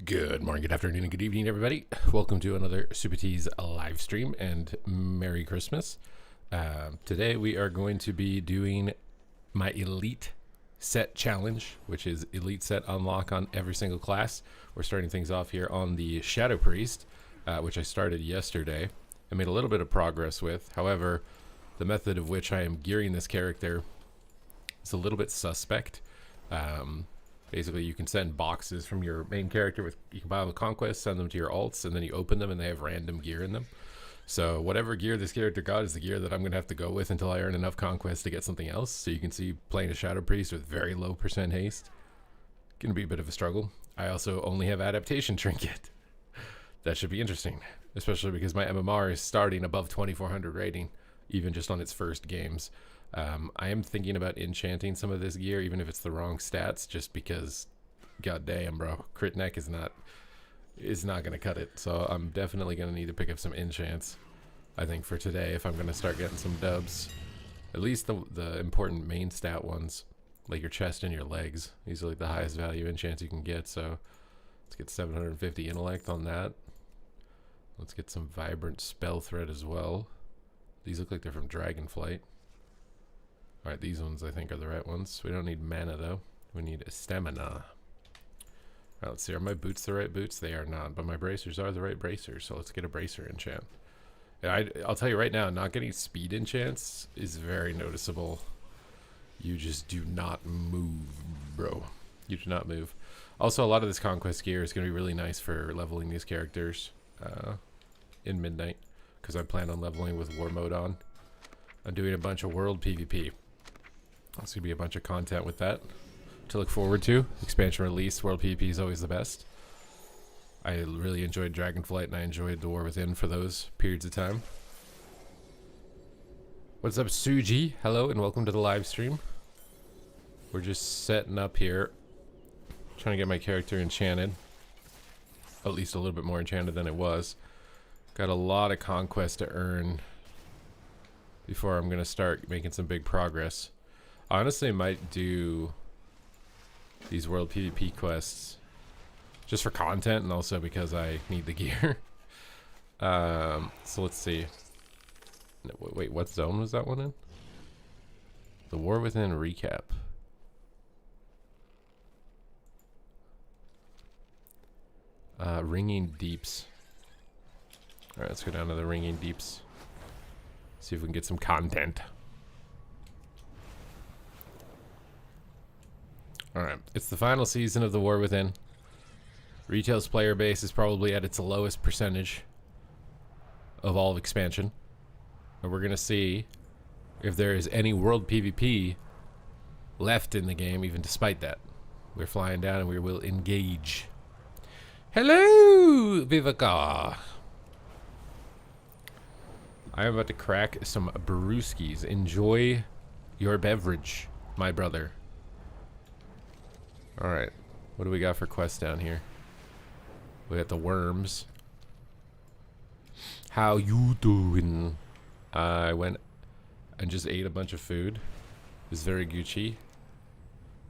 Good morning, good afternoon, and good evening, everybody. Welcome to another Super Tees live stream, and Merry Christmas. Today we are going to be doing my Elite Set Challenge, which is Elite Set Unlock on every single class. We're starting things off here on the Shadow Priest, which I started yesterday. I made a little bit of progress with. However, the method of which I am gearing this character is a little bit suspect. Basically, you can send boxes from your main character you can buy them with Conquest, send them to your alts, and then you open them and they have random gear in them. So whatever gear this character got is the gear that I'm going to have to go with until I earn enough Conquest to get something else. So you can see playing a Shadow Priest with very low % haste. Going to be a bit of a struggle. I also only have Adaptation Trinket. That should be interesting, especially because my MMR is starting above 2400 rating, even just on its first games. I am thinking about enchanting some of this gear, even if it's the wrong stats, just because, goddamn, bro, crit neck is not going to cut it. So I'm definitely going to need to pick up some enchants, I think, for today if I'm going to start getting some dubs. At least the important main stat ones, like your chest and your legs. These are like the highest value enchants you can get. So let's get 750 intellect on that. Let's get some vibrant spell thread as well. These look like they're from Dragonflight. Alright, these ones I think are the right ones. We don't need mana though. We need stamina. Alright, let's see. Are my boots the right boots? They are not, but my bracers are the right bracers. So let's get a bracer enchant. And I'll tell you right now, not getting speed enchants is very noticeable. You just do not move, bro. You do not move. Also, a lot of this Conquest gear is going to be really nice for leveling these characters in Midnight, because I plan on leveling with War Mode on. I'm doing a bunch of World PvP. There's going to be a bunch of content with that to look forward to. Expansion release, World PvP is always the best. I really enjoyed Dragonflight, and I enjoyed the War Within for those periods of time. What's up, Suji? Hello, and welcome to the live stream. We're just setting up here. Trying to get my character enchanted. At least a little bit more enchanted than it was. Got a lot of Conquest to earn before I'm going to start making some big progress. I honestly might do these World PvP quests just for content and also because I need the gear. So let's see. Wait, what zone was that one in? The War Within recap. Ringing Deeps. Alright, let's go down to the Ringing Deeps. See if we can get some content. Alright, it's the final season of the War Within. Retail's player base is probably at its lowest percentage of all of expansion. And we're going to see if there is any World PvP left in the game, even despite that. We're flying down and we will engage. Hello, Vivica! I am about to crack some brewskis. Enjoy your beverage, my brother. Alright, what do we got for quests down here? We got the worms. How you doing? I went and just ate a bunch of food. It was very Gucci.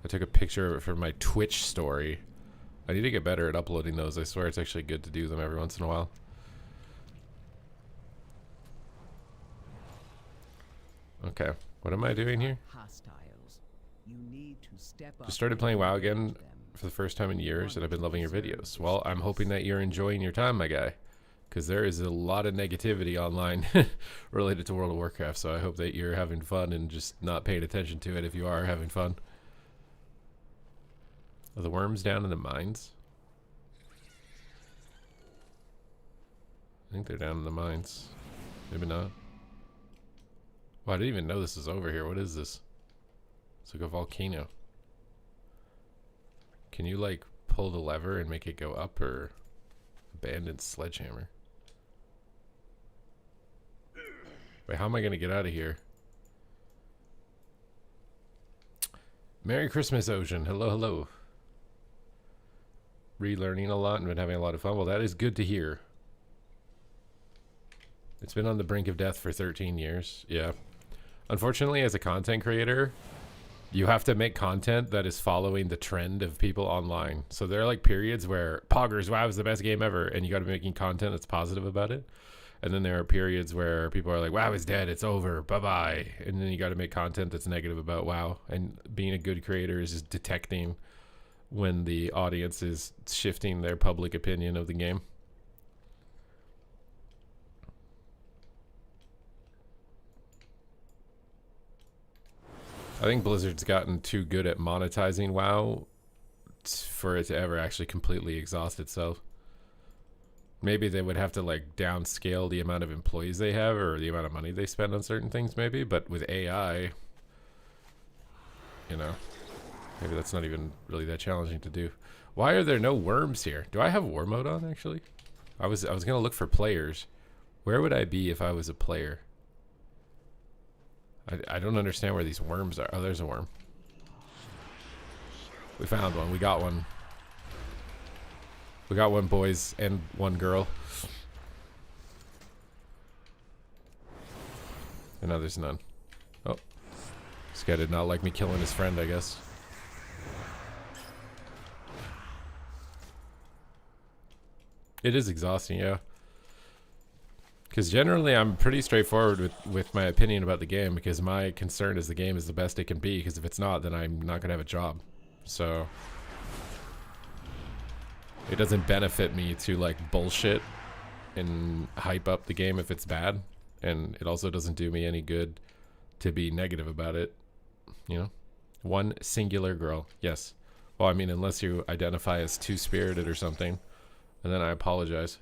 I took a picture of it for my Twitch story. I need to get better at uploading those. I swear it's actually good to do them every once in a while. Okay, what am I doing here? Just started playing WoW again for the first time in years, and I've been loving your videos. Well, I'm hoping that you're enjoying your time, my guy, because there is a lot of negativity online related to World of Warcraft, so I hope that you're having fun and just not paying attention to it if you are having fun. Are the worms down in the mines? I think they're down in the mines. Maybe not. Well, I didn't even know this is over here. What is this? It's like a volcano. Can you, like, pull the lever and make it go up, or abandoned sledgehammer? Wait, how am I going to get out of here? Merry Christmas, Ocean. Hello, hello. Relearning a lot and been having a lot of fun. Well, that is good to hear. It's been on the brink of death for 13 years. Yeah. Unfortunately, as a content creator, You have to make content that is following the trend of people online. So there are like periods where Poggers, wow, is the best game ever, and you got to be making content that's positive about it. And then there are periods where people are like, WoW is dead, it's over, bye-bye. And then you got to make content that's negative about WoW. And being a good creator is just detecting when the audience is shifting their public opinion of the game. I think Blizzard's gotten too good at monetizing WoW for it to ever actually completely exhaust itself. Maybe they would have to like downscale the amount of employees they have or the amount of money they spend on certain things maybe, but with AI, you know, maybe that's not even really that challenging to do. Why are there no worms here? Do I have war mode on actually? I was gonna look for players. Where would I be if I was a player? I don't understand where these worms are. Oh, there's a worm. We found one. We got one. We got one, boys, and one girl. And now there's none. Oh. This guy did not like me killing his friend, I guess. It is exhausting, yeah. Because generally I'm pretty straightforward with my opinion about the game, because my concern is the game is the best it can be, because if it's not, then I'm not going to have a job. So it doesn't benefit me to like bullshit and hype up the game if it's bad, and it also doesn't do me any good to be negative about it, you know. One singular girl, yes. Well, I mean, unless you identify as two-spirited or something, and then I apologize.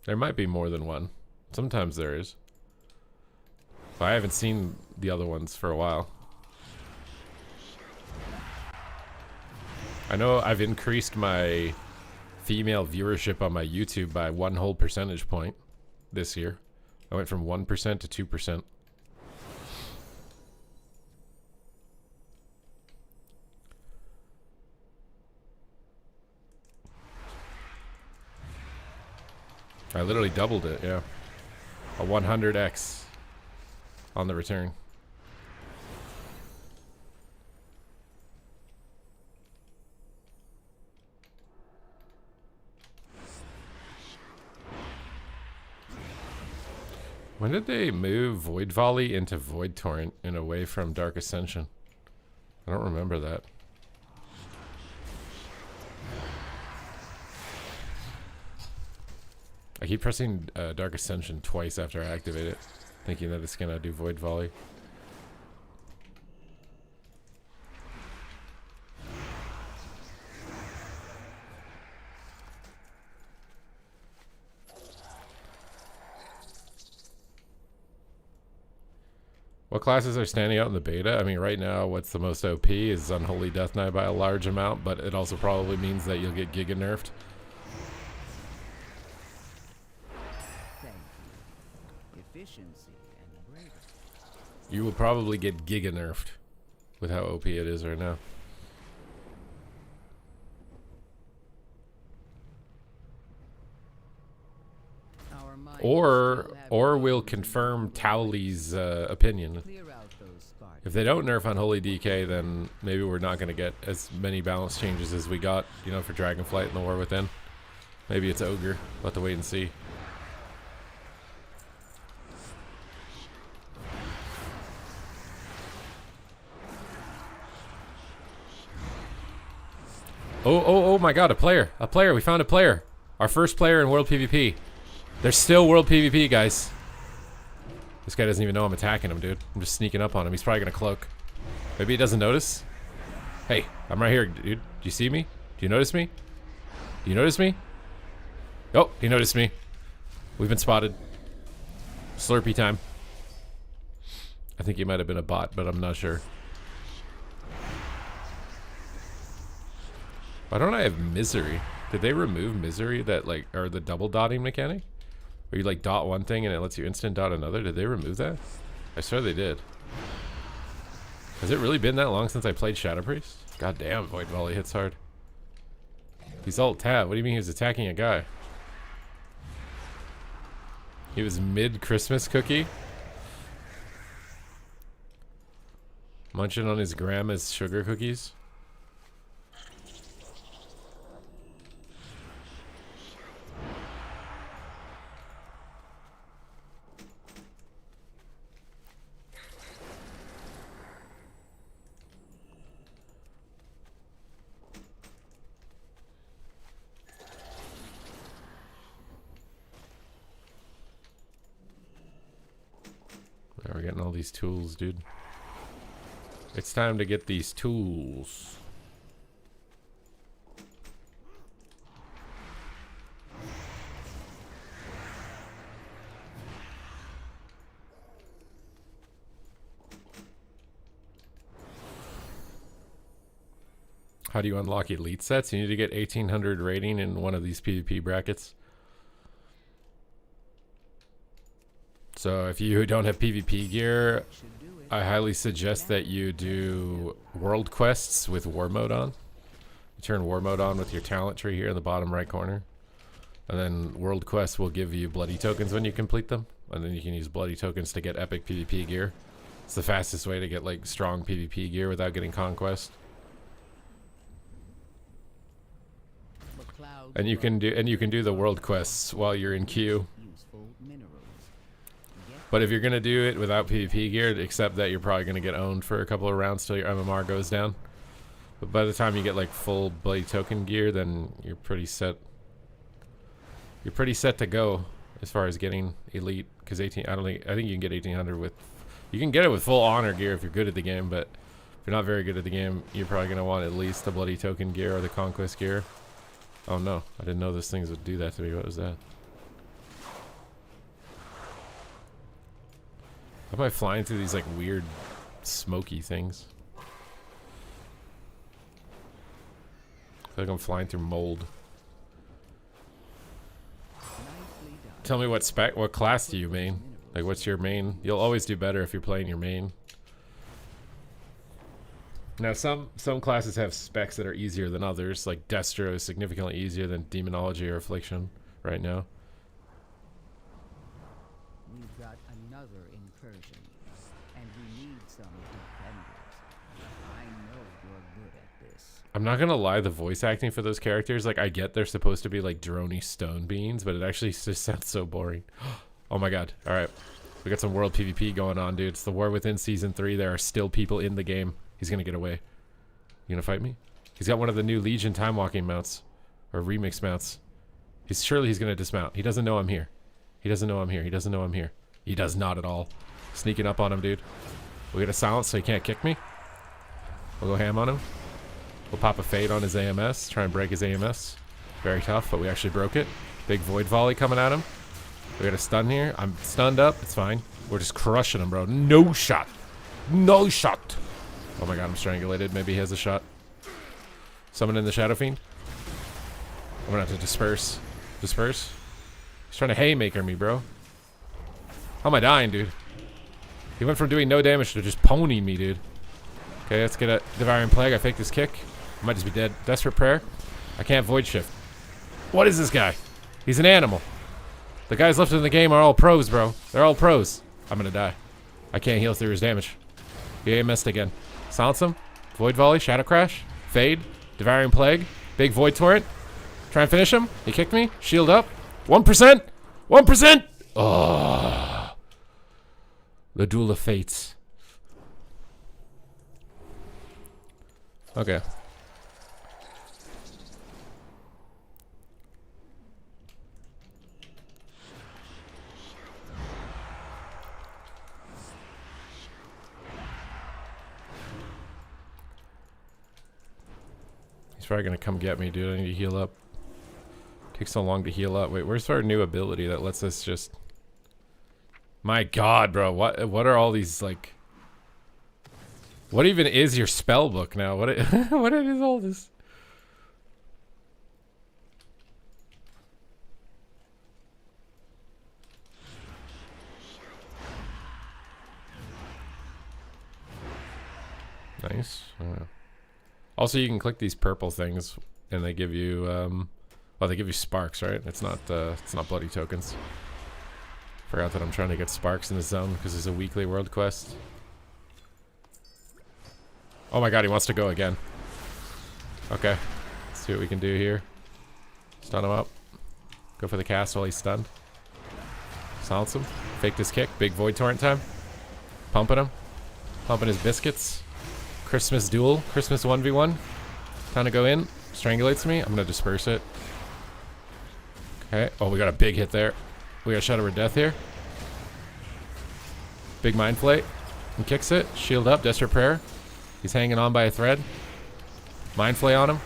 There might be more than one. Sometimes there is. But I haven't seen the other ones for a while. I know I've increased my female viewership on my YouTube by 1 whole percentage point this year. I went from 1% to 2%. I literally doubled it, yeah. A 100x on the return. When did they move Void Volley into Void Torrent and away from Dark Ascension? I don't remember that. I keep pressing Dark Ascension twice after I activate it, thinking that it's gonna do Void Volley. What classes are standing out in the beta? I mean, right now, what's the most OP is Unholy Death Knight by a large amount, but it also probably means that you'll get Giga nerfed. You will probably get Giga nerfed with how OP it is right now. Or we'll confirm Towley's opinion. If they don't nerf Unholy DK, then maybe we're not going to get as many balance changes as we got, you know, for Dragonflight and the War Within. Maybe it's Ogre. We'll have to wait and see. Oh my god, a player. A player. We found a player. Our first player in World PvP. There's still World PvP, guys. This guy doesn't even know I'm attacking him, dude. I'm just sneaking up on him. He's probably gonna cloak. Maybe he doesn't notice. Hey, I'm right here, dude. Do you see me? Do you notice me? Do you notice me? Oh, he noticed me. We've been spotted. Slurpee time. I think he might have been a bot, but I'm not sure. Why don't I have Misery? Did they remove Misery, that like, or the double dotting mechanic? Where you like dot one thing and it lets you instant dot another? Did they remove that? I swear they did. Has it really been that long since I played Shadow Priest? God damn, Void Volley hits hard. He's alt tab. What do you mean he was attacking a guy? He was mid Christmas cookie. Munching on his grandma's sugar cookies. Now we're getting all these tools, dude. It's time to get these tools. How do you unlock elite sets? You need to get 1800 rating in one of these PvP brackets. So if you don't have PvP gear, I highly suggest that you do world quests with war mode on. You turn war mode on with your talent tree here in the bottom right corner. And then world quests will give you bloody tokens when you complete them. And then you can use bloody tokens to get epic PvP gear. It's the fastest way to get like strong PvP gear without getting conquest. And you can do the world quests while you're in queue. But if you're gonna do it without PvP gear, accept that you're probably gonna get owned for a couple of rounds till your MMR goes down. But by the time you get like full bloody token gear, then you're pretty set. You're pretty set to go as far as getting elite. Because I think you can get 1800 with. You can get it with full honor gear if you're good at the game, but if you're not very good at the game, you're probably gonna want at least the bloody token gear or the conquest gear. Oh no, I didn't know those things would do that to me. What was that? How am I flying through these like weird smoky things? I feel like I'm flying through mold. Tell me what class do you main? Like what's your main? You'll always do better if you're playing your main. Now some classes have specs that are easier than others, like Destro is significantly easier than Demonology or Affliction right now. We've got another incursion, and we need some defenders. I know you're good at this. I'm not gonna lie, the voice acting for those characters, like I get they're supposed to be like droney stone beans, but it actually just sounds so boring. Oh my god. Alright. We got some world PvP going on, dude. It's the War Within Season 3. There are still people in the game. He's gonna get away. You gonna fight me? He's got one of the new Legion time walking mounts. Or remix mounts. Surely he's gonna dismount. He doesn't know I'm here. He doesn't know I'm here. He doesn't know I'm here. He does not at all. Sneaking up on him, dude. We'll get a silence so he can't kick me. We'll go ham on him. We'll pop a fade on his AMS. Try and break his AMS. Very tough, but we actually broke it. Big void volley coming at him. We got a stun here. I'm stunned up. It's fine. We're just crushing him, bro. No shot. No shot. Oh my god, I'm strangulated. Maybe he has a shot. Someone in the Shadow Fiend. I'm gonna have to disperse. Disperse. He's trying to haymaker me, bro. How am I dying, dude? He went from doing no damage to just ponying me, dude. Okay, let's get a Devouring Plague. I faked his kick. I might just be dead. Desperate Prayer. I can't void shift. What is this guy? He's an animal. The guys left in the game are all pros, bro. They're all pros. I'm gonna die. I can't heal through his damage. He AMS'd again. Silence him. Void Volley. Shadow Crash. Fade. Devouring Plague. Big Void Torrent. Try and finish him. He kicked me. Shield up. 1%. 1%. Oh. The Duel of Fates. Okay. He's probably gonna come get me, dude. I need to heal up. Takes so long to heal up. Wait, where's our new ability that lets us just... My god, bro. What are all these, like... What even is your spell book now? What is all this? Nice. Also, you can click these purple things, and they give you, well, they give you sparks, right? It's not bloody tokens. Forgot that I'm trying to get sparks in the zone because there's a weekly world quest. Oh my god, he wants to go again. Okay, let's see what we can do here. Stun him up. Go for the cast while he's stunned. Silence him. Faked his kick. Big void torrent time. Pumping him. Pumping his biscuits. Christmas duel. Christmas 1v1. Time to go in. Strangulates me. I'm gonna disperse it. Okay. Oh, we got a big hit there. We got Shadow of Death here. Big Mind Flate. He kicks it. Shield up. Desperate Prayer. He's hanging on by a thread. Mind Flay on him.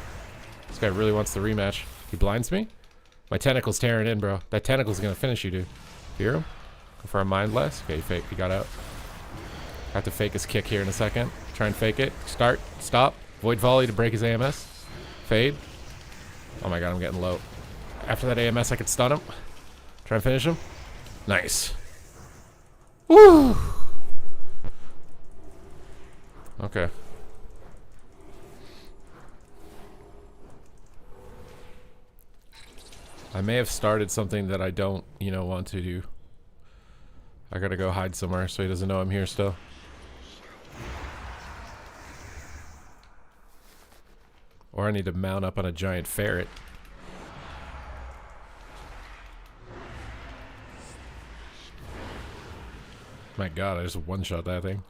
This guy really wants the rematch. He blinds me. My tentacle's tearing in, bro. That tentacle's gonna finish you, dude. Hear him? Go for a Mindless. Okay, fake. He got out. Have to fake his kick here in a second. Try and fake it. Start. Stop. Void Volley to break his AMS. Fade. Oh my god, I'm getting low. After that AMS, I could stun him. Try and finish him. Nice. Woo! Okay. I may have started something that I don't, want to do. I gotta go hide somewhere so he doesn't know I'm here still. Or I need to mount up on a giant ferret. My god, I just one-shot that thing.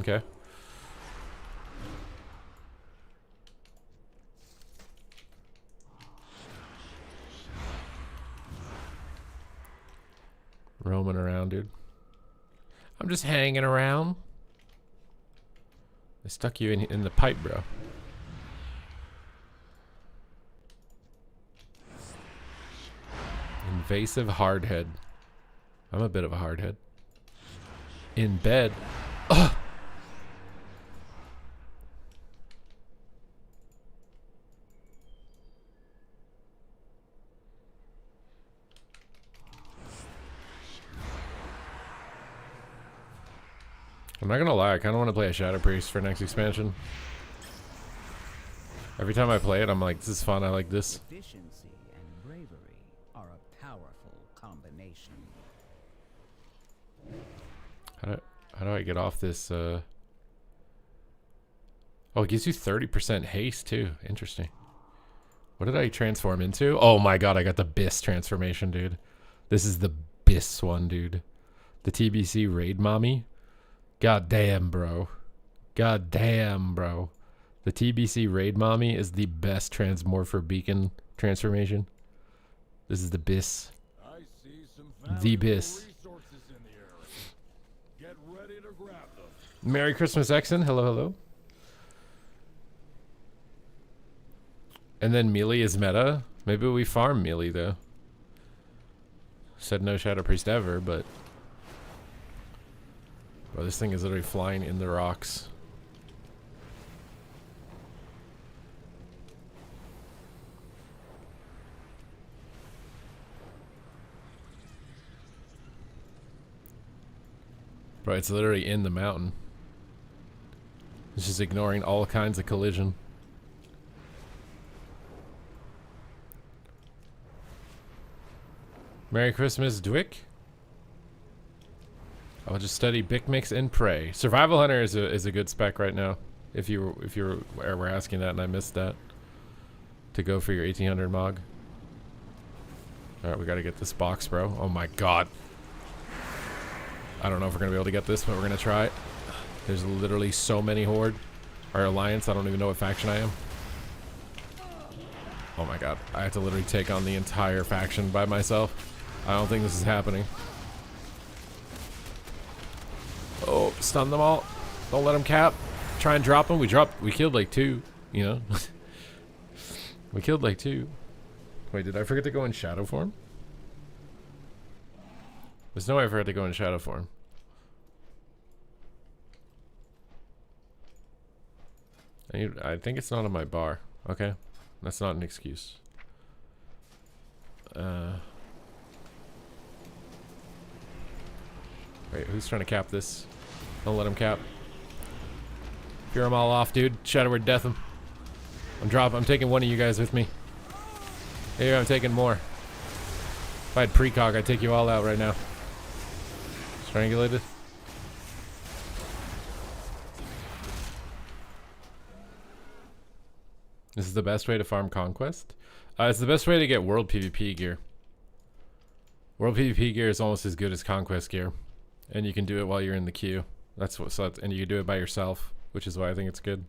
Okay. Roaming around, dude. I'm just hanging around. I stuck you in the pipe, bro. Invasive hardhead. I'm a bit of a hardhead. In bed. Ugh. I'm not gonna lie, I kind of want to play a Shadow Priest for next expansion. Every time I play it, I'm like, this is fun, I like this. Efficiency and bravery are a powerful combination. How do I get off this, Oh, it gives you 30% haste, too. Interesting. What did I transform into? Oh my god, I got the Biss transformation, dude. This is the Biss one, dude. The TBC Raid Mommy. God damn, bro. God damn, bro. The TBC Raid Mommy is the best Transmorpher Beacon transformation. This is the Biss. The Biss. Get ready to grab them. Merry Christmas, Exon. Hello, hello. And then melee is meta. Maybe we farm melee, though. Said no Shadow Priest ever, but... Bro, this thing is literally flying in the rocks. Bro, it's literally in the mountain. It's just ignoring all kinds of collision. Merry Christmas, Dwick. I'll just study Bic Mix and pray. Survival Hunter is a good spec right now. If you were asking that and I missed that, to go for your 1800 Mog. All right, we got to get this box, bro. Oh my god. I don't know if we're gonna be able to get this, but we're gonna try it. There's literally so many Horde. Our alliance. I don't even know what faction I am. Oh my god. I have to literally take on the entire faction by myself. I don't think this is happening. Oh, stun them all. Don't let them cap. Try and drop them. We killed like 2, you know. We killed like 2. Wait, did I forget to go in shadow form? There's no way I forgot to go in shadow form. I think it's not on my bar. Okay. That's not an excuse. Wait, who's trying to cap this? Don't let him cap. Fear them all off, dude. Shadow Word death him. I'm taking one of you guys with me. Maybe I'm taking more. If I had precog, I'd take you all out right now. Strangulated. This is the best way to farm Conquest? It's the best way to get World PvP gear. World PvP gear is almost as good as Conquest gear. And you can do it while you're in the queue. And you can do it by yourself, which is why I think it's good.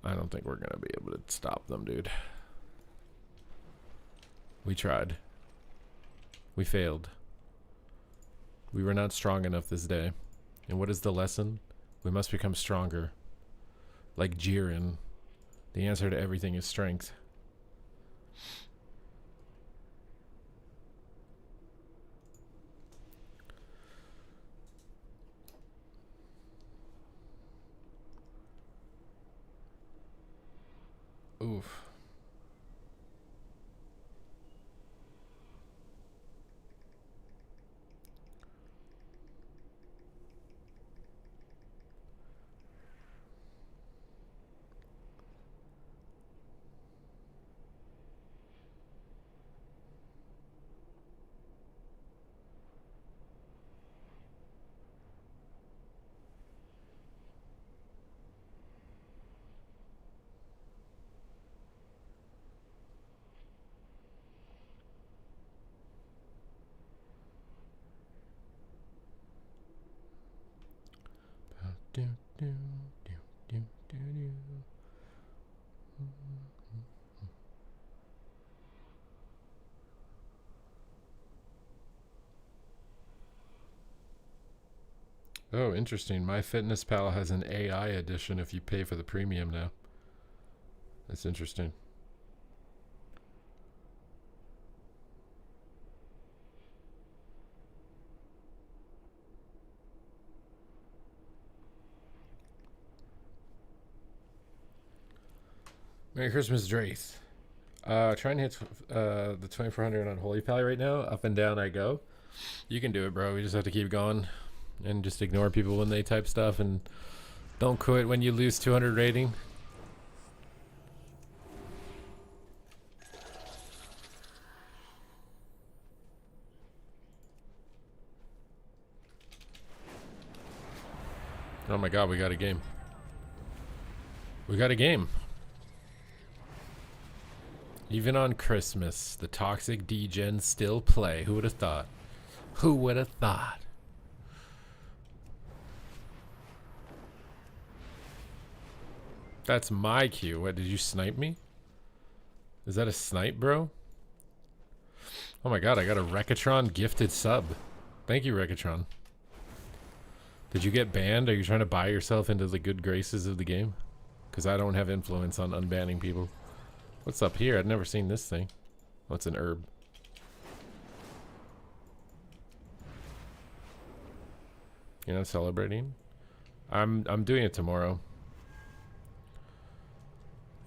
I don't think we're gonna be able to stop them, dude. We tried. We failed. We were not strong enough this day. And what is the lesson? We must become stronger. Like Jiren. The answer to everything is strength. Oof. Oh, interesting. MyFitnessPal has an AI edition if you pay for the premium now. That's interesting. Merry Christmas, Draith. Trying to hit the 2400 on Holy Pally right now. Up and down I go. You can do it, bro. We just have to keep going. And just ignore people when they type stuff. And don't quit when you lose 200 rating. Oh my god, we got a game. We got a game. Even on Christmas, the toxic D-gens still play. Who would have thought? Who would have thought? That's my cue. What, did you snipe me? Is that a snipe, bro? Oh my god, I got a Rekatron gifted sub. Thank you, Rekatron. Did you get banned? Are you trying to buy yourself into the good graces of the game? Because I don't have influence on unbanning people. What's up here? I've never seen this thing. What's an herb? You're not celebrating? I'm doing it tomorrow.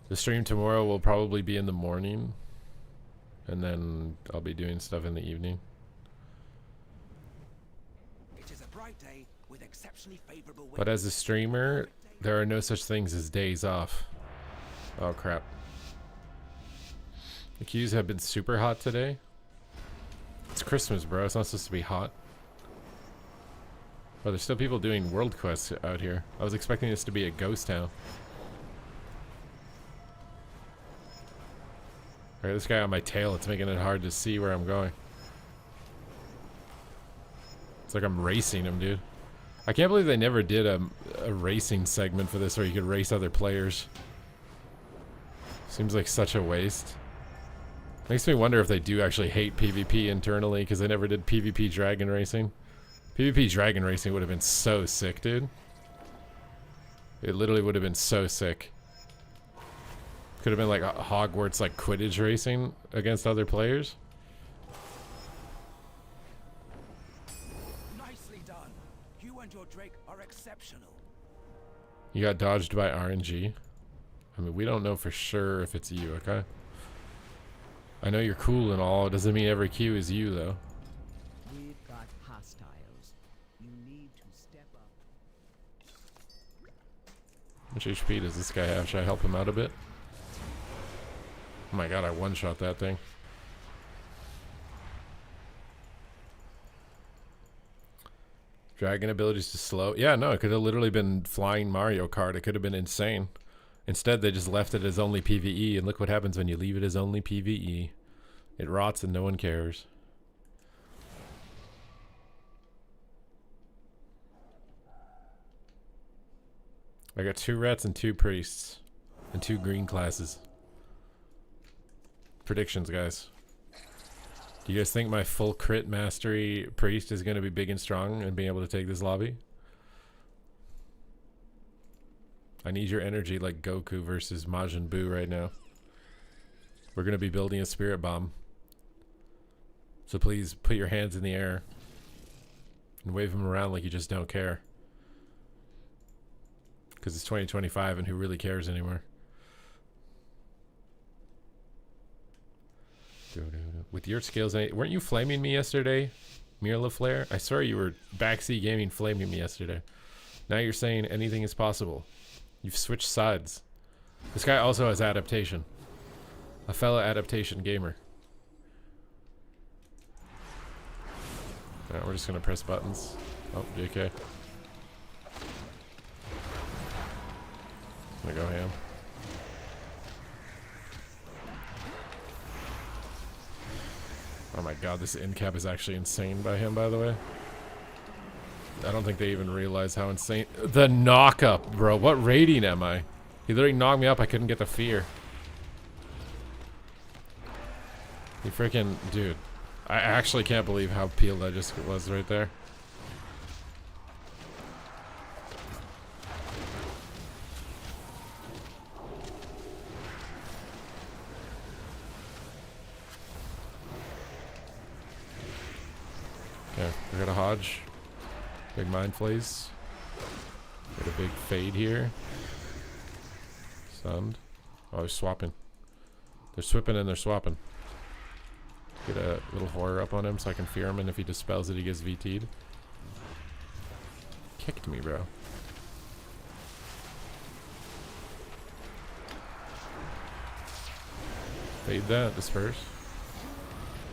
The stream tomorrow will probably be in the morning. And then I'll be doing stuff in the evening. It is a bright day with exceptionally favorable weather. But as a streamer, there are no such things as days off. Oh crap. The queues have been super hot today. It's Christmas, bro. It's not supposed to be hot. Oh, there's still people doing world quests out here. I was expecting this to be a ghost town. Alright, this guy on my tail, it's making it hard to see where I'm going. It's like I'm racing him, dude. I can't believe they never did a racing segment for this where you could race other players. Seems like such a waste. Makes me wonder if they do actually hate PvP internally because they never did PvP Dragon Racing. PvP Dragon Racing would have been so sick, dude. It literally would have been so sick. Could have been like a Hogwarts like Quidditch racing against other players. Nicely done. You and your Drake are exceptional. You got dodged by RNG. I mean, we don't know for sure if it's you, okay? I know you're cool and all. It doesn't mean every Q is you, though. We've got hostiles. You need to step up. How much HP does this guy have? Should I help him out a bit? Oh my god, I one-shot that thing. Dragon abilities to slow. Yeah, no, it could have literally been flying Mario Kart. It could have been insane. Instead, they just left it as only PvE, and look what happens when you leave it as only PvE. It rots and no one cares. I got 2 rats and 2 priests. And 2 green classes. Predictions, guys. Do you guys think my full crit mastery priest is going to be big and strong and be able to take this lobby? I need your energy like Goku versus Majin Buu right now. We're going to be building a spirit bomb. So please put your hands in the air and wave them around like you just don't care. Because it's 2025 and who really cares anymore? With your skills, weren't you flaming me yesterday, Mirla Flare? I saw you were backseat gaming flaming me yesterday. Now you're saying anything is possible. You've switched sides. This guy also has adaptation. A fellow adaptation gamer. Alright, we're just gonna press buttons. Oh, JK. I'm gonna go ham. Oh my god, this end cap is actually insane by him, by the way. I don't think they even realize how insane. The knock up, bro. What rating am I? He literally knocked me up. I couldn't get the fear. He freaking. Dude. I actually can't believe how peeled I just was right there. Okay, we got a Hodge. Big mind flays. Got a big fade here. Stunned. Oh, they're swapping. They're swipping and they're swapping. Get a little horror up on him so I can fear him, and if he dispels it, he gets VT'd. Kicked me, bro. Fade that, disperse.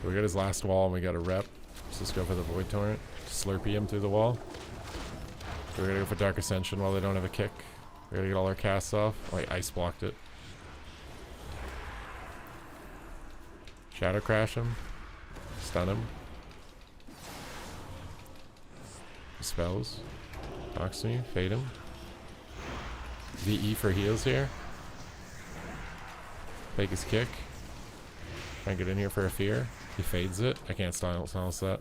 We got his last wall and we got a rep. Let's just go for the Void Torrent. Slurpee him through the wall. We're gonna go for Dark Ascension while they don't have a kick. We're gonna get all our casts off. Oh, wait, ice blocked it. Shadow Crash him. Stun him. Spells. Knocks me. Fade him. VE for heals here. Fake his kick. Try and get in here for a fear. He fades it. I can't silence that.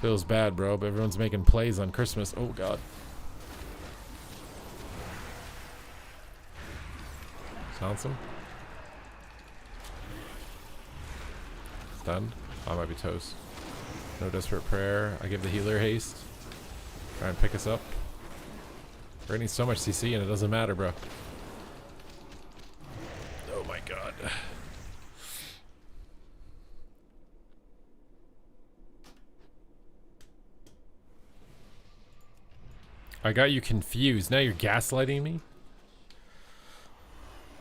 Feels bad, bro, but everyone's making plays on Christmas. Oh, God. Silence him. Stunned. Oh, I might be toast. No Desperate Prayer. I give the healer haste. Try and pick us up. We're getting so much CC and it doesn't matter, bro. Oh, my God. I got you confused. Now you're gaslighting me?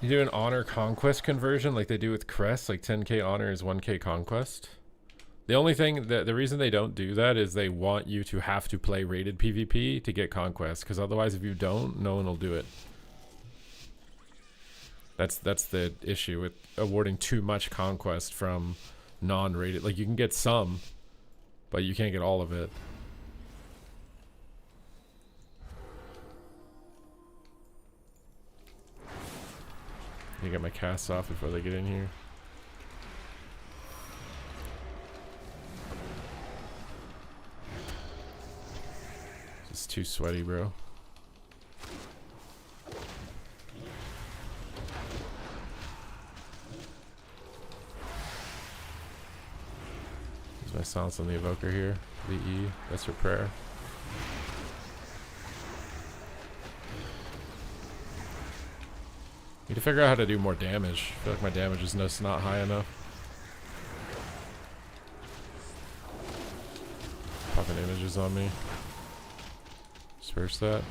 You do an honor conquest conversion like they do with Crest, like 10k honor is 1k conquest. The only thing that the reason they don't do that is they want you to have to play rated PvP to get conquest, because otherwise if you don't, no one will do it. That's the issue with awarding too much conquest from non-rated. Like you can get some, but you can't get all of it. I get my casts off before they get in here. It's too sweaty, bro. Use my silence on the evoker here. VE, that's for prayer. Need to figure out how to do more damage. I feel like my damage is just not high enough. dropping images on me. Disperse that.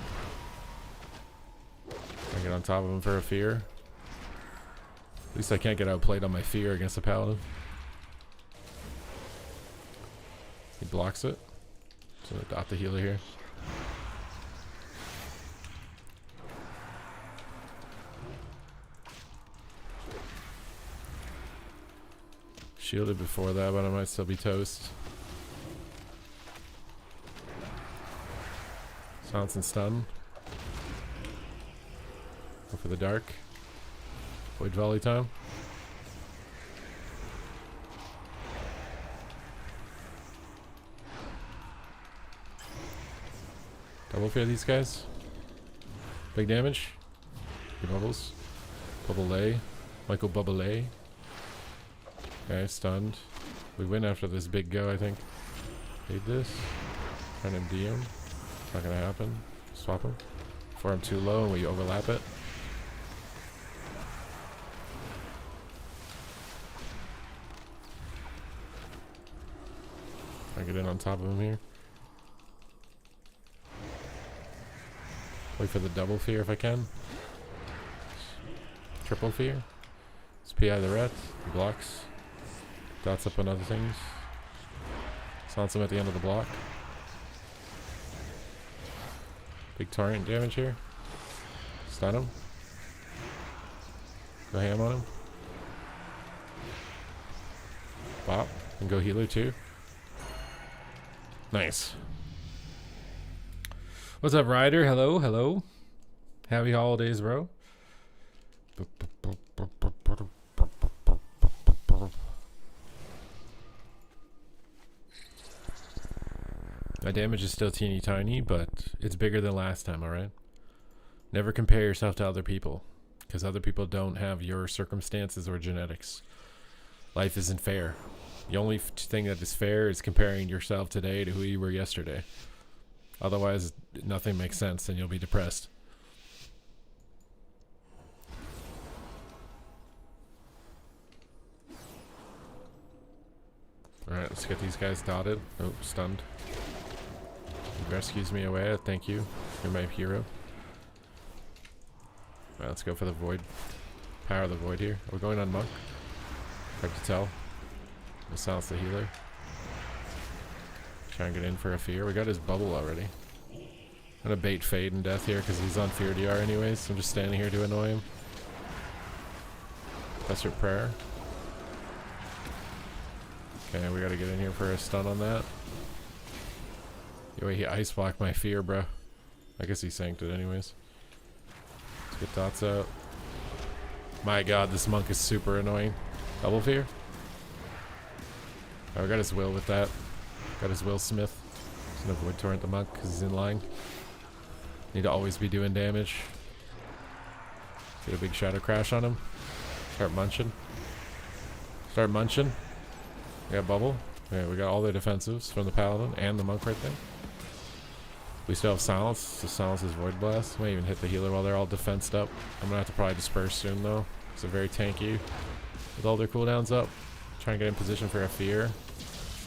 I get on top of him for a fear. At least I can't get outplayed on my fear against a paladin. He blocks it. So I dot the healer here. Shielded before that, but I might still be toast. Silence and stun. Go for the dark. Void volley time. Double fear these guys. Big damage. He bubbles. Bubble Michael Bubble. Okay, stunned. We win after this big go, I think. Need this. Trying to MD him. Not gonna happen. Swap him. Before I'm too low and we overlap it. I get in on top of him here. Wait for the double fear if I can. Triple fear. Let's PI the ret. He blocks. Dots up on other things. Silence him at the end of the block. Big torrent damage here. Stun him. Go ham on him. Bop. And go healer too. Nice. What's up, Ryder? Hello, hello. Happy holidays, bro. My damage is still teeny tiny, but it's bigger than last time, alright? Never compare yourself to other people, because other people don't have your circumstances or genetics. Life isn't fair. The only thing that is fair is comparing yourself today to who you were yesterday. Otherwise, nothing makes sense and you'll be depressed. Alright, let's get these guys dotted. Oh, stunned. He rescues me away. Thank you. You're my hero. Alright, let's go for the void. Power of the void here. We're going on monk. Hard to tell. We'll silence the healer. Try and get in for a fear. We got his bubble already. I'm gonna bait Fade and Death here because he's on Fear DR anyways. So I'm just standing here to annoy him. Desperate Prayer. Okay, we gotta get in here for a stun on that. Yo, he ice blocked my fear, bro. I guess he sanked it anyways. Let's get dots out. My god, this monk is super annoying. Double fear? Oh, we got his will with that. Got his Will Smith. He's gonna void torrent the monk because he's in line. Need to always be doing damage. Get a big shadow crash on him. Start munching. Start munching. We got bubble. Yeah, we got all the defensives from the paladin and the monk right there. We still have silence, so silence is void blast. Might even hit the healer while they're all defensed up. I'm gonna have to probably disperse soon though. It's a very tanky with all their cooldowns up. Try and get in position for a fear.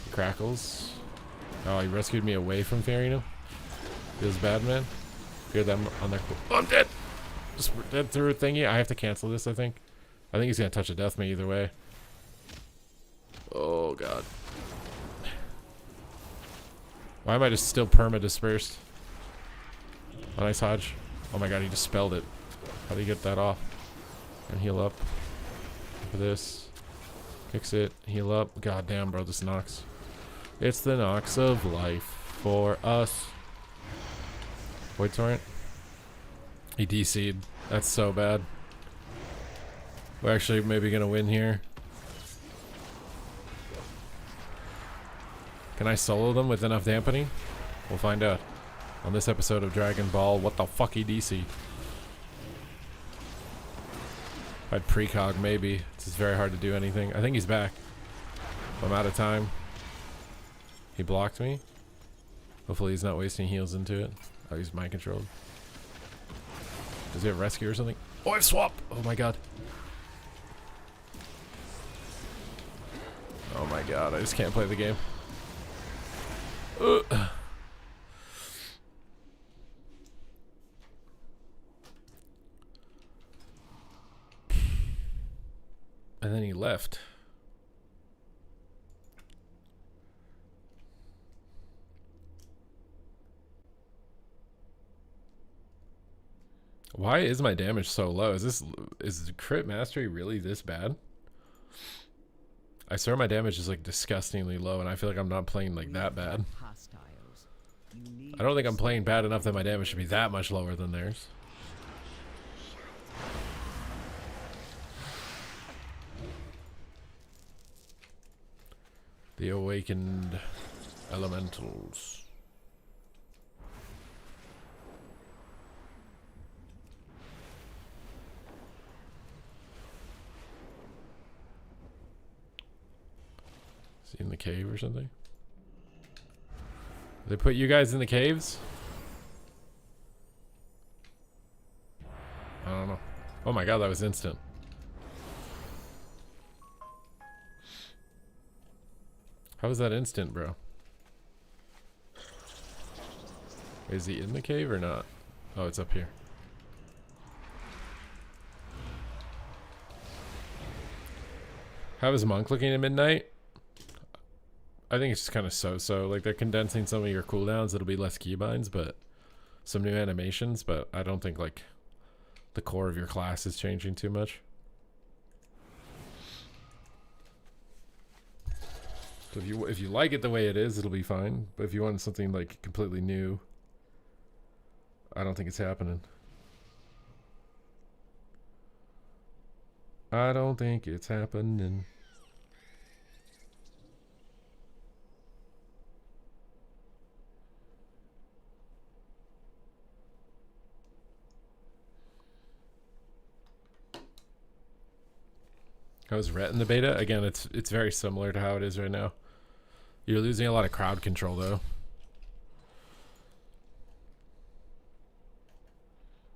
He crackles. Oh, he rescued me away from fear, you know? Feels bad, man. Fear them on their oh, I'm dead! Just dead through a thingy. I have to cancel this, I think. I think he's gonna touch a death me either way. Oh god. Why am I just still perma dispersed? Oh, nice Hodge. Oh my god, he just spelled it. How do you get that off? And heal up. For this. Fix it. Heal up. God damn, bro, this knocks. It's the knocks of life for us. Void torrent. He DC'd. That's so bad. We're actually maybe gonna win here. Can I solo them with enough dampening? We'll find out. On this episode of Dragon Ball, what the fuck he DC? I'd precog maybe. It's just very hard to do anything. I think he's back. I'm out of time. He blocked me. Hopefully he's not wasting heals into it. Oh, he's mind controlled. Does he have rescue or something? Oh, I have swap! Oh my god. Oh my god, I just can't play the game. And then he left. Why is my damage so low? Is crit mastery really this bad? I swear my damage is like disgustingly low, and I feel like I'm not playing like that bad. I don't think I'm playing bad enough that my damage should be that much lower than theirs. The awakened elementals. Is he in the cave or something? They put you guys in the caves? I don't know. Oh my god, that was instant. How was that instant, bro? Is he in the cave or not? Oh, it's up here. How is Monk looking at midnight? I think it's just kind of so-so. Like, they're condensing some of your cooldowns. It'll be less keybinds, but some new animations. But I don't think, like, the core of your class is changing too much. So if you like it the way it is, it'll be fine. But if you want something, like, completely new, I don't think it's happening. I don't think it's happening. How's Rhett in the beta? Again, it's very similar to how it is right now. You're losing a lot of crowd control though.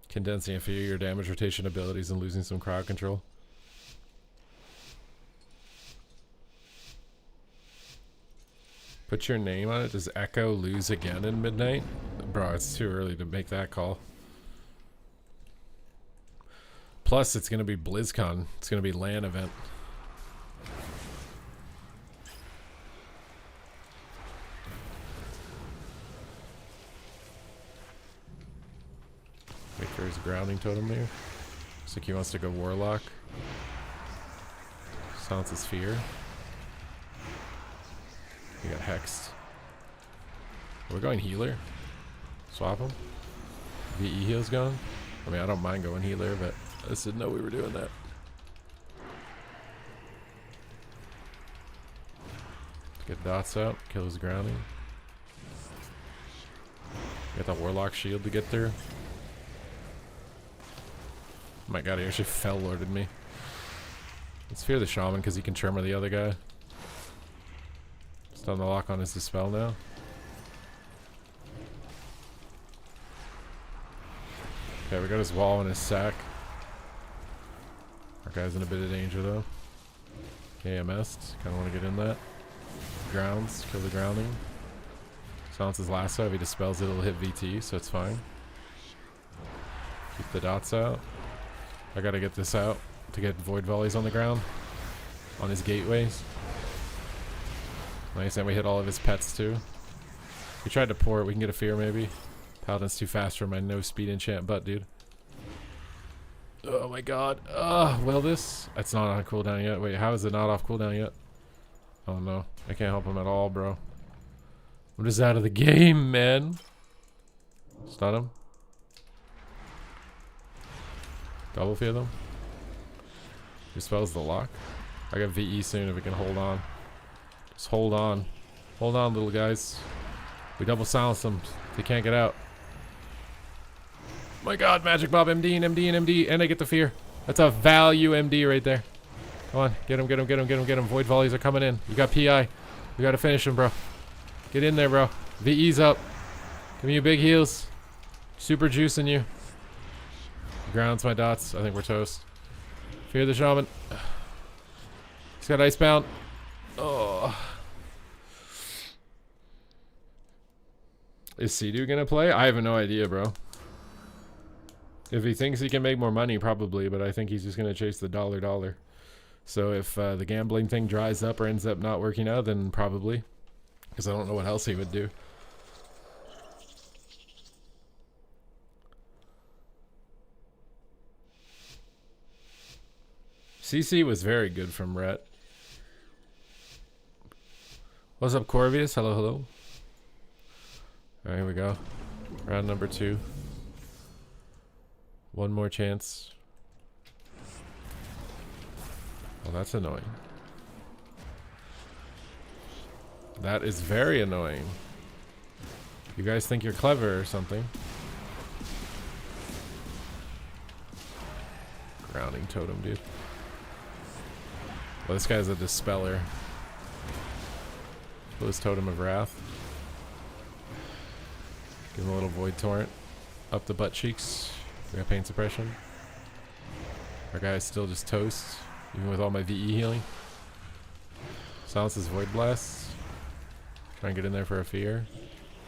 Condensing a few of your damage rotation abilities and losing some crowd control. Put your name on it. Does Echo lose again in midnight? Bro, it's too early to make that call. Plus, it's going to be BlizzCon. It's going to be LAN event. Wait for his grounding totem there. Looks like he wants to go Warlock. Silence his fear. He got hexed. We're going healer. Swap him. VE heal's gone. I mean, I don't mind going healer, but I just didn't know we were doing that. Get dots out. Kill his grounding. Got the Warlock shield to get through. Oh my god, he actually fell lorded me. Let's fear the shaman because he can tremor the other guy. Just on the lock on his dispel now. Okay, we got his wall and his sack. Our guy's in a bit of danger though. KMS, kind of want to get in that. Grounds, kill the grounding. Silence his lasso. If he dispels it, it'll hit VT, so it's fine. Keep the dots out. I gotta get this out to get void volleys on the ground. On his gateways. Nice, and we hit all of his pets too. We tried to pour it, we can get a fear maybe. Paladin's too fast for my no speed enchant butt, dude. Oh my god. Well this? It's not on cooldown yet. Wait, how is it not off cooldown yet? Oh no, I can't help him at all, bro. I'm just out of the game, man. Stun him. Double fear them. Dispels the lock. I got VE soon if we can hold on. Just hold on. Hold on, little guys. We double silence them. They can't get out. My god, Magic Bob, MD and MD and MD, and I get the fear. That's a value MD right there. Come on, get him, get him, get him, get him, get him. Void volleys are coming in. You got PI. We gotta finish him, bro. Get in there, bro. VE's up. Give me your big heals. Super juicing you. Grounds my dots. I think we're toast. Fear the shaman. He's got icebound. Oh. Is Sea-Doo gonna play? I have no idea, bro. If he thinks he can make more money, probably, but I think he's just gonna chase the dollar. So if the gambling thing dries up or ends up not working out, then probably. Because I don't know what else he would do. CC was very good from Rhett. What's up, Corvius? Hello, hello. Alright, here we go. Round number 2. One more chance. Well, that's annoying. That is very annoying. You guys think you're clever or something. Grounding totem, dude. Well, this guy's a dispeller. Close totem of wrath. Give him a little void torrent. Up the butt cheeks. We got pain suppression. Our guy is still just toast, even with all my VE healing. Silences void blasts. Try and get in there for a fear.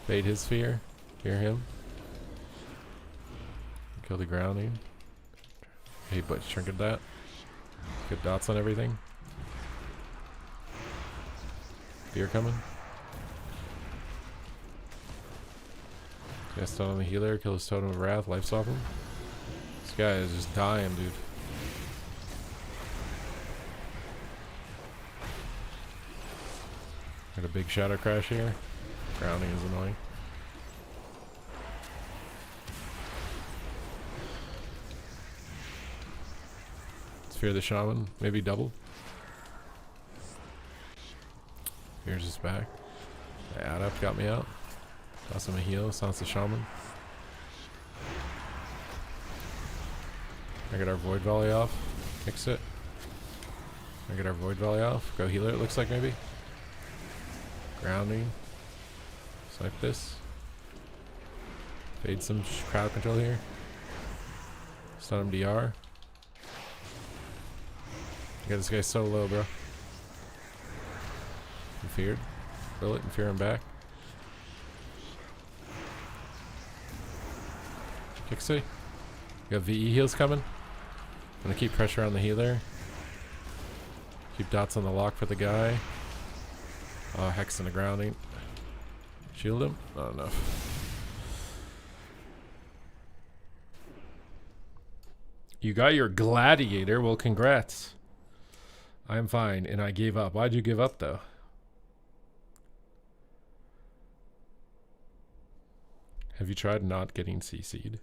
Fade his fear. Fear him. Kill the grounding. Hey, but trinket that. Good dots on everything. Fear coming. Cast on the healer. Kill his totem of wrath. Life swap him. This guy is just dying, dude. Got a big shadow crash here. Grounding is annoying. Let's fear the shaman. Maybe double. Fear's just back. The add up got me out. Toss him a heal. Silence the shaman. I get our void volley off. Fix it. I get our void volley off. Go healer, it looks like maybe. Grounding. Snipe this. Fade some crowd control here. Stun him DR. You got this guy so low, bro. I'm feared. Fill it and fear him back. Kixie. You got VE heals coming. I'm gonna keep pressure on the healer. Keep dots on the lock for the guy. Hex in the grounding. Shield him? Not enough. You got your gladiator? Well, congrats. I'm fine, and I gave up. Why'd you give up, though? Have you tried not getting CC'd?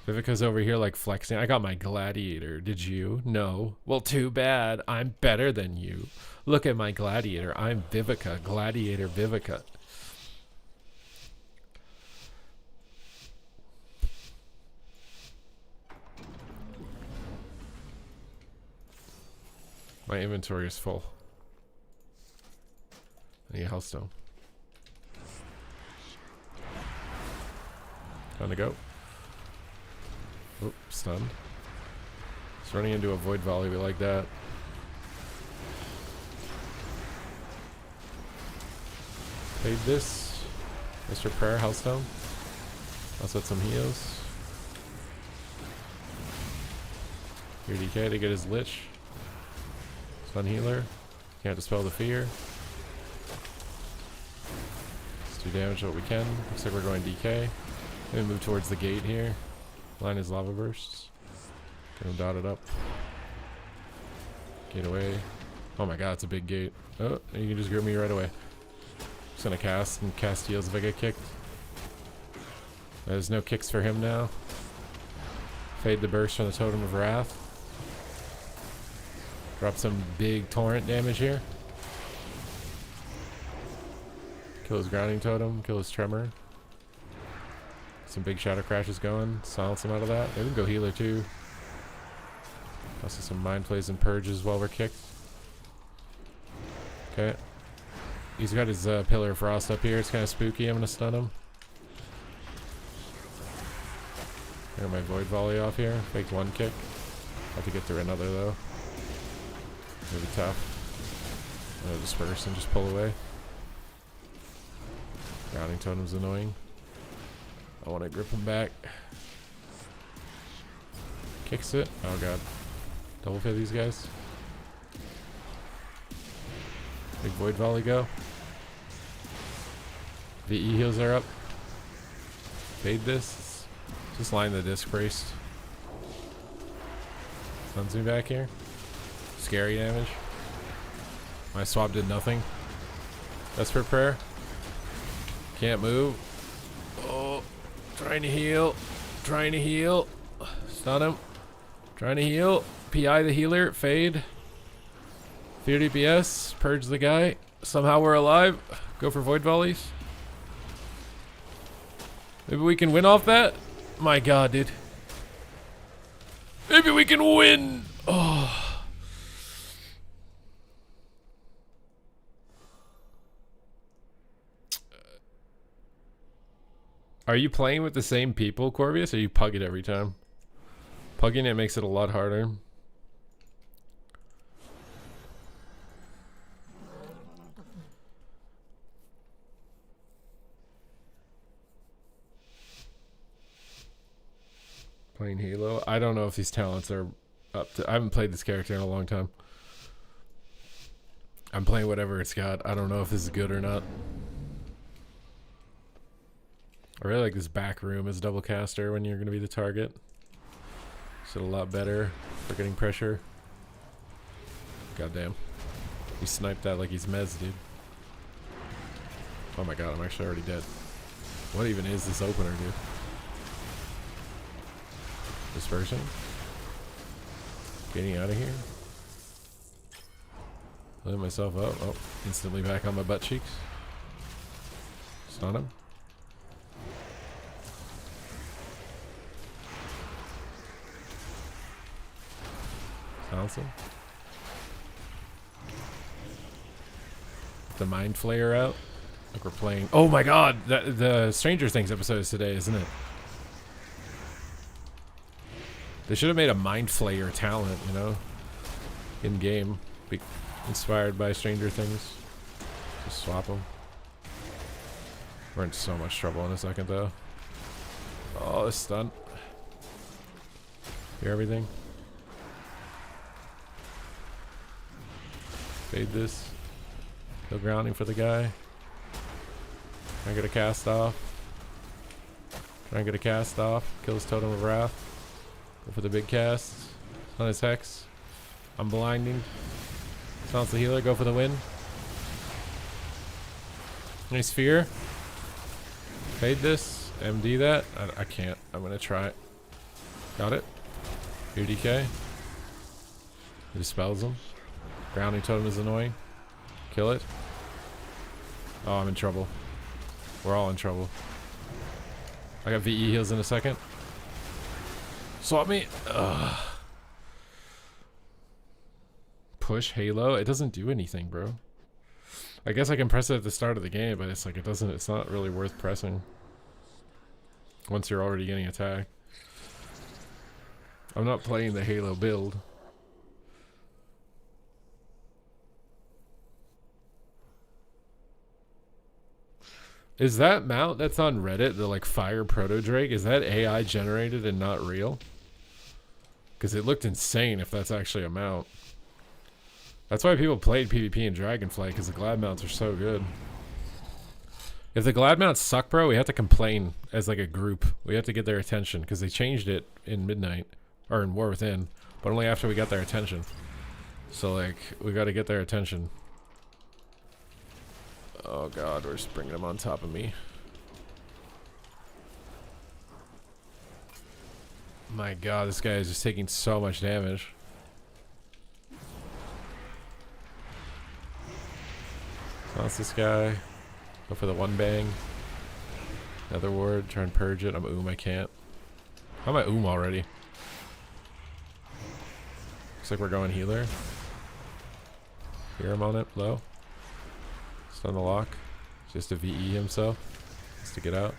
Vivica's over here like flexing. I got my gladiator. Did you? No. Well, too bad. I'm better than you. Look at my gladiator. I'm Vivica. Gladiator Vivica. My inventory is full. I need a Hellstone. Time to go. Oop, stunned. It's running into a void volley. We like that. Fade this. Mr. Prayer, Hellstone. Also had some heals. Here DK to get his Lich. Stun healer. Can't dispel the fear. Let's do damage what we can. Looks like we're going DK. Maybe move towards the gate here. Line his lava bursts. Get him dotted up. Gate away. Oh my god, it's a big gate. Oh, you can just grip me right away. Just gonna cast and cast heals if I get kicked. There's no kicks for him now. Fade the burst from the Totem of Wrath. Drop some big torrent damage here. Kill his grounding totem, kill his tremor. Some big shadow crashes going. Silence him out of that. Maybe we can go healer too. Also some mind plays and purges while we're kicked. Okay. He's got his Pillar of Frost up here. It's kind of spooky. I'm going to stun him. Got my Void Volley off here. Faked one kick. Have to get through another though. Maybe tough. Disperse and just pull away. Grounding totem's annoying. I want to grip him back. Kicks it. Oh god. Double fit these guys. Big void volley go. VE heals are up. Fade this. Just line the disc braced. Stuns me back here. Scary damage. My swap did nothing. Desperate prayer. Can't move. Oh, trying to heal. Trying to heal. Stun him. Trying to heal. PI the healer. Fade. Fear DPS. Purge the guy. Somehow we're alive. Go for void volleys. Maybe we can win off that? My god, dude. Maybe we can win! Oh. Are you playing with the same people, Corvius, or you pug it every time? Pugging it makes it a lot harder. Playing Halo. I don't know if these talents are up to... I haven't played this character in a long time. I'm playing whatever it's got. I don't know if this is good or not. I really like this back room as double caster when you're going to be the target. It's a lot better for getting pressure. Goddamn. He sniped that like he's Mez, dude. Oh my god, I'm actually already dead. What even is this opener, dude? Dispersion. Getting out of here. Let myself up. Oh, instantly back on my butt cheeks. Stun him. Silence him. The Mind Flayer out. Like we're playing. Oh my god! The Stranger Things episode is today, isn't it? They should have made a Mind Flayer talent, you know? In game. Be inspired by Stranger Things. Just swap them. We're in so much trouble in a second, though. Oh, this stun. Hear everything? Fade this. No grounding for the guy. Try and get a cast off. Try and get a cast off. Kill his Totem of Wrath. Go for the big cast. On his Hex. I'm blinding. Silence the healer. Go for the win. Nice fear. Fade this. MD that. I can't. I'm gonna try it. Got it. Fear DK. He dispels him. Grounding totem is annoying. Kill it. Oh, I'm in trouble. We're all in trouble. I got VE heals in a second. Swap me. Ugh. Push Halo. It doesn't do anything, bro. I guess I can press it at the start of the game, but it's like it doesn't. It's not really worth pressing once you're already getting attacked. I'm not playing the Halo build. Is that mount that's on Reddit, the like Fire Proto Drake, is that AI generated and not real? Because it looked insane if that's actually a mount. That's why people played PvP and Dragonflight, because the Glad mounts are so good. If the Glad mounts suck, bro, we have to complain as like a group. We have to get their attention, because they changed it in Midnight, or in War Within, but only after we got their attention. So like, we got to get their attention. Oh god, we're just bringing them on top of me. My god, this guy is just taking so much damage. Silence this guy. Go for the one bang. Another ward, try and purge it. I'm I can't. How am I already? Looks like we're going healer. Hear him on it, low. Stun the lock. Just to VE himself. Just to get out.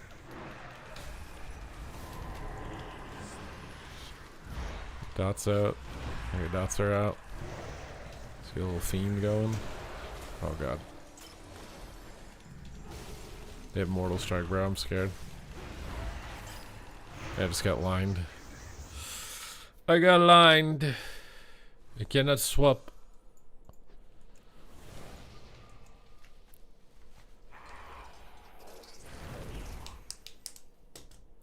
Dots out. Okay, dots are out. See a little fiend going. Oh god. They have Mortal Strike, bro. I'm scared. I just got lined. I got lined. I cannot swap.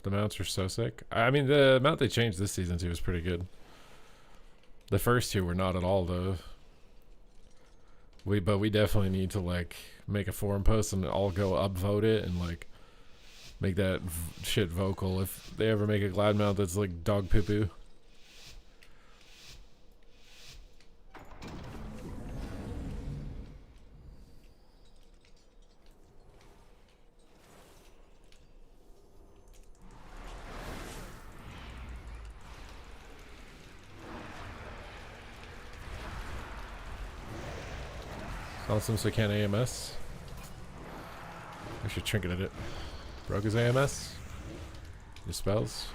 The mounts are so sick. I mean, the mount they changed this season too was pretty good. The first two were not at all though. But we definitely need to like make a forum post and all go upvote it and like make that shit vocal if they ever make a glad mount that's like dog poo poo. Awesome, so can't AMS. I should trinket it. Broke his AMS. His spells.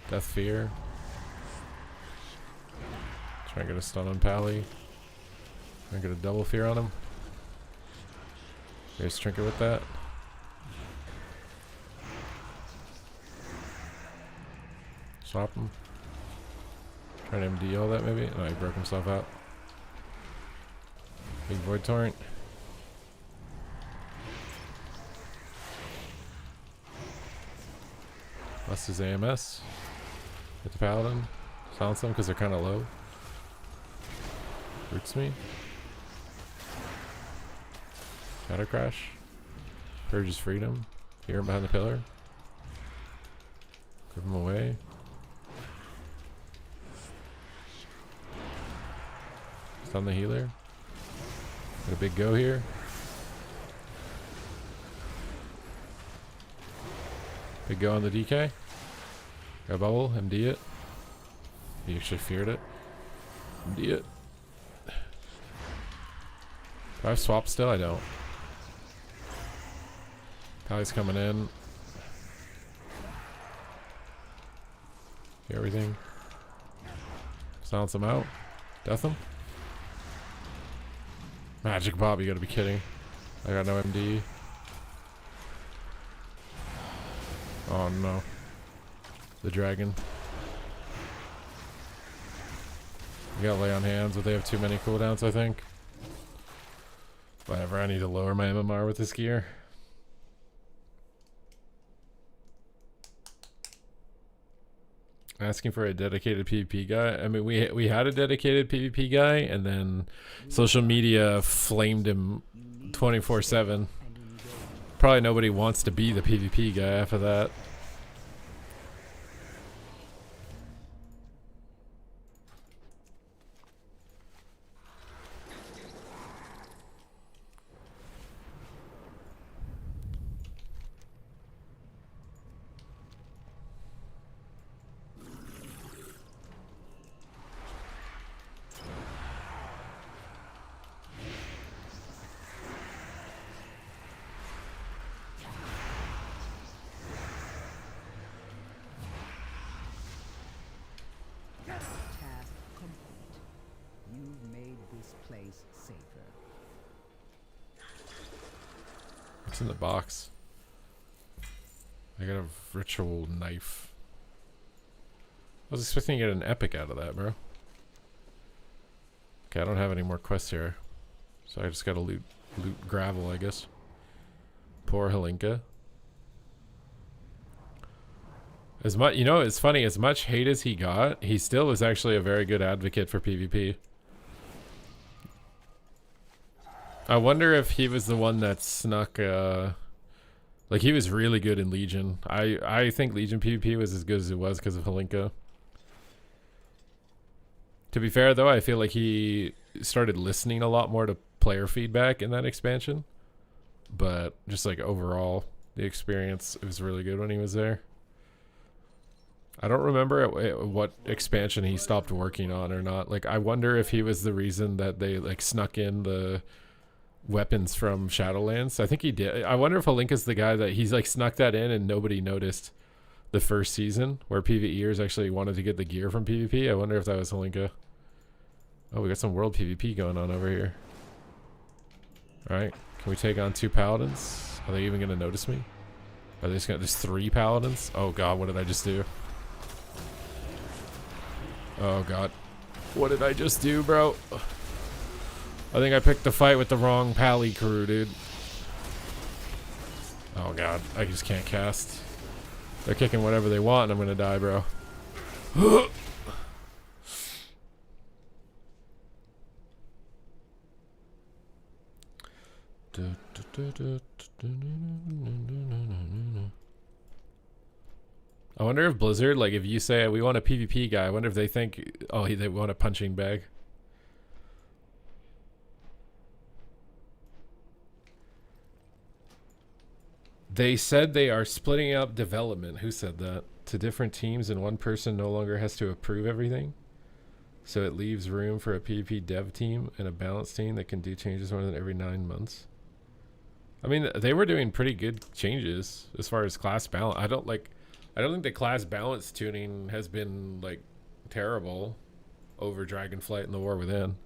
Death Fear. Try and get a stun on Pally. Try and get a double fear on him. There's trinket with that. Swap him. Try to MD all that maybe. Oh, he broke himself out. Big Void Torrent. Bust his AMS. Hit the Paladin. Silence them because they're kind of low. Roots me. Shadow Crash. Purges Freedom. Hear him behind the pillar. Grip him away. On the healer. Got a big go here. Big go on the DK. Got a bubble. MD it. He actually feared it. MD it. Do I have swap still? I don't. Pally's coming in. See everything. Silence him out. Death him. Magic Bob, you gotta be kidding. I got no MD. Oh no. The dragon. You gotta lay on hands, but they have too many cooldowns, I think. Whatever, I need to lower my MMR with this gear. Asking for a dedicated PvP guy. I mean, we had a dedicated PvP guy, and then social media flamed him 24/7. Probably nobody wants to be the PvP guy after that. In the box. I got a ritual knife. I was expecting to get an epic out of that, bro. Okay, I don't have any more quests here. So I just gotta loot gravel, I guess. Poor Halinka. As much, you know, it's funny, as much hate as he got, he still was actually a very good advocate for PvP. I wonder if he was the one that snuck, like he was really good in Legion. I think Legion PvP was as good as it was because of Halinka. To be fair though, I feel like he started listening a lot more to player feedback in that expansion. But just like overall, the experience, it was really good when he was there. I don't remember what expansion he stopped working on or not. Like I wonder if he was the reason that they like snuck in the weapons from Shadowlands. I think he did. I wonder if Halinka's the guy that he's like snuck that in and nobody noticed the first season where PvEers actually wanted to get the gear from PvP. I wonder if that was Halinka. Oh, we got some world PvP going on over here. Alright, can we take on 2 paladins? Are they even gonna notice me? Are they just gonna, there's 3 paladins? Oh god, what did I just do? Oh god. What did I just do, bro? I think I picked the fight with the wrong pally crew, dude. Oh god, I just can't cast. They're kicking whatever they want and I'm gonna die, bro. I wonder if Blizzard, like, if you say we want a PvP guy, I wonder if they think, oh, they want a punching bag. They said they are splitting up development. Who said that? To different teams, and one person no longer has to approve everything. So it leaves room for a PvP dev team and a balance team that can do changes more than every 9 months. I mean, they were doing pretty good changes as far as class balance. I don't think the class balance tuning has been like terrible over Dragonflight and the War Within.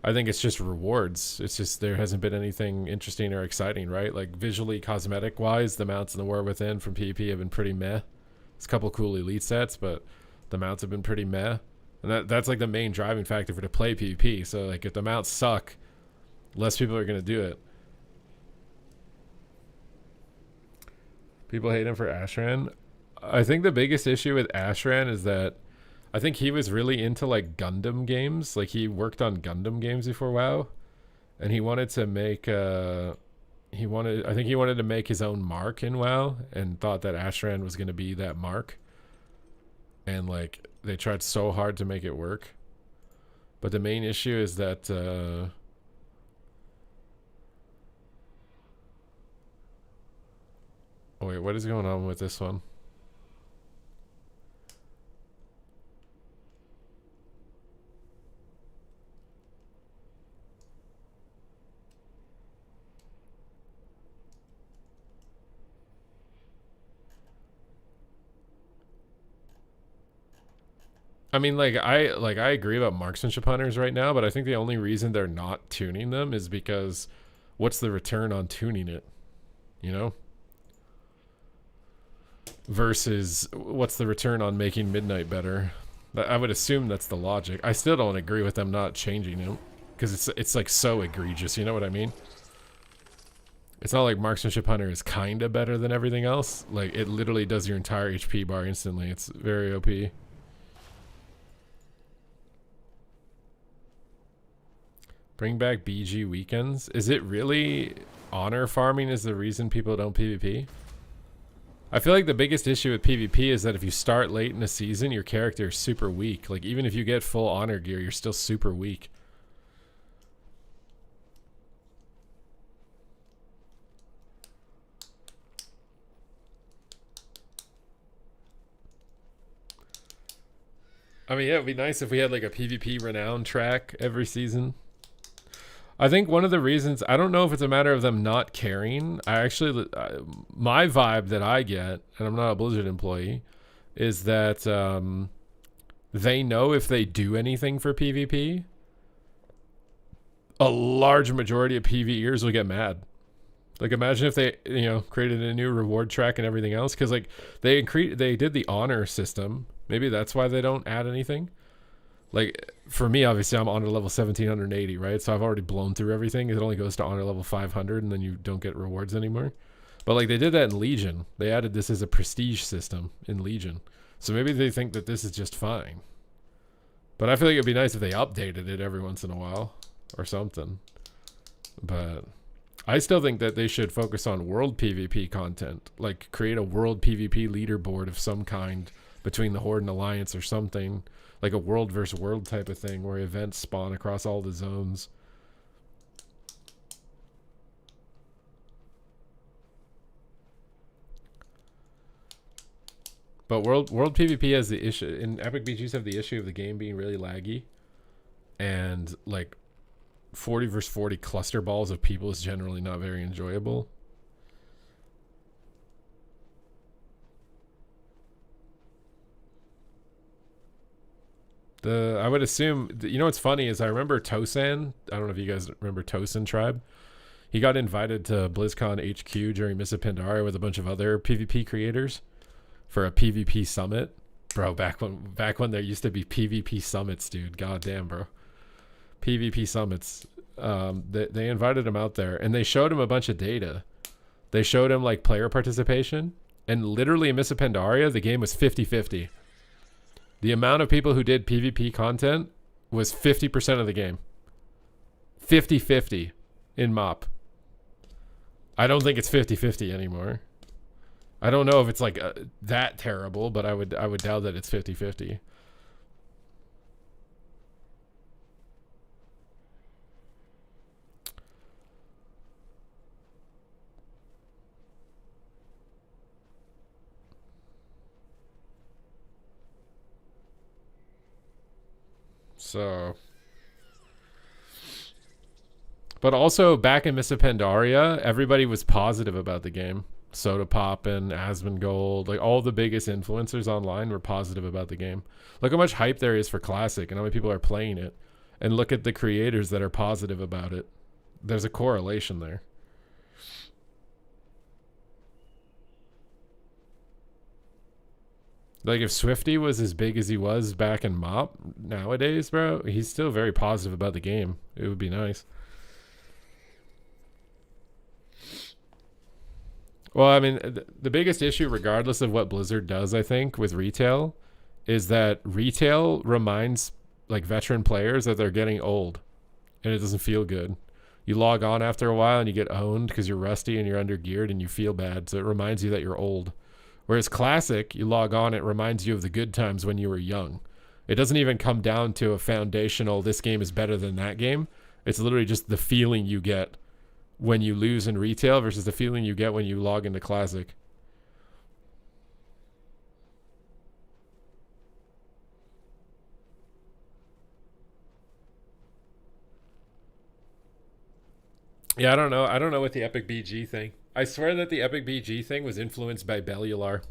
I think it's just rewards. It's just there hasn't been anything interesting or exciting, right? Like visually, cosmetic wise, the mounts in the War Within from PvP have been pretty meh. It's a couple cool elite sets, but the mounts have been pretty meh. And that's like the main driving factor for to play PvP. So like if the mounts suck, less people are gonna do it. People hate him for Ashran. I think the biggest issue with Ashran is that I think he was really into like Gundam games. Like he worked on Gundam games before WoW, and he wanted to make I think he wanted to make his own mark in WoW, and thought that Ashran was going to be that mark. And like they tried so hard to make it work, but the main issue is that oh wait, what is going on with this one? I mean, like I agree about marksmanship hunters right now, but I think the only reason they're not tuning them is because what's the return on tuning it, you know? Versus what's the return on making Midnight better? I would assume that's the logic. I still don't agree with them not changing him because it's like so egregious, you know what I mean? It's not like marksmanship hunter is kind of better than everything else. Like it literally does your entire HP bar instantly. It's very OP. Bring back BG weekends. Is it really honor farming is the reason people don't PvP? I feel like the biggest issue with PvP is that if you start late in a season, your character is super weak. Like even if you get full honor gear, you're still super weak. I mean, yeah, it'd be nice if we had like a PvP renown track every season. I think one of the reasons, I don't know if it's a matter of them not caring. I actually, my vibe that I get, and I'm not a Blizzard employee, is that they know if they do anything for PvP, a large majority of PvEers will get mad. Like imagine if they, you know, created a new reward track and everything else, because like they did the honor system. Maybe that's why they don't add anything. Like for me, obviously I'm honor level 1780, right? So I've already blown through everything. It only goes to honor level 500 and then you don't get rewards anymore. But like they did that in Legion. They added this as a prestige system in Legion. So maybe they think that this is just fine. But I feel like it'd be nice if they updated it every once in a while or something. But I still think that they should focus on world PvP content. Like create a world PvP leaderboard of some kind between the Horde and Alliance or something. Like a world versus world type of thing where events spawn across all the zones. But world PvP has the issue, and Epic BGs have the issue of the game being really laggy. And like 40 versus 40 cluster balls of people is generally not very enjoyable. I would assume, you know what's funny is I remember Tosan. I don't know if you guys remember Tosan Tribe. He got invited to BlizzCon HQ during Mists of Pandaria with a bunch of other PvP creators for a PvP summit. Bro, back when there used to be PvP summits, dude. God damn, bro. PvP summits. They invited him out there and they showed him a bunch of data. They showed him like player participation, and literally in Mists of Pandaria, the game was 50-50. The amount of people who did PvP content was 50% of the game. 50-50 in MoP. I don't think it's 50-50 anymore. I don't know if it's like that terrible, but I would doubt that it's 50-50. So, but also back in Mists of Pandaria, everybody was positive about the game. Soda Pop and Asmongold, like all the biggest influencers online were positive about the game. Look how much hype there is for Classic and how many people are playing it. And look at the creators that are positive about it. There's a correlation there. Like if Swifty was as big as he was back in MoP nowadays, bro, he's still very positive about the game. It would be nice. Well, I mean, the biggest issue, regardless of what Blizzard does, I think, with retail, is that retail reminds like veteran players that they're getting old, and it doesn't feel good. You log on after a while and you get owned because you're rusty and you're under geared and you feel bad, so it reminds you that you're old. Whereas Classic, you log on, it reminds you of the good times when you were young. It doesn't even come down to a foundational, this game is better than that game. It's literally just the feeling you get when you lose in retail versus the feeling you get when you log into Classic. Yeah, I don't know. I don't know what the Epic BG thing. I swear that the Epic BG thing was influenced by Bellular.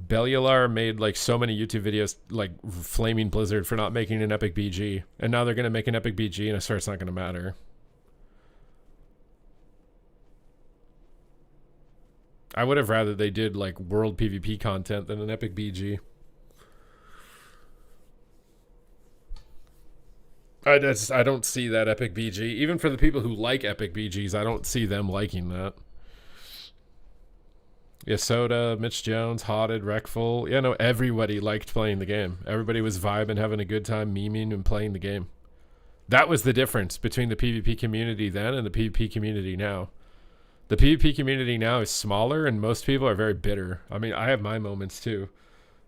Bellular made like so many YouTube videos like flaming Blizzard for not making an Epic BG. And now they're going to make an Epic BG and I swear it's not going to matter. I would have rather they did like world PvP content than an Epic BG. I don't see that Epic BG. Even for the people who like Epic BGs, I don't see them liking that. Yeah, Soda, Mitch Jones, Hotted, Wreckful. Yeah, no, everybody liked playing the game. Everybody was vibing, having a good time, memeing and playing the game. That was the difference between the PvP community then and the PvP community now. The PvP community now is smaller and most people are very bitter. I mean, I have my moments too.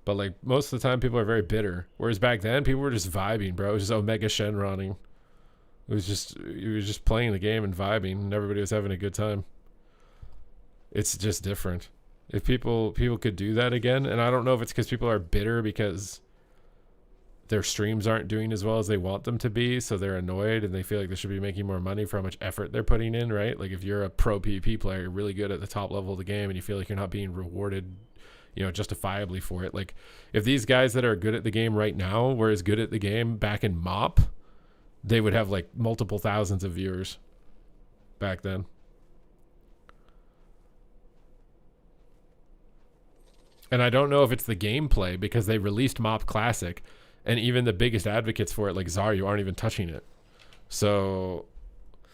But like most of the time people are very bitter. Whereas back then people were just vibing, bro. It was just Omega Shenroning. It was just playing the game and vibing and everybody was having a good time. It's just different. If people could do that again, and I don't know if it's because people are bitter because their streams aren't doing as well as they want them to be, so they're annoyed and they feel like they should be making more money for how much effort they're putting in, right? Like if you're a pro PvP player, you're really good at the top level of the game and you feel like you're not being rewarded, you know, justifiably for it. Like if these guys that are good at the game right now were as good at the game back in MoP, they would have like multiple thousands of viewers back then. And I don't know if it's the gameplay because they released MoP Classic and even the biggest advocates for it, like Zaryu, aren't even touching it. So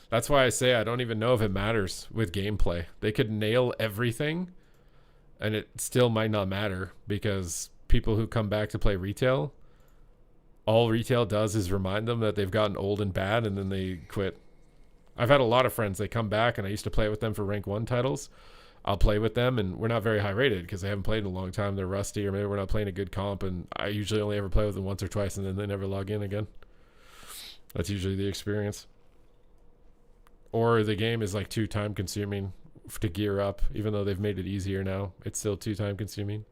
that's why I say I don't even know if it matters with gameplay. They could nail everything and it still might not matter because people who come back to play retail, all retail does is remind them that they've gotten old and bad and then they quit. I've had a lot of friends, they come back and I used to play with them for rank 1 titles. I'll play with them and we're not very high rated because they haven't played in a long time. They're rusty or maybe we're not playing a good comp and I usually only ever play with them once or twice and then they never log in again. That's usually the experience. Or the game is like too time consuming to gear up, even though they've made it easier now. It's still too time consuming.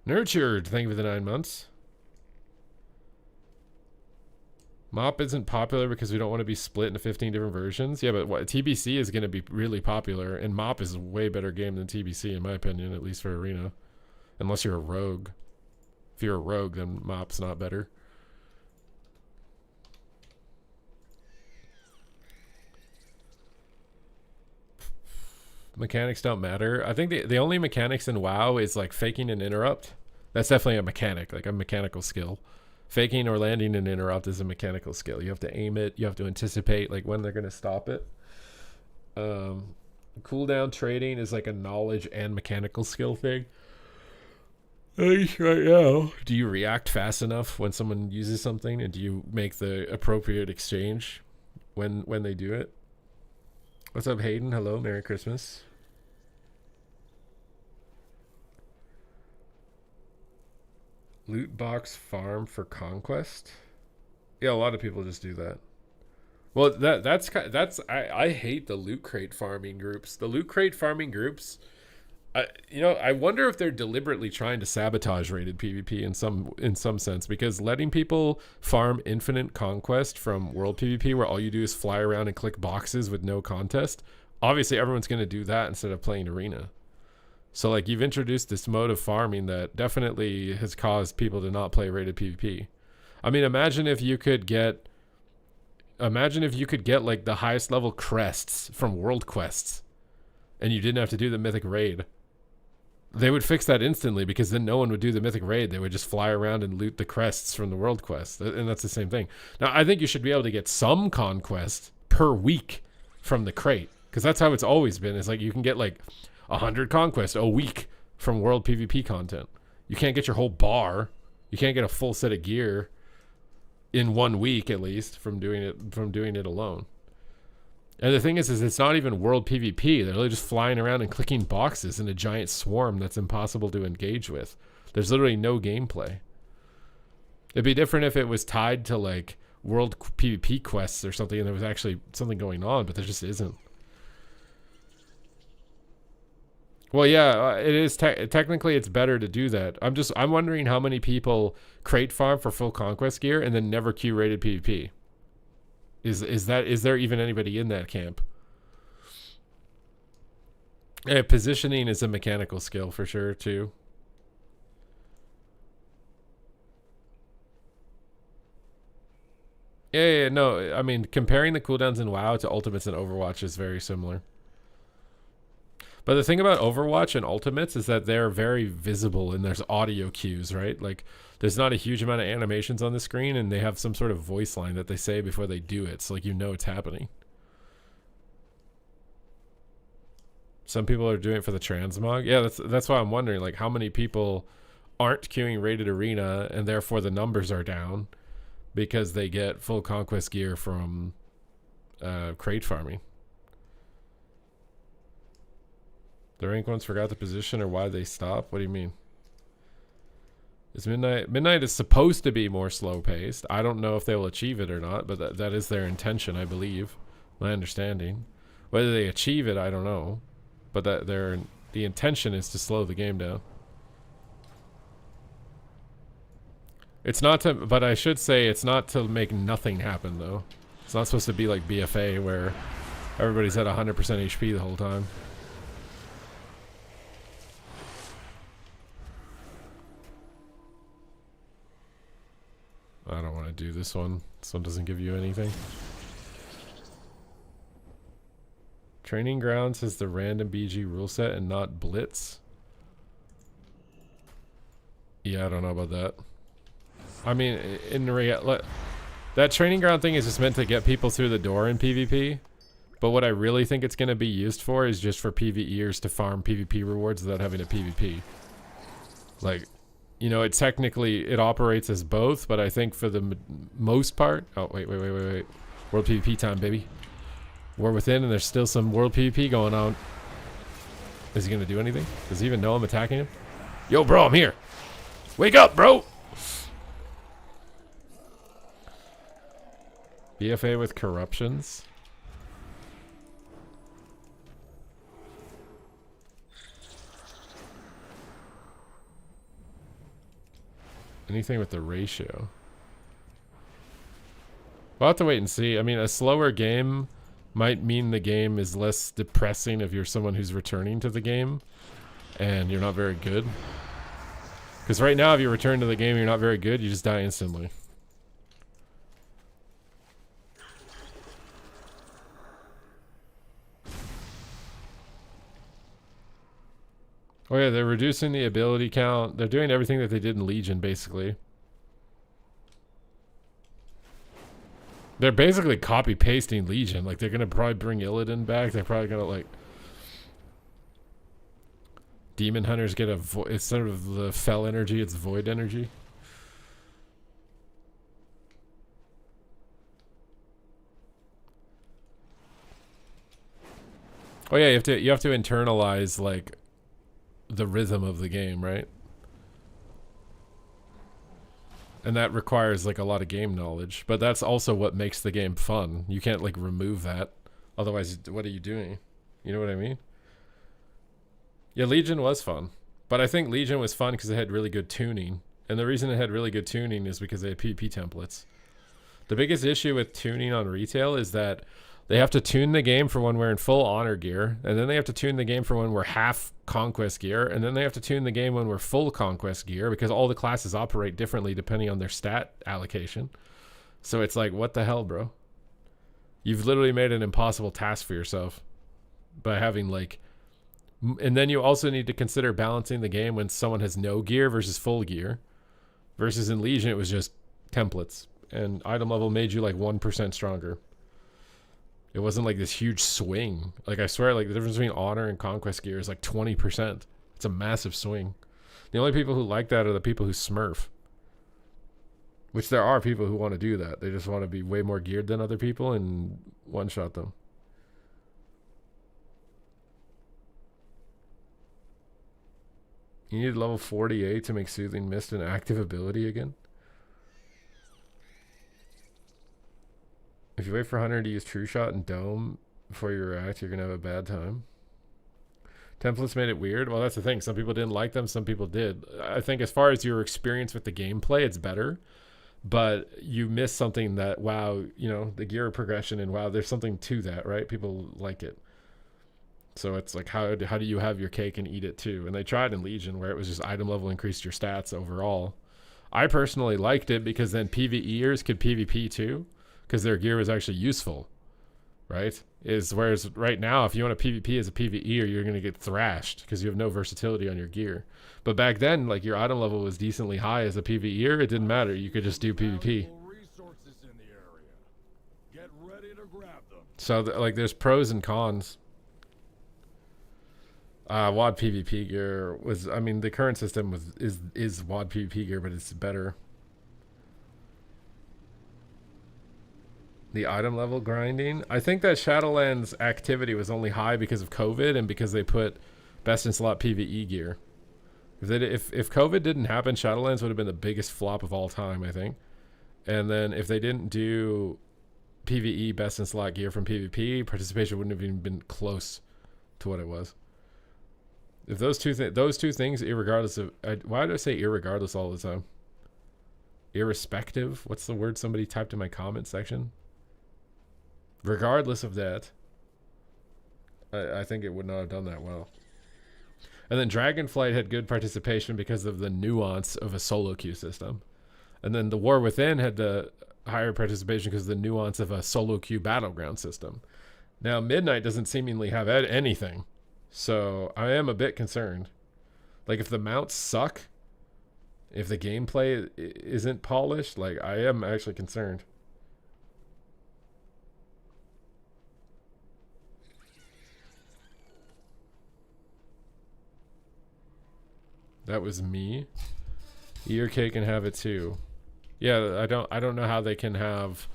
Nurtured, thank you for the 9 months. Mop isn't popular because we don't want to be split into 15 different versions. Yeah, but what TBC is going to be really popular, and Mop is a way better game than TBC in my opinion, at least for Arena. Unless you're a rogue. If you're a rogue, then Mop's not better. Mechanics don't matter. I think the only mechanics in WoW is like faking an interrupt. That's definitely a mechanic, like a mechanical skill. Faking or landing an interrupt is a mechanical skill. You have to aim it. You have to anticipate like when they're going to stop it. Cooldown trading is like a knowledge and mechanical skill thing. At least right now. Do you react fast enough when someone uses something, and do you make the appropriate exchange when they do it? What's up, Hayden? Hello, Merry Christmas. Loot box farm for conquest. Yeah, a lot of people just do that. Well, that's I hate the loot crate farming groups. The loot crate farming groups, I wonder if they're deliberately trying to sabotage rated PvP in some sense, because letting people farm infinite conquest from world PvP where all you do is fly around and click boxes with no contest, obviously everyone's going to do that instead of playing arena. So like you've introduced this mode of farming that definitely has caused people to not play rated PvP. I mean, imagine if you could get like the highest level crests from world quests and you didn't have to do the mythic raid. They would fix that instantly, because then no one would do the mythic raid. They would just fly around and loot the crests from the world quest. And that's the same thing. Now, I think you should be able to get some conquest per week from the crate, because that's how it's always been. It's like you can get like 100 conquest a week from world PvP content. You can't get your whole bar. You can't get a full set of gear in 1 week, at least, from doing it alone. And the thing is it's not even world PvP. They're literally just flying around and clicking boxes in a giant swarm that's impossible to engage with. There's literally no gameplay. It'd be different if it was tied to like world PvP quests or something and there was actually something going on, but there just isn't. Well, yeah, it is. Technically, it's better to do that. I'm wondering how many people crate farm for full conquest gear and then never Q rated PvP. Is there even anybody in that camp? Positioning is a mechanical skill for sure too. Yeah, no. I mean, comparing the cooldowns in WoW to ultimates in Overwatch is very similar. But the thing about Overwatch and Ultimates is that they're very visible and there's audio cues, right? Like there's not a huge amount of animations on the screen and they have some sort of voice line that they say before they do it. So like you know it's happening. Some people are doing it for the transmog. Yeah, that's why I'm wondering like how many people aren't queuing rated arena and therefore the numbers are down because they get full conquest gear from crate farming. The rank ones forgot the position or why they stopped? What do you mean? Is Midnight is supposed to be more slow paced. I don't know if they will achieve it or not, but that is their intention, I believe. My understanding. Whether they achieve it, I don't know. But the intention is to slow the game down. It's not to, but I should say it's not to make nothing happen though. It's not supposed to be like BFA where everybody's at 100% HP the whole time. I don't want to do this one. This one doesn't give you anything. Training Grounds has the random BG rule set and not Blitz. Yeah, I don't know about that. I mean, in reality, that Training Ground thing is just meant to get people through the door in PvP. But what I really think it's going to be used for is just for PvEers to farm PvP rewards without having to PvP. Like, you know, it operates as both, but I think for the most part... Oh, wait. World PvP time, baby. We're within, and there's still some world PvP going on. Is he going to do anything? Does he even know I'm attacking him? Yo, bro, I'm here. Wake up, bro! BFA with corruptions. Anything with the ratio. We'll have to wait and see. I mean, a slower game might mean the game is less depressing if you're someone who's returning to the game and you're not very good. Because right now, if you return to the game and you're not very good, you just die instantly. Oh yeah, they're reducing the ability count. They're doing everything that they did in Legion, basically. They're basically copy-pasting Legion. Like, they're going to probably bring Illidan back. They're probably going to, like... Demon Hunters get a... Instead of the Fel energy, it's Void energy. Oh yeah, you have to internalize, like, the rhythm of the game, right? And that requires like a lot of game knowledge, but that's also what makes the game fun. You can't like remove that. Otherwise, what are you doing? You know what I mean? Yeah, Legion was fun, but I think Legion was fun because it had really good tuning. And the reason it had really good tuning is because they had PvP templates. The biggest issue with tuning on retail is that they have to tune the game for when we're in full honor gear, and then they have to tune the game for when we're half conquest gear, and then they have to tune the game when we're full conquest gear, because all the classes operate differently depending on their stat allocation. So it's like, what the hell, bro? You've literally made an impossible task for yourself by having like... And then you also need to consider balancing the game when someone has no gear versus full gear. Versus in Legion, it was just templates. And item level made you like 1% stronger. It wasn't like this huge swing. Like, I swear, like, the difference between honor and conquest gear is like 20%. It's a massive swing. The only people who like that are the people who smurf. Which there are people who want to do that. They just want to be way more geared than other people and one-shot them. You need level 48 to make Soothing Mist an active ability again? If you wait for Hunter to use True Shot and Dome before you react, you're going to have a bad time. Templates made it weird. Well, that's the thing. Some people didn't like them. Some people did. I think as far as your experience with the gameplay, it's better. But you miss something that, wow, you know, the gear progression and wow, there's something to that, right? People like it. So it's like, how do you have your cake and eat it too? And they tried in Legion where it was just item level increased your stats overall. I personally liked it because then PvEers could PvP too. Because their gear was actually useful, right? Whereas right now, if you want to PvP as a PvEer, you're going to get thrashed because you have no versatility on your gear. But back then, like, your item level was decently high as a PvEer. It didn't matter. You could just do PvP. So, like, there's pros and cons. WoD PvP gear was, I mean, the current system is WoD PvP gear, but it's better. The item level grinding. I think that Shadowlands activity was only high because of COVID and because they put best in slot PvE gear. If COVID didn't happen, Shadowlands would have been the biggest flop of all time, I think. And then if they didn't do PvE best in slot gear from PvP, participation wouldn't have even been close to what it was. If those two things, irregardless of... why do I say irregardless all the time? Irrespective? What's the word somebody typed in my comment section? Regardless of that, I think it would not have done that well. And then Dragonflight had good participation because of the nuance of a solo queue system. And then the War Within had the higher participation because of the nuance of a solo queue battleground system. Now, Midnight doesn't seemingly have anything. So I am a bit concerned. Like, if the mounts suck, if the gameplay isn't polished, like, I am actually concerned. That was me. Your cake can have it too. Yeah, I don't know how they can have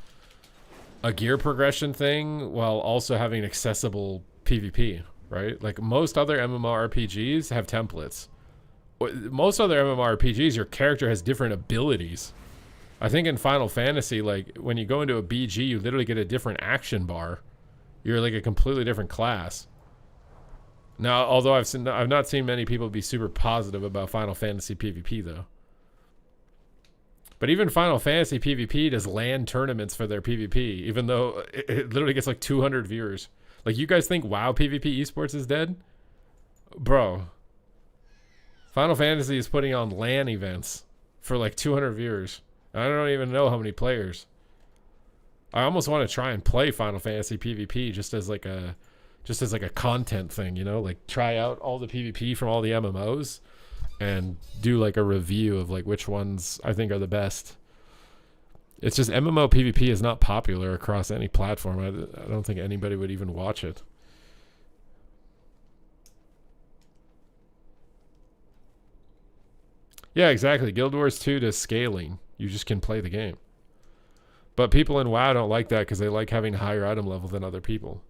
a gear progression thing while also having accessible PvP, right? Like most other MMORPGs have templates. Most other MMORPGs, your character has different abilities. I think in Final Fantasy, like when you go into a BG, you literally get a different action bar. You're like a completely different class. Now, although I've not seen many people be super positive about Final Fantasy PvP though. But even Final Fantasy PvP does LAN tournaments for their PvP, even though it literally gets like 200 viewers. Like, you guys think WoW PvP esports is dead? Bro. Final Fantasy is putting on LAN events for like 200 viewers. I don't even know how many players. I almost want to try and play Final Fantasy PvP just as like a content thing, you know, like try out all the PvP from all the MMOs and do like a review of like which ones I think are the best. It's just MMO PvP is not popular across any platform. I don't think anybody would even watch it. Yeah, exactly. Guild Wars 2 does scaling. You just can play the game. But people in WoW don't like that because they like having a higher item level than other people.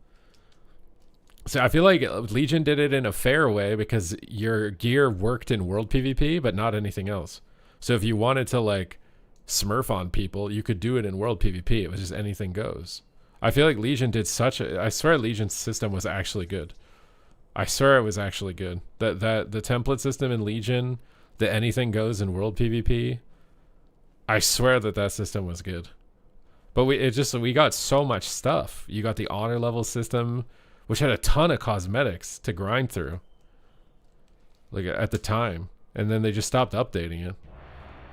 So I feel like Legion did it in a fair way because your gear worked in world PvP, but not anything else. So if you wanted to like smurf on people, you could do it in world PvP. It was just anything goes. I feel like Legion did I swear Legion's system was actually good. I swear it was actually good. That the template system in Legion, the anything goes in world PvP, I swear that system was good. But we got so much stuff. You got the honor level system, which had a ton of cosmetics to grind through, like at the time, and then they just stopped updating it.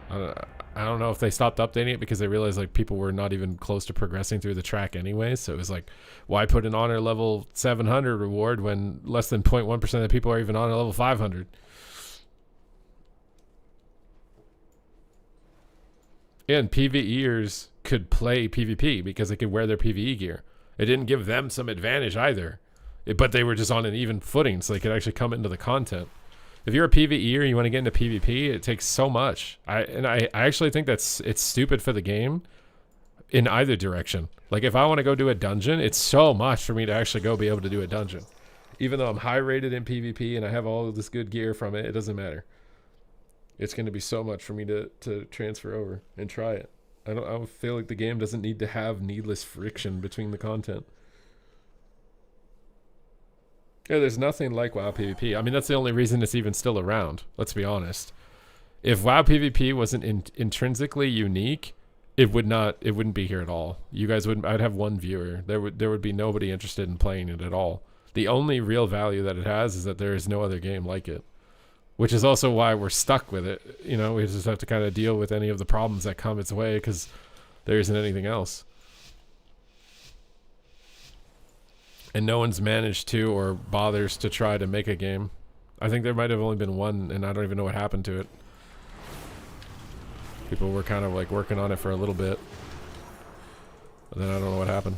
I don't know if they stopped updating it because they realized like people were not even close to progressing through the track anyway. So it was like, why put an honor level 700 reward when less than 0.1% of the people are even honor level 500? And PvEers could play PvP because they could wear their PvE gear. It didn't give them some advantage either. But they were just on an even footing, so they could actually come into the content. If you're a PvEer and you want to get into PvP, it takes so much. I actually think it's stupid for the game in either direction. Like, if I want to go do a dungeon, it's so much for me to actually go be able to do a dungeon. Even though I'm high rated in PvP and I have all of this good gear from it, it doesn't matter. It's going to be so much for me to transfer over and try it. I don't feel like the game doesn't need to have needless friction between the content. Yeah, there's nothing like WoW PvP. I mean, that's the only reason it's even still around. Let's be honest. If WoW PvP wasn't intrinsically unique, it wouldn't be here at all. You guys wouldn't. I'd have one viewer. There would be nobody interested in playing it at all. The only real value that it has is that there is no other game like it, which is also why we're stuck with it. You know, we just have to kind of deal with any of the problems that come its way because there isn't anything else. And no one's managed to or bothers to try to make a game. I think there might have only been one, and I don't even know what happened to it. People were kind of like working on it for a little bit, but then I don't know what happened.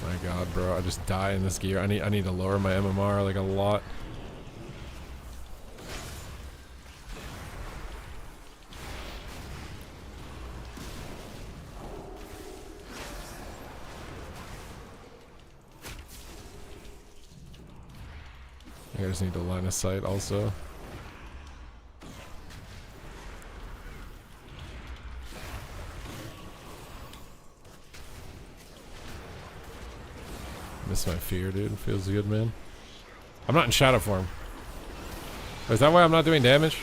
My God, bro, I just die in this gear. I need to lower my MMR like a lot. I just need to line of sight also. Miss my fear, dude. Feels good, man. I'm not in shadow form. Is that why I'm not doing damage?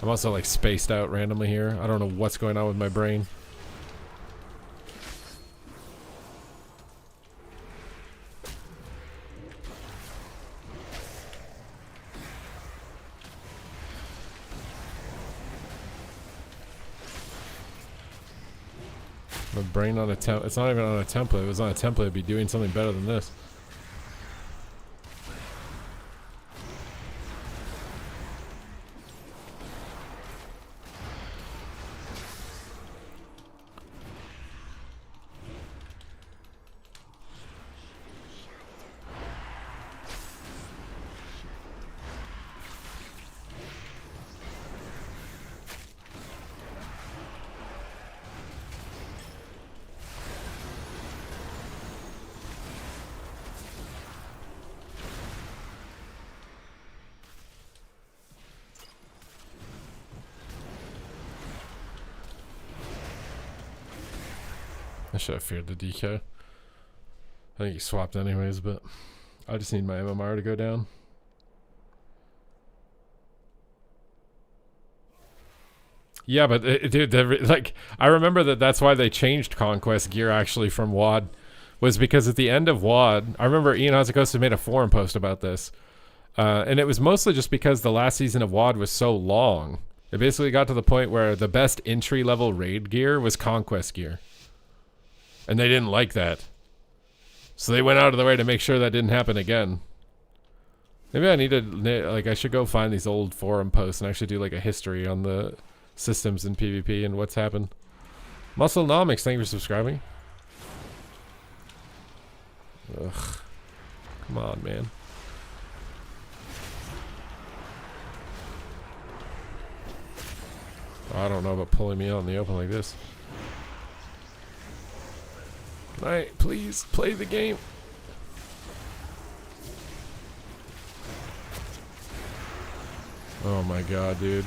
I'm also like spaced out randomly here. I don't know what's going on with my brain. My brain on a template. It's not even on a template. If it was on a template, it'd be doing something better than this. I should have feared the DK. I think he swapped anyways, but I just need my MMR to go down. Yeah, but dude, like I remember that's why they changed Conquest gear actually from WoD, was because at the end of WoD, I remember Ian Hazakosa made a forum post about this, and it was mostly just because the last season of WoD was so long. It basically got to the point where the best entry level raid gear was Conquest gear, and they didn't like that, so they went out of the way to make sure that didn't happen again. Maybe I need to I should go find these old forum posts and actually do like a history on the systems in PvP and what's happened. Musclenomics, thank you for subscribing. Ugh. Come on, man. I don't know about pulling me out in the open like this. Can I please play the game? Oh my god, dude.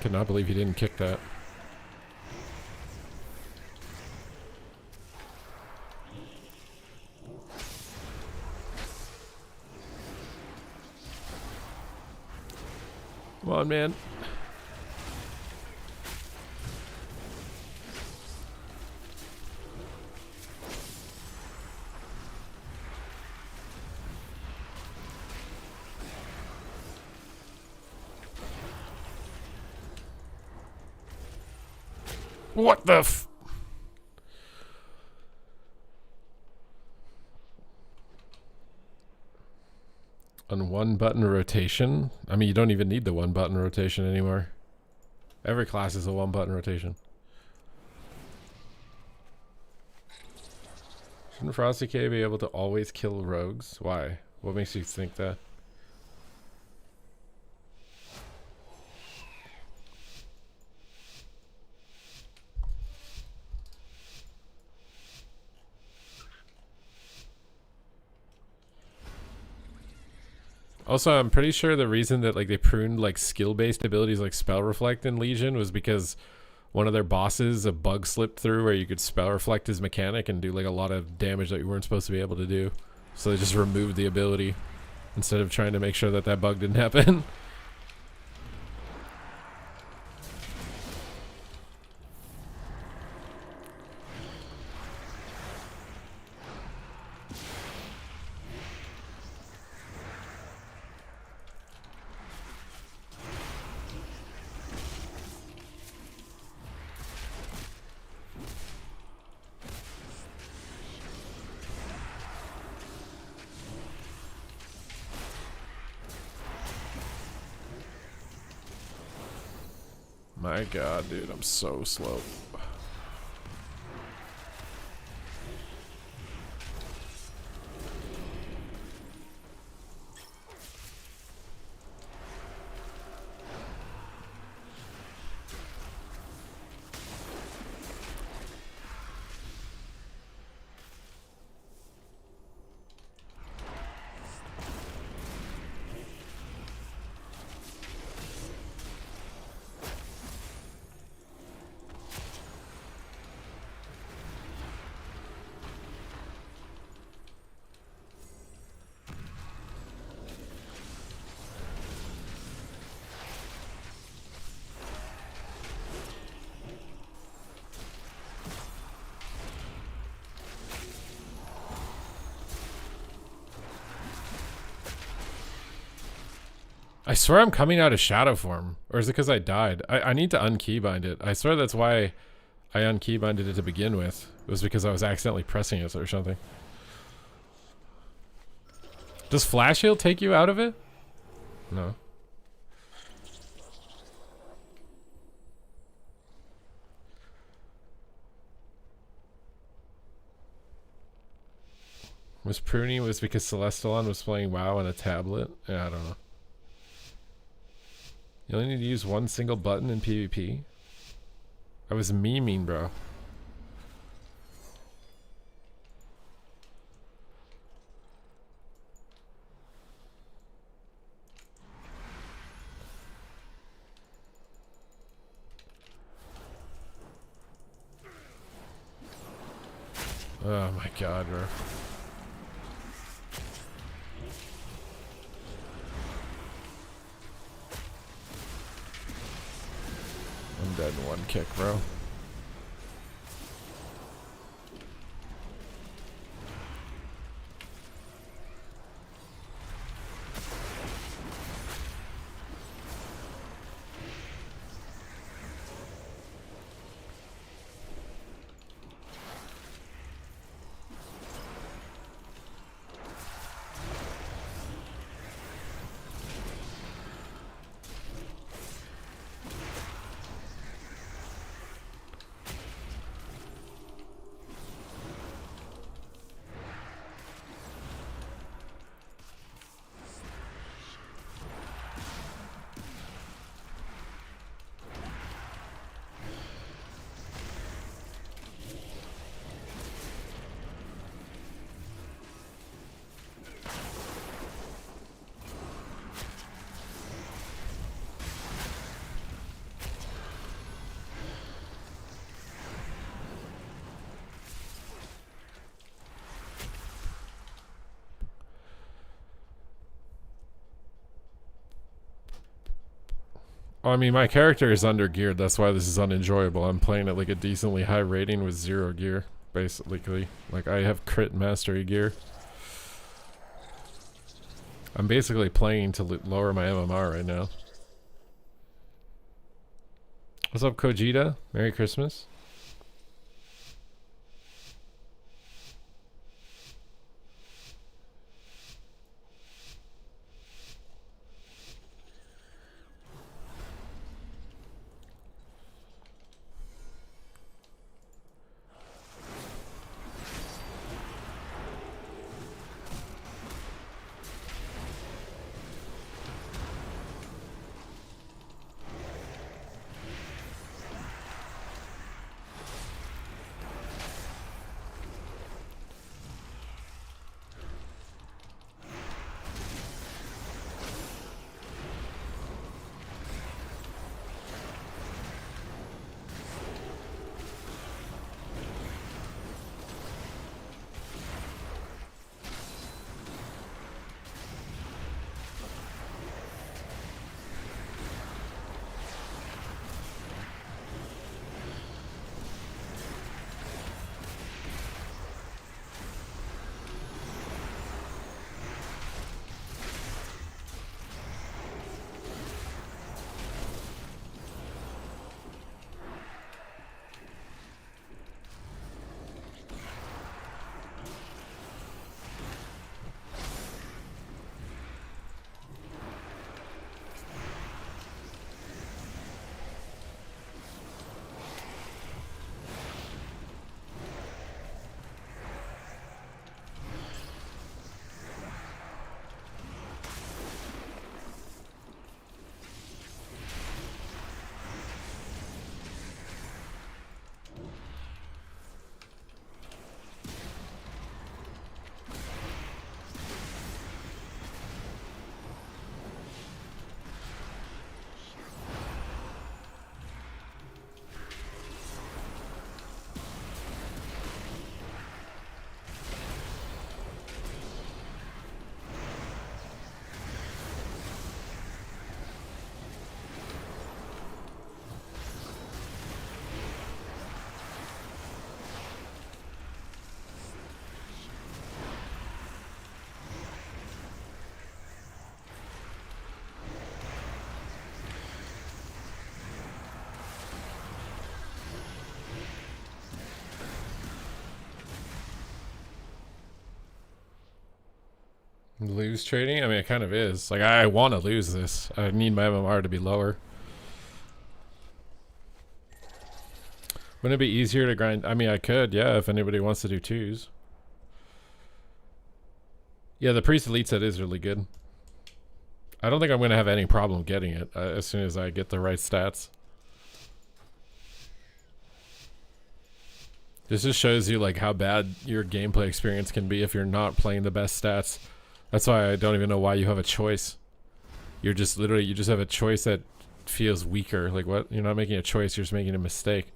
Could not believe he didn't kick that. Come on, man. What the f... On one button rotation? I mean, you don't even need the one button rotation anymore. Every class is a one button rotation. Shouldn't Frosty K be able to always kill rogues? Why? What makes you think that? Also, I'm pretty sure the reason that like they pruned like skill-based abilities like Spell Reflect in Legion was because one of their bosses, a bug slipped through where you could Spell Reflect his mechanic and do like a lot of damage that you weren't supposed to be able to do. So they just removed the ability instead of trying to make sure that that bug didn't happen. My god, dude, I'm so slow. I swear I'm coming out of shadow form. Or is it because I died? I need to unkeybind it. I swear that's why I unkeybinded it to begin with. It was because I was accidentally pressing it or something. Does Flash Heal take you out of it? No. Was pruning was because Celestalon was playing WoW on a tablet? Yeah, I don't know. You only need to use one single button in PvP? I was memeing, bro. Oh my god, bro. I'm dead in one kick, bro. I mean, my character is under geared. That's why this is unenjoyable. I'm playing at like a decently high rating with 0 gear, basically. Like, I have crit mastery gear. I'm basically playing to lower my MMR right now. What's up, Kojita? Merry Christmas. Lose trading? I mean, it kind of is. Like, I want to lose this. I need my MMR to be lower. Wouldn't it be easier to grind? I mean, I could, yeah, if anybody wants to do twos. Yeah, the Priest Elite set is really good. I don't think I'm going to have any problem getting it as soon as I get the right stats. This just shows you like how bad your gameplay experience can be if you're not playing the best stats. That's why I don't even know why you have a choice. You're just literally, you just have a choice that feels weaker. Like what? You're not making a choice, you're just making a mistake.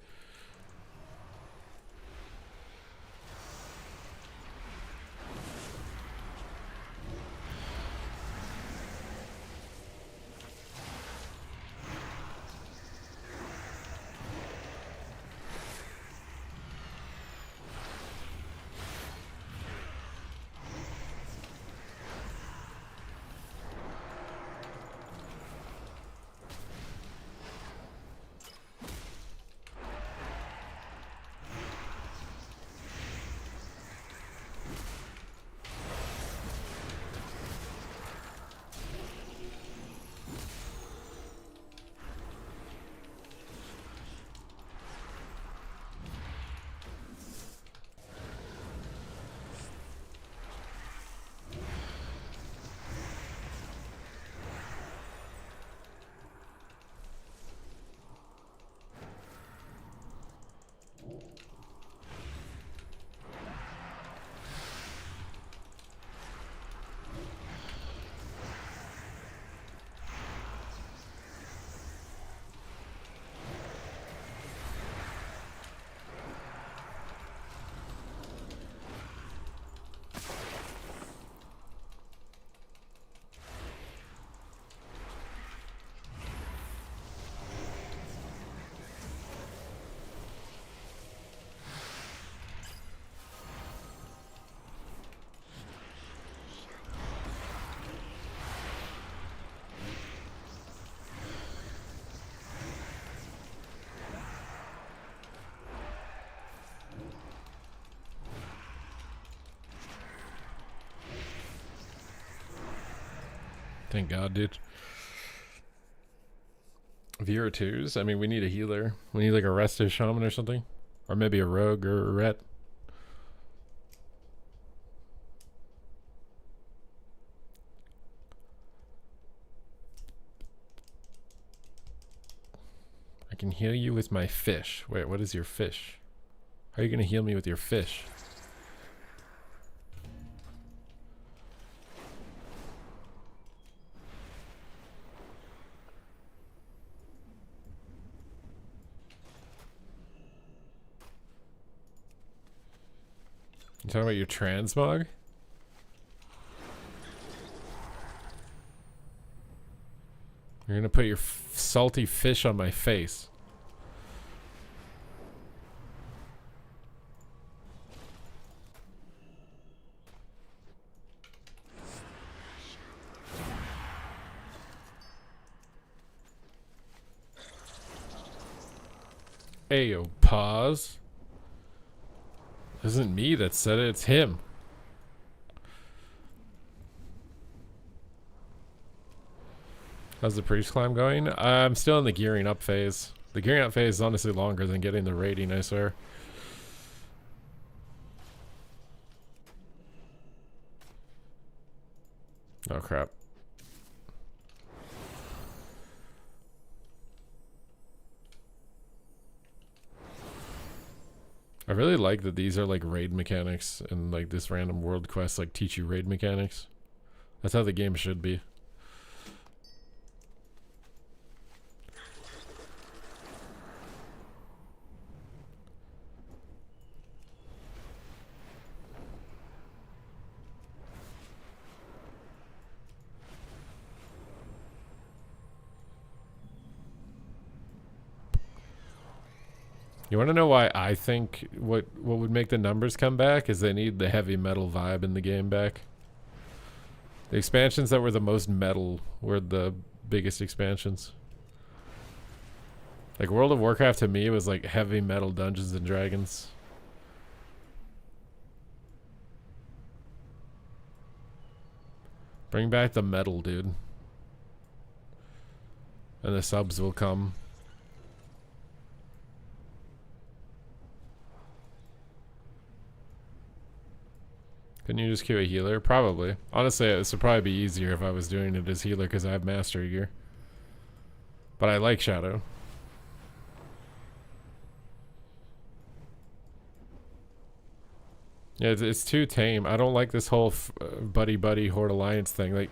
Thank God, dude. Viewer 2s? I mean, we need a healer. We need like a restive shaman or something. Or maybe a rogue or a ret. I can heal you with my fish. Wait, what is your fish? How are you going to heal me with your fish? You talking about your transmog? You're gonna put your salty fish on my face. Ayo, pause. It isn't me that said it, it's him. How's the priest climb going? I'm still in the gearing up phase. The gearing up phase is honestly longer than getting the rating, I swear. Oh crap. I really like that these are like raid mechanics and like this random world quest like teach you raid mechanics. That's how the game should be. You want to know why I think what would make the numbers come back is they need the heavy metal vibe in the game back. The expansions that were the most metal were the biggest expansions. Like World of Warcraft to me was like heavy metal Dungeons and Dragons. Bring back the metal, dude. And the subs will come. Can you just queue a healer? Probably. Honestly, this would probably be easier if I was doing it as healer because I have mastery gear. But I like Shadow. Yeah, it's too tame. I don't like this whole buddy Horde Alliance thing. Like,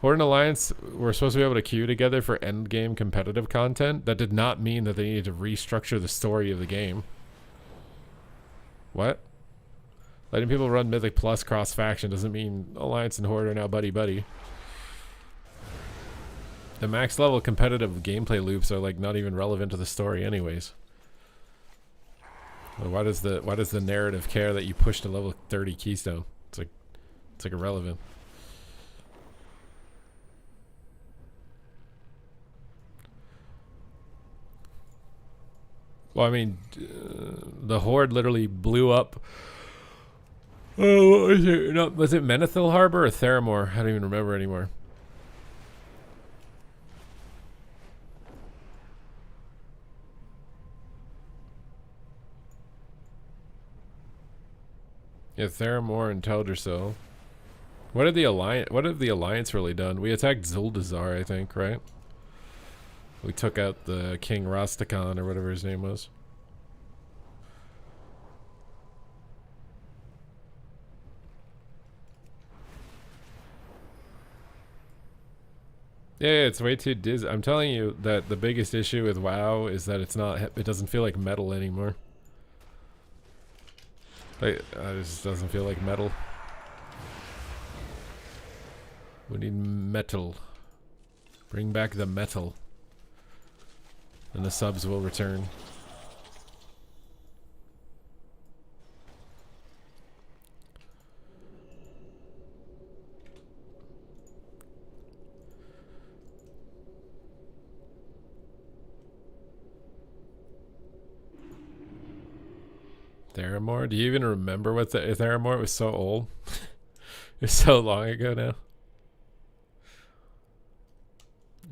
Horde and Alliance were supposed to be able to queue together for endgame competitive content. That did not mean that they needed to restructure the story of the game. What? Letting people run Mythic Plus cross-faction doesn't mean Alliance and Horde are now buddy-buddy. The max level competitive gameplay loops are like not even relevant to the story anyways. Well, why does the narrative care that you push to level 30 Keystone? It's like irrelevant. Well, I mean, the Horde literally blew up. Oh, what was it? No, was it Menethil Harbor or Theramore? I don't even remember anymore. Yeah, Theramore and Teldrassil. What have the Alliance really done? We attacked Zuldazar, I think, right? We took out the King Rastakhan or whatever his name was. Yeah, it's way too Disney. I'm telling you that the biggest issue with WoW is that it doesn't feel like metal anymore. Like, it just doesn't feel like metal. We need metal. Bring back the metal. And the subs will return. Theramore? Do you even remember what the Theramore? It was so old. It was so long ago now.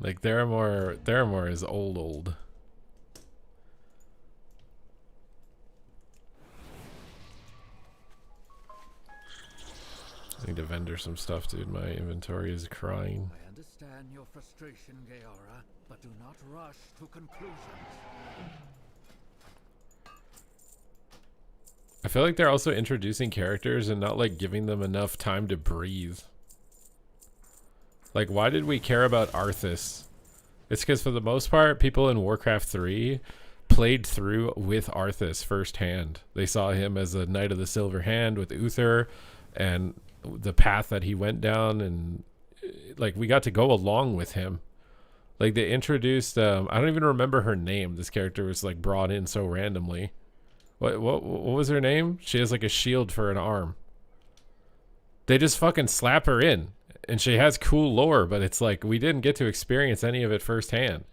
Like Theramore is old. I need to vendor some stuff, dude. My inventory is crying. I understand your frustration, Gaora, but do not rush to conclusions. I feel like they're also introducing characters and not like giving them enough time to breathe. Like, why did we care about Arthas? It's because for the most part, people in Warcraft 3 played through with Arthas firsthand. They saw him as a Knight of the Silver Hand with Uther and the path that he went down, and like we got to go along with him. Like they introduced I don't even remember her name. This character was like brought in so randomly. What was her name? She has like a shield for an arm. They just fucking slap her in, and she has cool lore, but it's like we didn't get to experience any of it firsthand.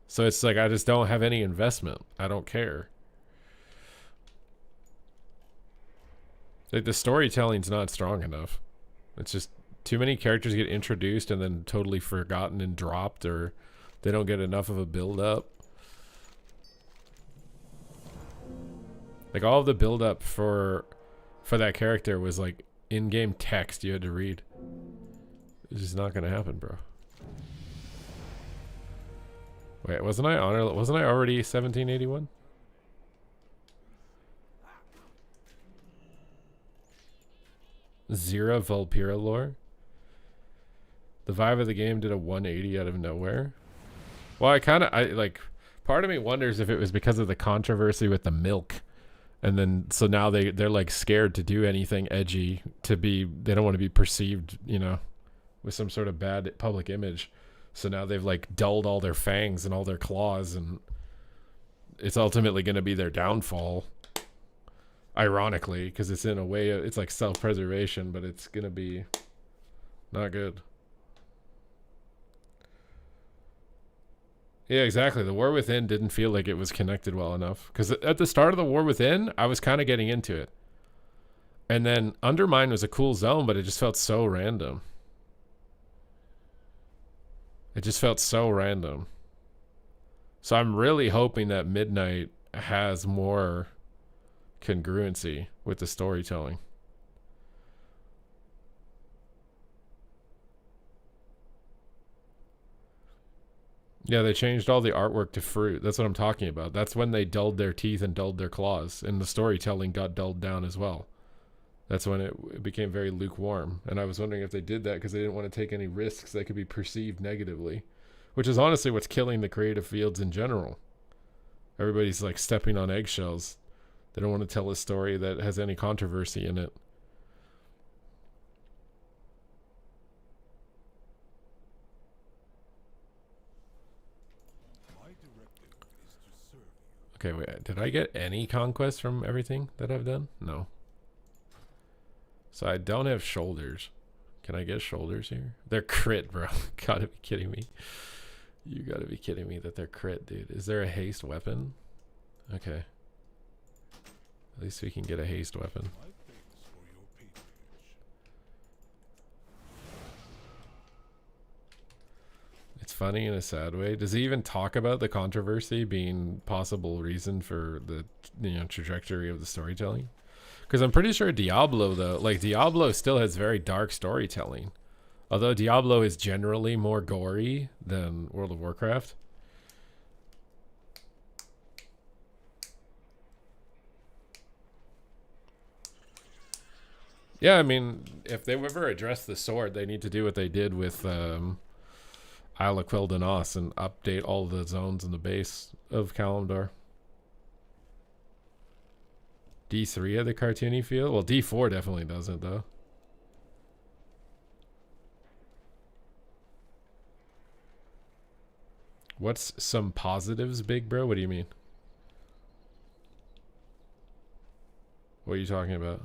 So it's like I just don't have any investment. I don't care. Like the storytelling's not strong enough. It's just too many characters get introduced and then totally forgotten and dropped, or they don't get enough of a build up. Like all of the build up for that character was like in-game text you had to read. It's just not gonna happen, bro. Wait, wasn't I already 1781? Zero Vulpira lore. The vibe of the game did a 180 out of nowhere. Well, I like, part of me wonders if it was because of the controversy with the milk. And then, so now they're like scared to do anything edgy they don't want to be perceived, you know, with some sort of bad public image. So now they've like dulled all their fangs and all their claws, and it's ultimately going to be their downfall. Ironically, because it's in a way, it's like self-preservation, but it's going to be not good. Yeah, exactly. The War Within didn't feel like it was connected well enough. Because at the start of the War Within, I was kind of getting into it. And then Undermine was a cool zone, but it just felt so random. It just felt so random. So I'm really hoping that Midnight has more congruency with the storytelling. Yeah, they changed all the artwork to fruit. That's what I'm talking about. That's when they dulled their teeth and dulled their claws, and the storytelling got dulled down as well. That's when it became very lukewarm. And I was wondering if they did that because they didn't want to take any risks that could be perceived negatively, which is honestly what's killing the creative fields in general. Everybody's like stepping on eggshells. They don't want to tell a story that has any controversy in it. Okay, wait, did I get any conquest from everything that I've done? No. So I don't have shoulders. Can I get shoulders here? They're crit, bro. Gotta be kidding me. You gotta be kidding me that they're crit, dude. Is there a haste weapon? Okay. At least we can get a haste weapon. It's funny in a sad way. Does he even talk about the controversy being possible reason for the trajectory of the storytelling? Because I'm pretty sure Diablo, though, like Diablo still has very dark storytelling. Although Diablo is generally more gory than World of Warcraft. Yeah, I mean, if they ever address the sword, they need to do what they did with Isle of Quel'Danos and update all the zones in the base of Kalimdor. D3 had the cartoony feel? Well, D4 definitely doesn't, though. What's some positives, big bro? What do you mean? What are you talking about?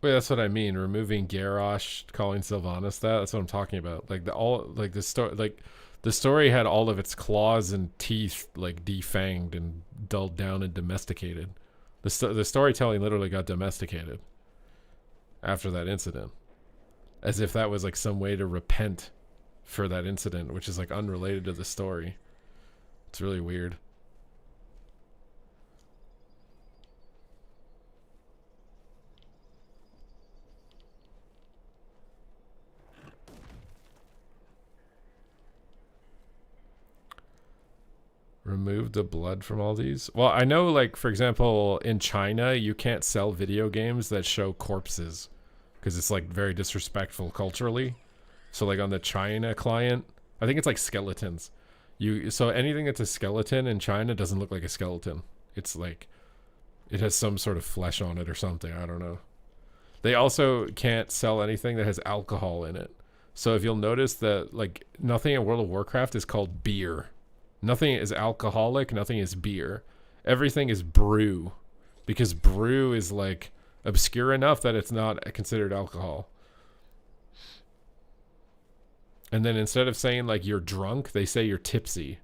Wait, that's what I mean. Removing Garrosh, calling Sylvanas that. That's what I'm talking about. Like the story had all of its claws and teeth like defanged and dulled down and domesticated. The storytelling literally got domesticated after that incident, as if that was like some way to repent for that incident, which is like unrelated to the story. It's really weird. Remove the blood from all these. Well, I know, like, for example, in China, you can't sell video games that show corpses because it's like very disrespectful culturally. So like on the China client, I think it's like skeletons. So anything that's a skeleton in China doesn't look like a skeleton. It's like it has some sort of flesh on it or something. I don't know. They also can't sell anything that has alcohol in it. So if you'll notice that like nothing in World of Warcraft is called beer. Nothing is alcoholic, nothing is beer. Everything is brew. Because brew is like obscure enough that it's not considered alcohol. And then instead of saying like you're drunk, they say you're tipsy.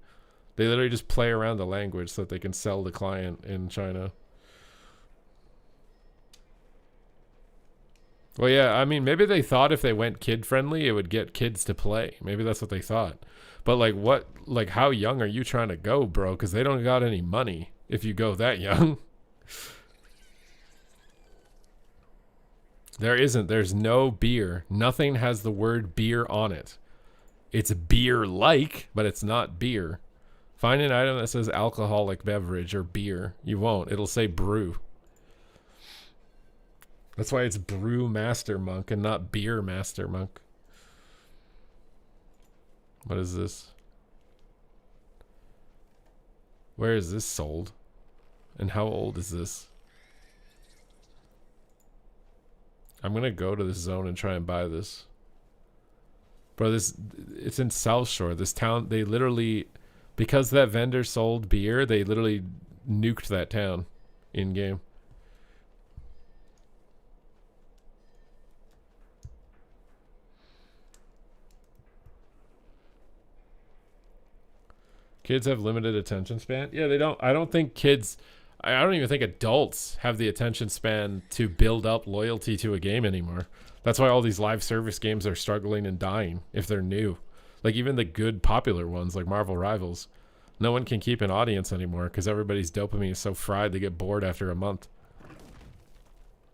They literally just play around the language so that they can sell the client in China. Well, yeah, I mean, maybe they thought if they went kid-friendly, it would get kids to play. Maybe that's what they thought. But like how young are you trying to go, bro? Because they don't got any money if you go that young. There's no beer. Nothing has the word beer on it. It's beer-like, but it's not beer. Find an item that says alcoholic beverage or beer. You won't. It'll say brew. That's why it's Brew Master Monk and not Beer Master Monk. What is this? Where is this sold? And how old is this? I'm gonna go to this zone and try and buy this. Bro, it's in South Shore. This town, they literally, because that vendor sold beer, they literally nuked that town in game. Kids have limited attention span. Yeah, they don't. I don't think kids, I don't even think adults have the attention span to build up loyalty to a game anymore. That's why all these live service games are struggling and dying if they're new. Like even the good popular ones like Marvel Rivals. No one can keep an audience anymore because everybody's dopamine is so fried they get bored after a month.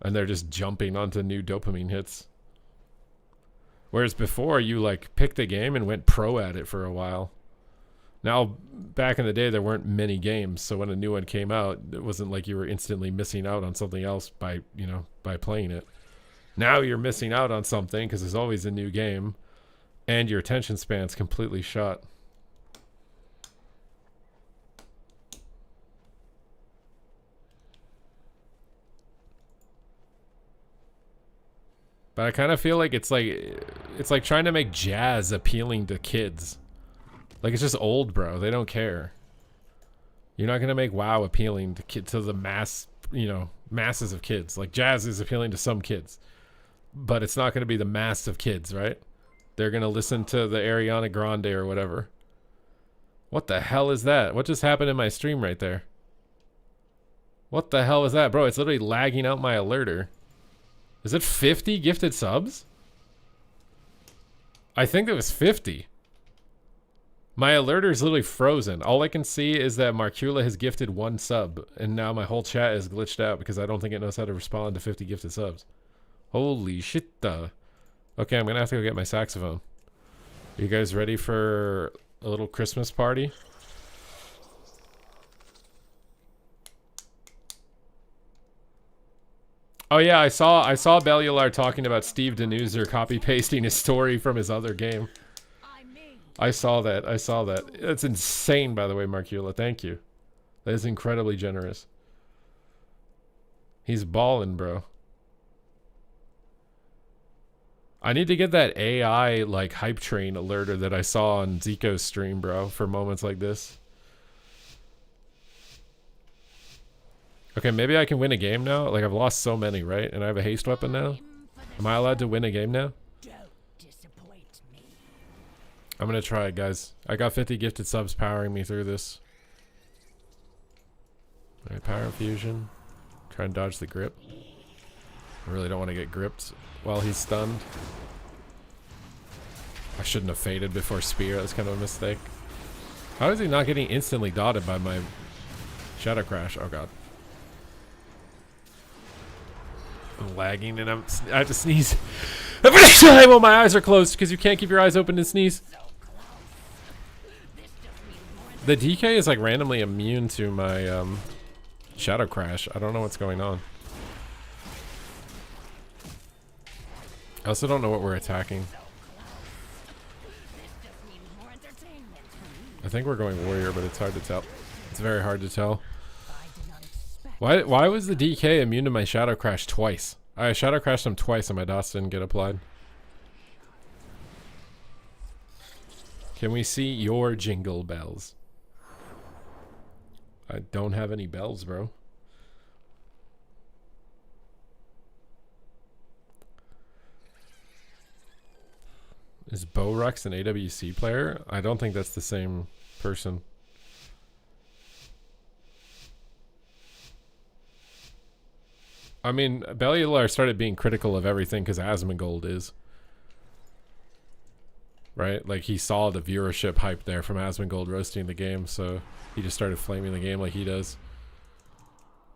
And they're just jumping onto new dopamine hits. Whereas before, you like picked a game and went pro at it for a while. Now, back in the day, there weren't many games, so when a new one came out, it wasn't like you were instantly missing out on something else by playing it. Now you're missing out on something because there's always a new game, and your attention span's completely shot. But I kind of feel like it's like trying to make jazz appealing to kids. Like, it's just old, bro. They don't care. You're not gonna make WoW appealing to the masses of kids. Like, jazz is appealing to some kids, but it's not gonna be the mass of kids, right? They're gonna listen to the Ariana Grande or whatever. What the hell is that? What just happened in my stream right there? What the hell is that, bro? It's literally lagging out my alerter. Is it 50 gifted subs? I think it was 50. My alerter is literally frozen. All I can see is that Marcula has gifted 1 sub, and now my whole chat is glitched out because I don't think it knows how to respond to 50 gifted subs. Holy shit. Okay, I'm gonna have to go get my saxophone. Are you guys ready for a little Christmas party? Oh yeah, I saw Bellular talking about Steve Denuser copy pasting his story from his other game. I saw that. That's insane, by the way, Marcula. Thank you. That is incredibly generous. He's ballin', bro. I need to get that AI like hype train alerter that I saw on Zico's stream, bro, for moments like this. Okay, maybe I can win a game now. Like, I've lost so many, right? And I have a haste weapon now. Am I allowed to win a game now? I'm gonna try it, guys. I got 50 gifted subs powering me through this. Alright, power infusion. Try and dodge the grip. I really don't want to get gripped while he's stunned. I shouldn't have faded before spear. That's kind of a mistake. How is he not getting instantly dotted by my Shadow Crash? Oh god. I'm lagging and I have to sneeze every time while my eyes are closed because you can't keep your eyes open and sneeze. The DK is like randomly immune to my Shadow Crash. I don't know what's going on. I also don't know what we're attacking. I think we're going warrior, but it's hard to tell. It's very hard to tell. Why was the DK immune to my Shadow Crash twice? I Shadow Crashed him twice and my dots didn't get applied. Can we see your jingle bells? I don't have any bells, bro. Is Borux an AWC player? I don't think that's the same person. I mean, Bellular started being critical of everything because Asmongold is. Right? Like, he saw the viewership hype there from Asmongold roasting the game, so he just started flaming the game like he does.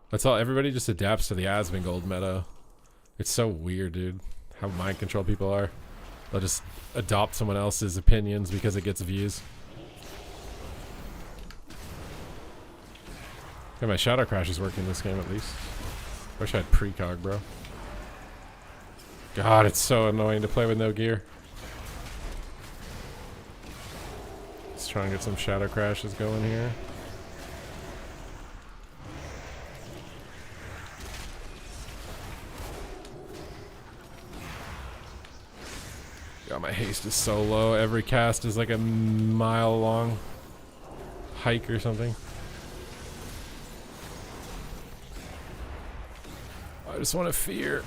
That's all. Everybody just adapts to the Asmongold meta. It's so weird, dude. How mind control people are. They'll just adopt someone else's opinions because it gets views. Yeah, my Shadow Crash is working this game at least. Wish I had precog, bro. God, it's so annoying to play with no gear. Let's try and get some Shadow Crashes going here. God, my haste is so low. Every cast is like a mile long hike or something. I just want to fear.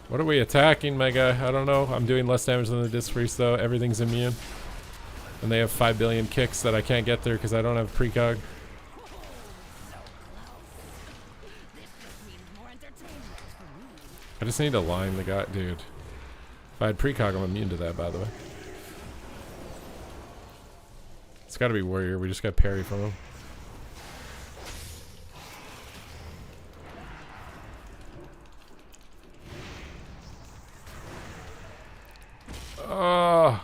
What are we attacking, my guy? I don't know. I'm doing less damage than the Disc Priest, though. Everything's immune. And they have 5 billion kicks that I can't get through because I don't have precog. I just need to line the guy. Dude. If I had precog, I'm immune to that, by the way. It's got to be warrior. We just got parry from him. Oh.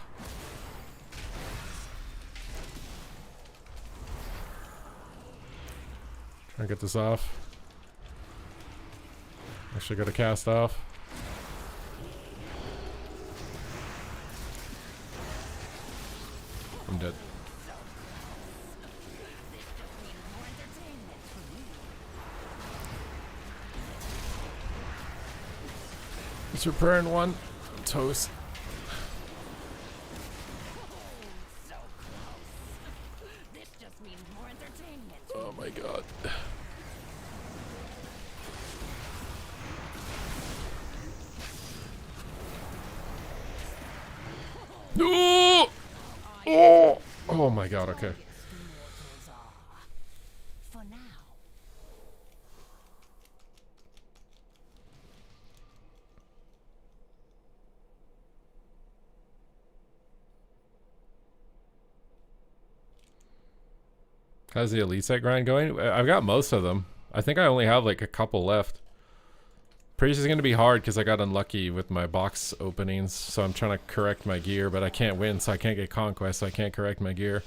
Trying to get this off. Actually got to cast off. I'm dead. It's repairing one. Toast. Oh my god. No! Oh! Oh my god, okay. For now. How's the elite set grind going? I've got most of them. I think I only have like a couple left. Pretty sure it's gonna be hard because I got unlucky with my box openings, so I'm trying to correct my gear, but I can't win, so I can't get conquest, so I can't correct my gear.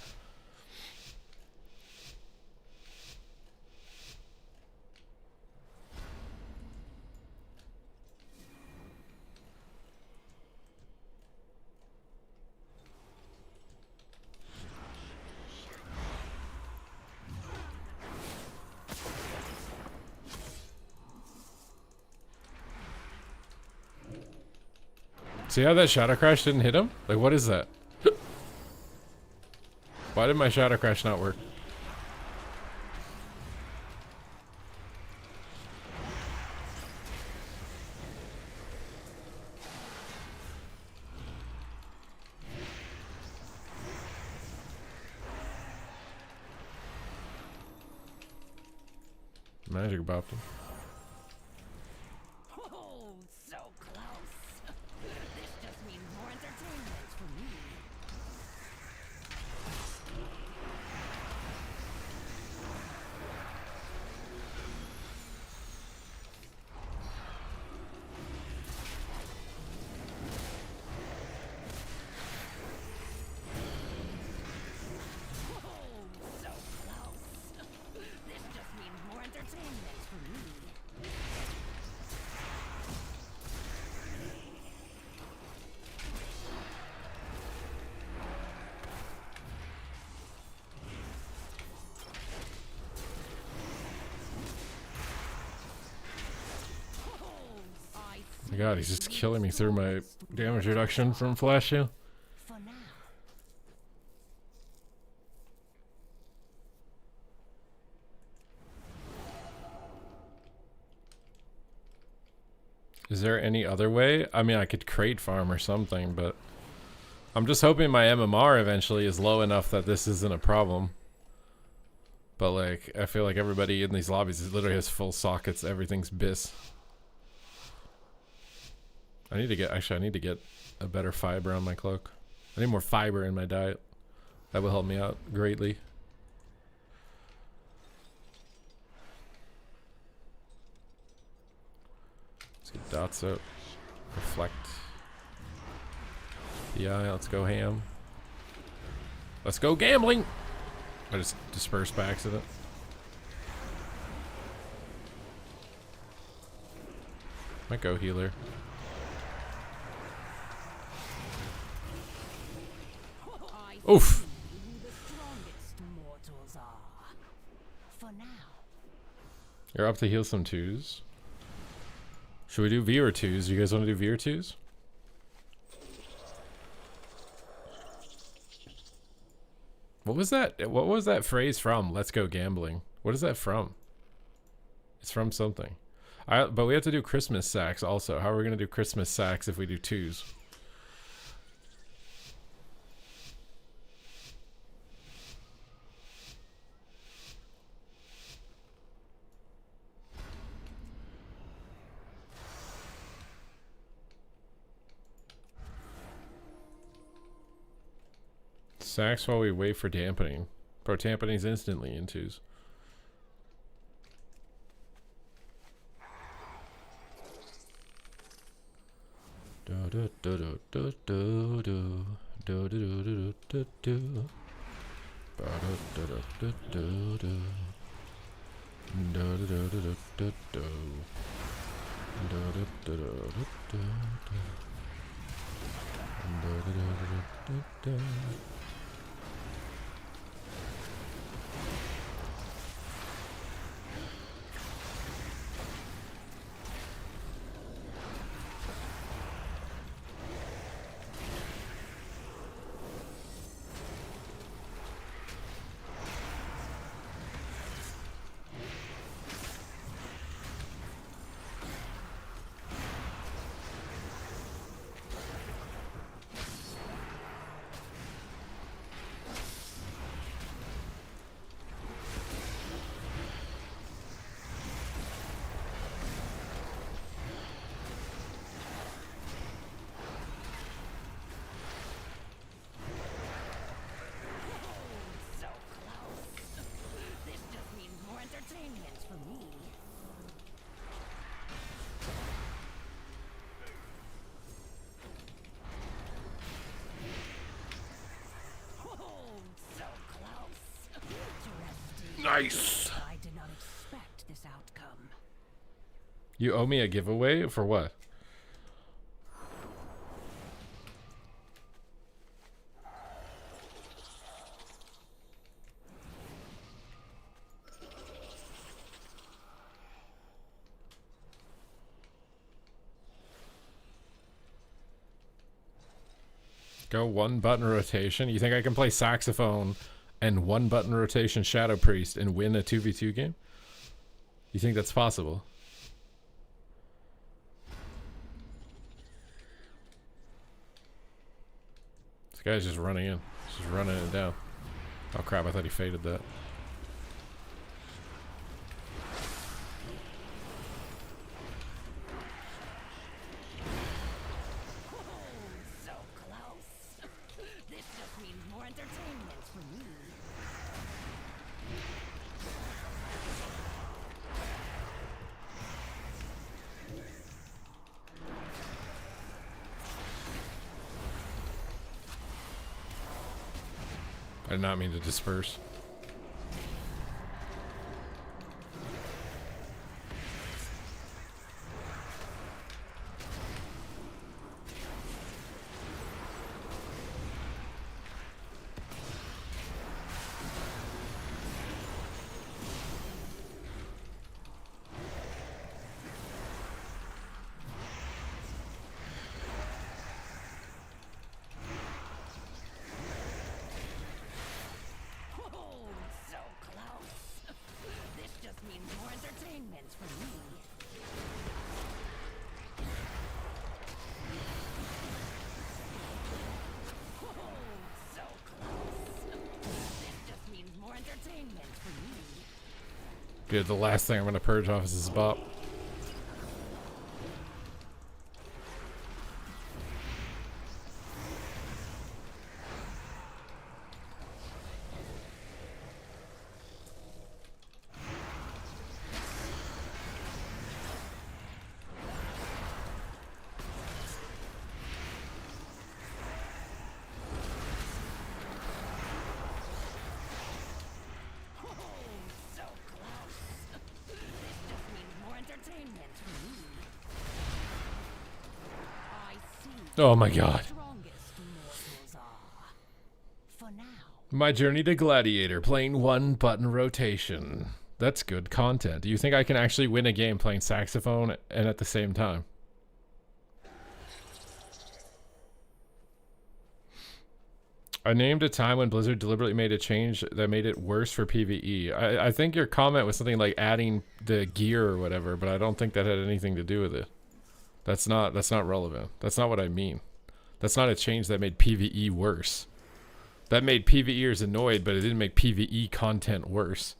See how that Shadow Crash didn't hit him? Like, what is that? Why did my Shadow Crash not work? Magic bopped him. Oh, so close. This just means more entertainment for me. My god, he's just killing me through my damage reduction from Flash Shield. For now. Is there any other way? I mean, I could crate farm or something, but I'm just hoping my MMR eventually is low enough that this isn't a problem. But like, I feel like everybody in these lobbies literally has full sockets. Everything's BIS. I need to get a better fiber on my cloak. I need more fiber in my diet. That will help me out greatly. Let's get dots out. Reflect. Yeah, let's go ham. Let's go gambling! I just dispersed by accident. Might go healer. Oof! The strongest mortals are. For now. You're up to heal some twos. Should we do V or twos? You guys want to do V or twos? What was that? What was that phrase from? Let's go gambling. What is that from? It's from something. But we have to do Christmas sacks also. How are we going to do Christmas sacks if we do twos? Sacks while we wait for dampening. Bro, dampening's instantly in twos. Da, So close. This just means more entertainment for me. Oh, so close. Interesting. Nice. I did not expect this outcome. You owe me a giveaway for what? Go one button rotation. You think I can play saxophone and one button rotation Shadow Priest and win a 2v2 game? You think that's possible? This guy's just running in. Just running it down. Oh crap, I thought he faded that. So close. This just means more entertainment for me. I did not mean to disperse. Oh, so close. This just means more entertainment for me. Oh, so close. This just means more entertainment for me. Good, the last thing I'm gonna purge off is this bop. Oh, so close. This just means more entertainment for me. I see. Oh my god. Strongest mortals are. For now. My journey to Gladiator, playing one button rotation. That's good content. Do you think I can actually win a game playing saxophone and at the same time? I named a time when Blizzard deliberately made a change that made it worse for PvE. I think your comment was something like adding the gear or whatever, but I don't think that had anything to do with it. That's not relevant. That's not what I mean. That's not a change that made PvE worse. That made PvEers annoyed, but it didn't make PvE content worse.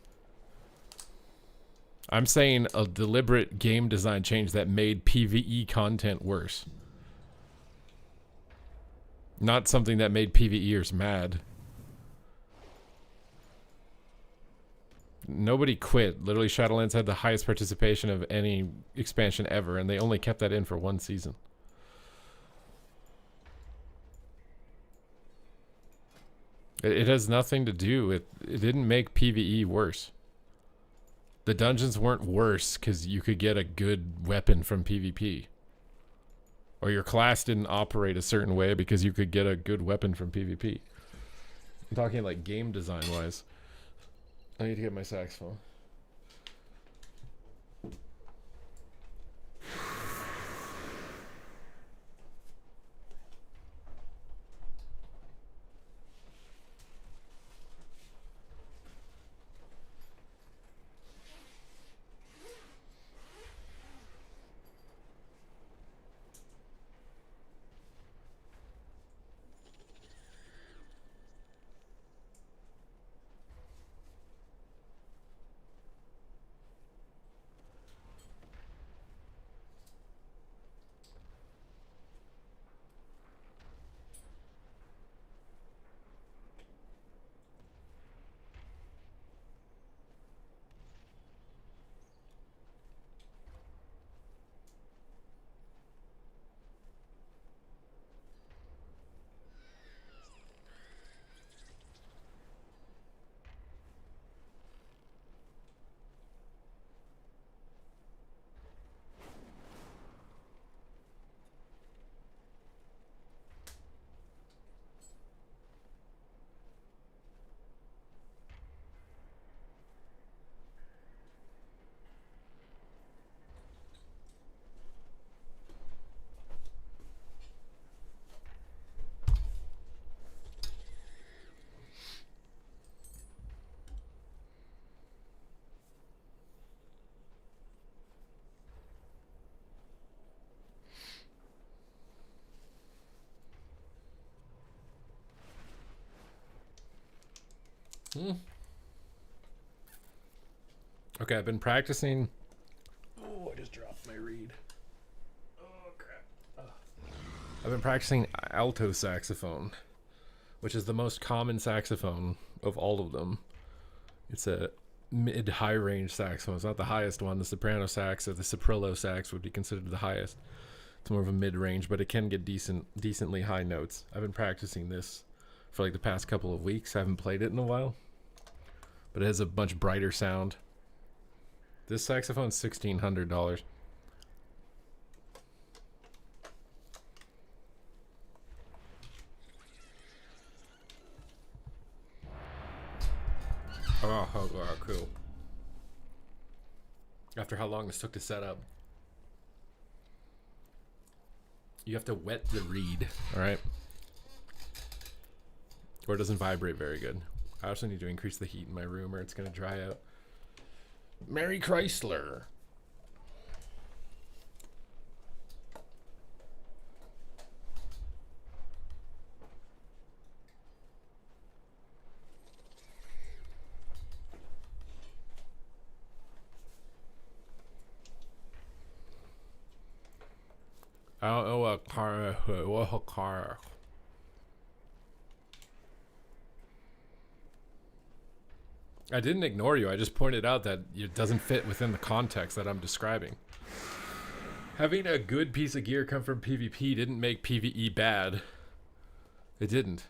I'm saying a deliberate game design change that made PvE content worse. Not something that made PvEers mad. Nobody quit. Literally, Shadowlands had the highest participation of any expansion ever, and they only kept that in for one season. It has nothing to do with. It didn't make PvE worse. The dungeons weren't worse because you could get a good weapon from PvP. Or your class didn't operate a certain way because you could get a good weapon from PvP. I'm talking like game design wise. I need to get my saxophone. Okay, I've been practicing. Oh, I just dropped my reed. Oh, crap. I've been practicing alto saxophone, which is the most common saxophone of all of them. It's a mid-high range saxophone. It's not the highest one. The soprano sax or the soprillo sax would be considered the highest. It's more of a mid-range, but it can get decently high notes. I've been practicing this for like the past couple of weeks. I haven't played it in a while, but it has a much brighter sound. This saxophone's $1,600. Oh, cool. After how long this took to set up. You have to wet the reed, alright? Or it doesn't vibrate very good. I also need to increase the heat in my room or it's going to dry out. Mary Chrysler. I don't know what car. I didn't ignore you. I just pointed out that it doesn't fit within the context that I'm describing. Having a good piece of gear come from PvP didn't make PvE bad. It didn't.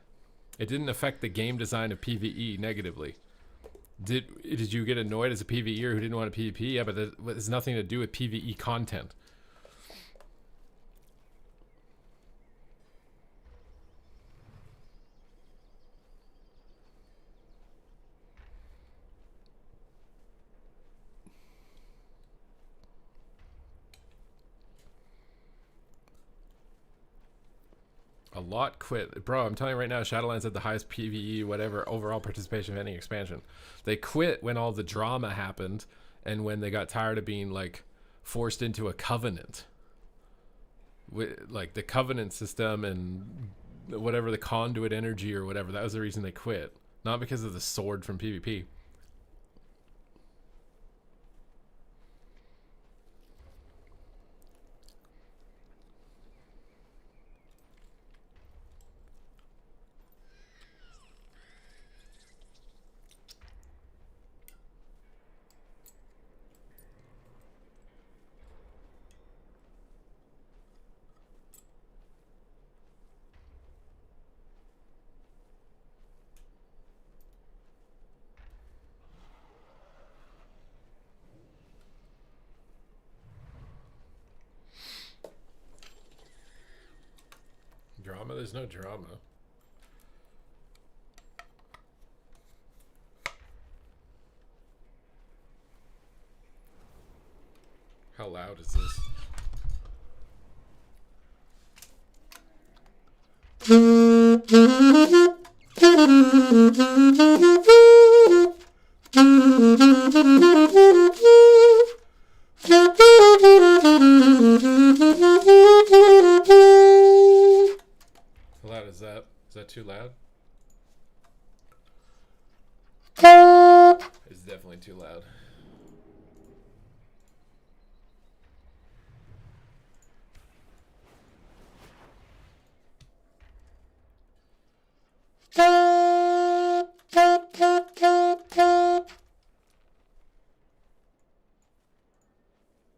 It didn't affect the game design of PvE negatively. Did you get annoyed as a PvEer who didn't want a PvP? Yeah, but that has nothing to do with PvE content. A lot quit. Bro, I'm telling you right now, Shadowlands had the highest PvE, whatever, overall participation of any expansion. They quit when all the drama happened and when they got tired of being, like, forced into a covenant. Like, the covenant system and whatever, the conduit energy or whatever, that was the reason they quit. Not because of the sword from PvP. drama? There's no drama. How loud is this? How loud is that? Is that too loud? It's definitely too loud.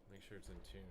Make sure it's in tune.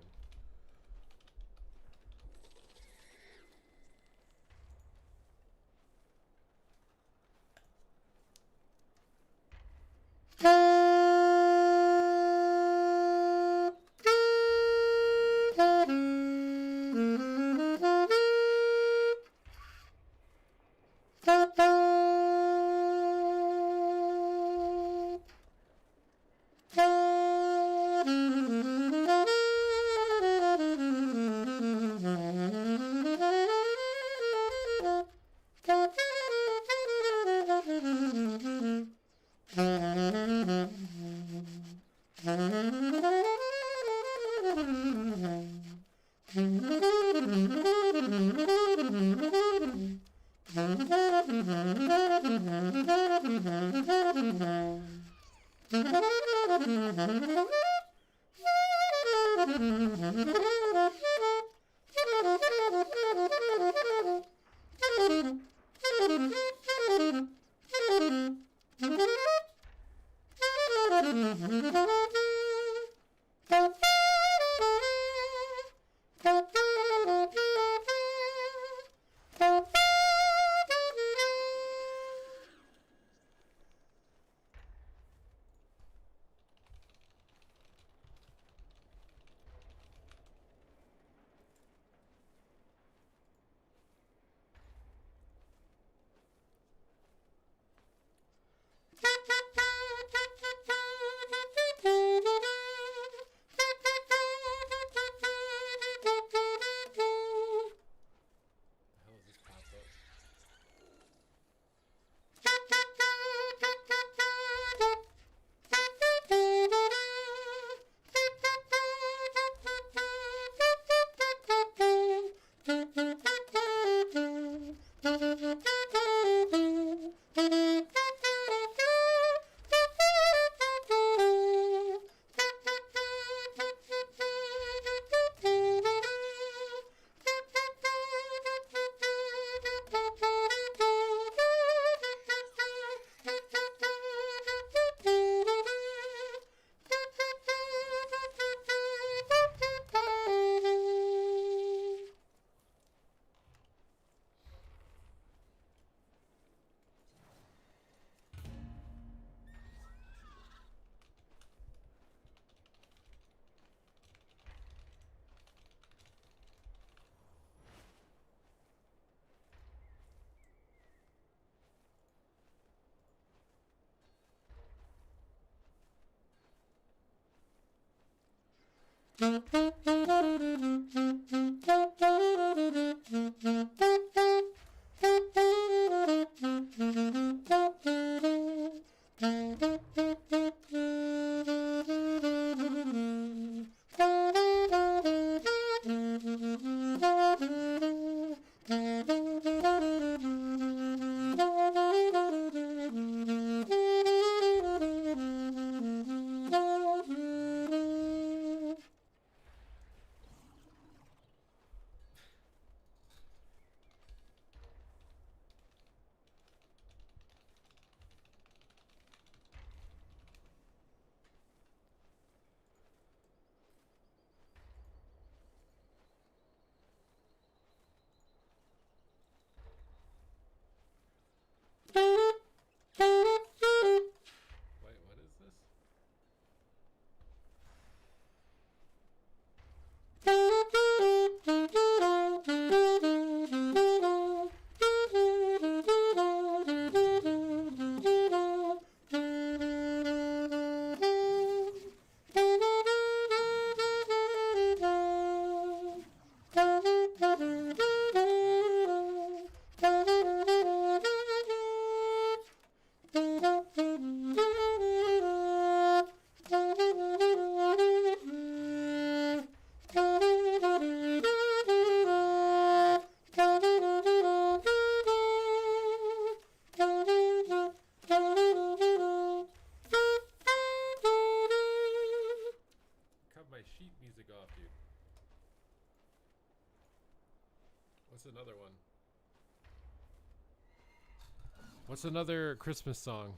What's another Christmas song?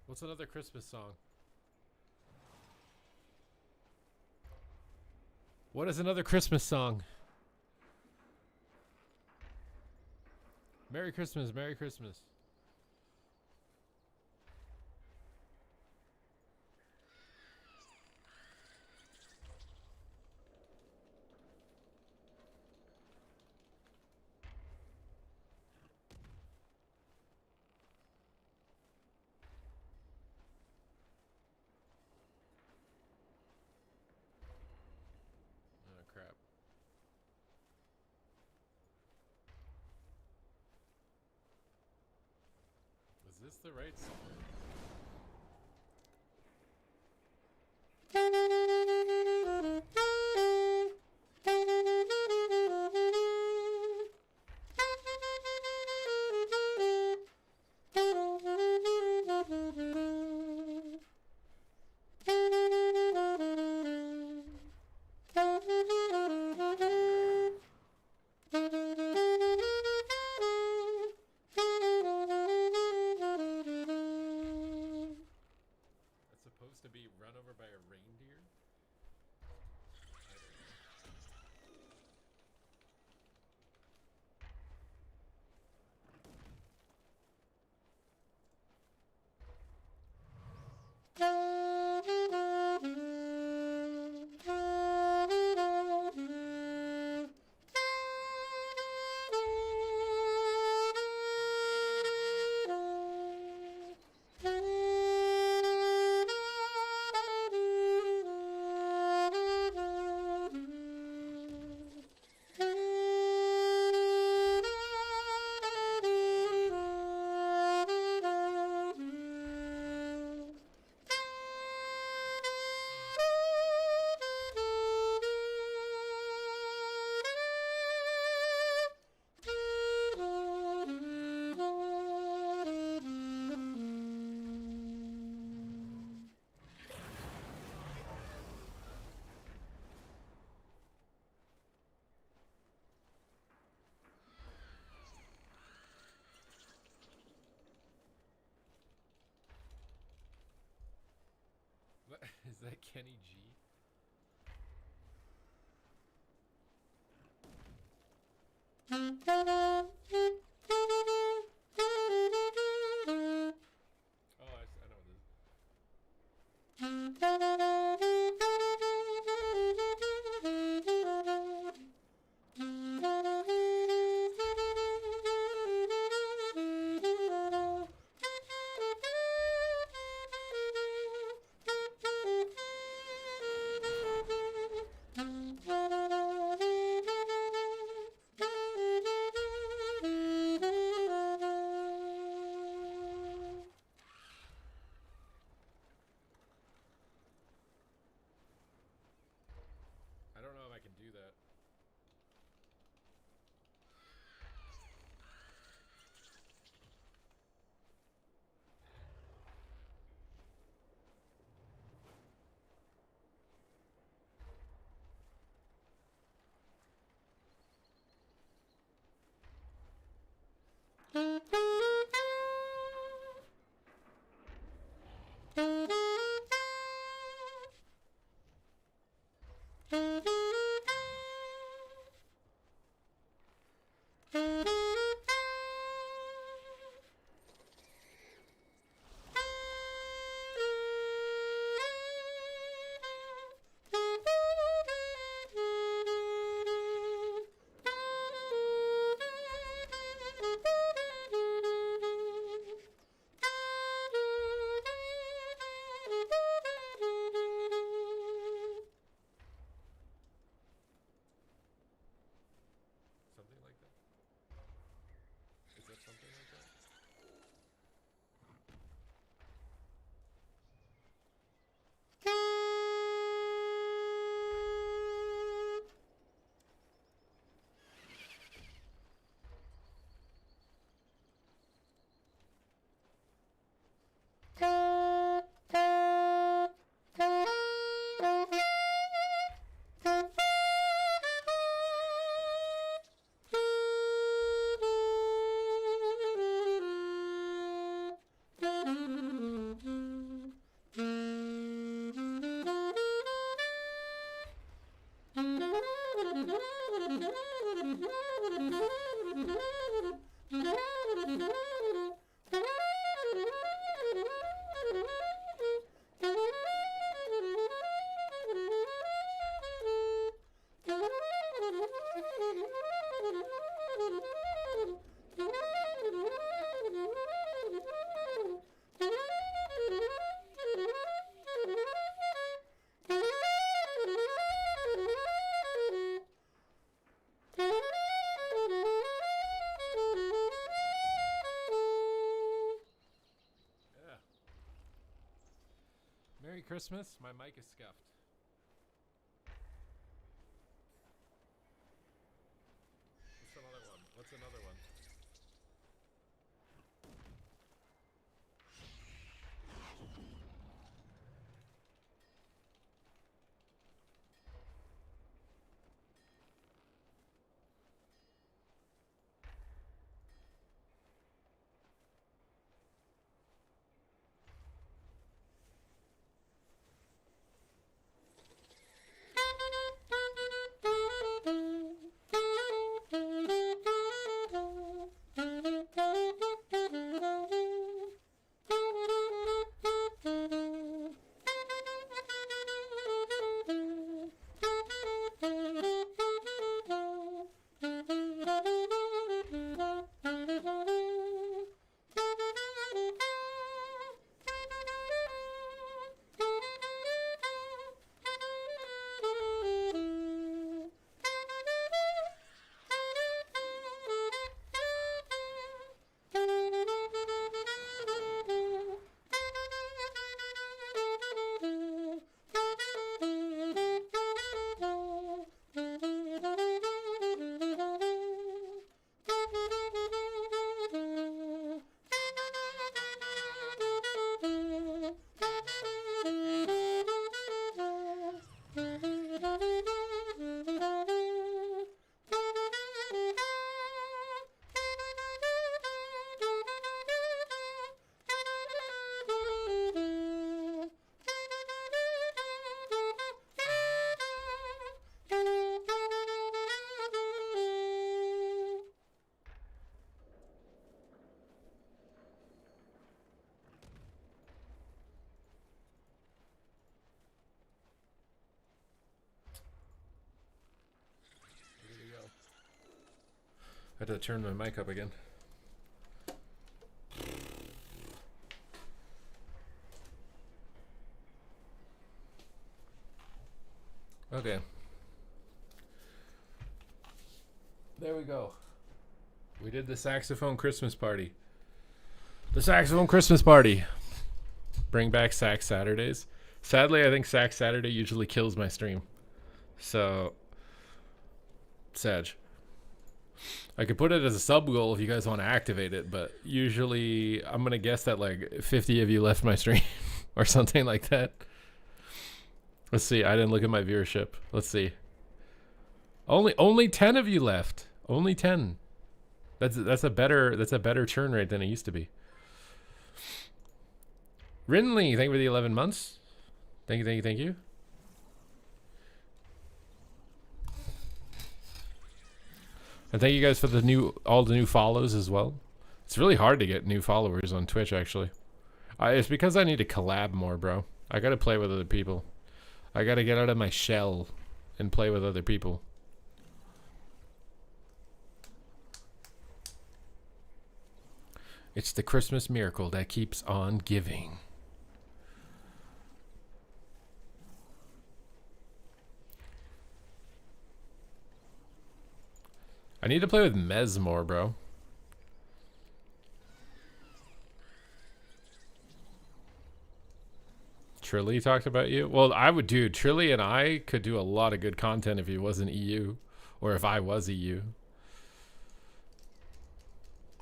What's another Christmas song? What is another Christmas song? Merry Christmas, Merry Christmas. Oh, crap. Is this the right song? It's supposed to be run over by a reindeer? I don't know. What? Is that Kenny G? Oh, I know what this is. Christmas. My mic is scuffed. What's another one? I had to turn my mic up again. Okay. There we go. We did the saxophone Christmas party. The saxophone Christmas party. Bring back Sax Saturdays. Sadly, I think Sax Saturday usually kills my stream. So, Sag. I could put it as a sub goal if you guys want to activate it, but usually I'm going to guess that like 50 of you left my stream or something like that. Let's see. I didn't look at my viewership. Let's see. Only 10 of you left. Only 10. That's a better churn rate than it used to be. Rinley, thank you for the 11 months. Thank you. And thank you guys for all the new follows as well. It's really hard to get new followers on Twitch, actually. It's because I need to collab more, bro. I gotta play with other people. I gotta get out of my shell and play with other people. It's the Christmas miracle that keeps on giving. I need to play with Mez more, bro. Trilly talked about you? Well, Trilly and I could do a lot of good content if he wasn't EU. Or if I was EU.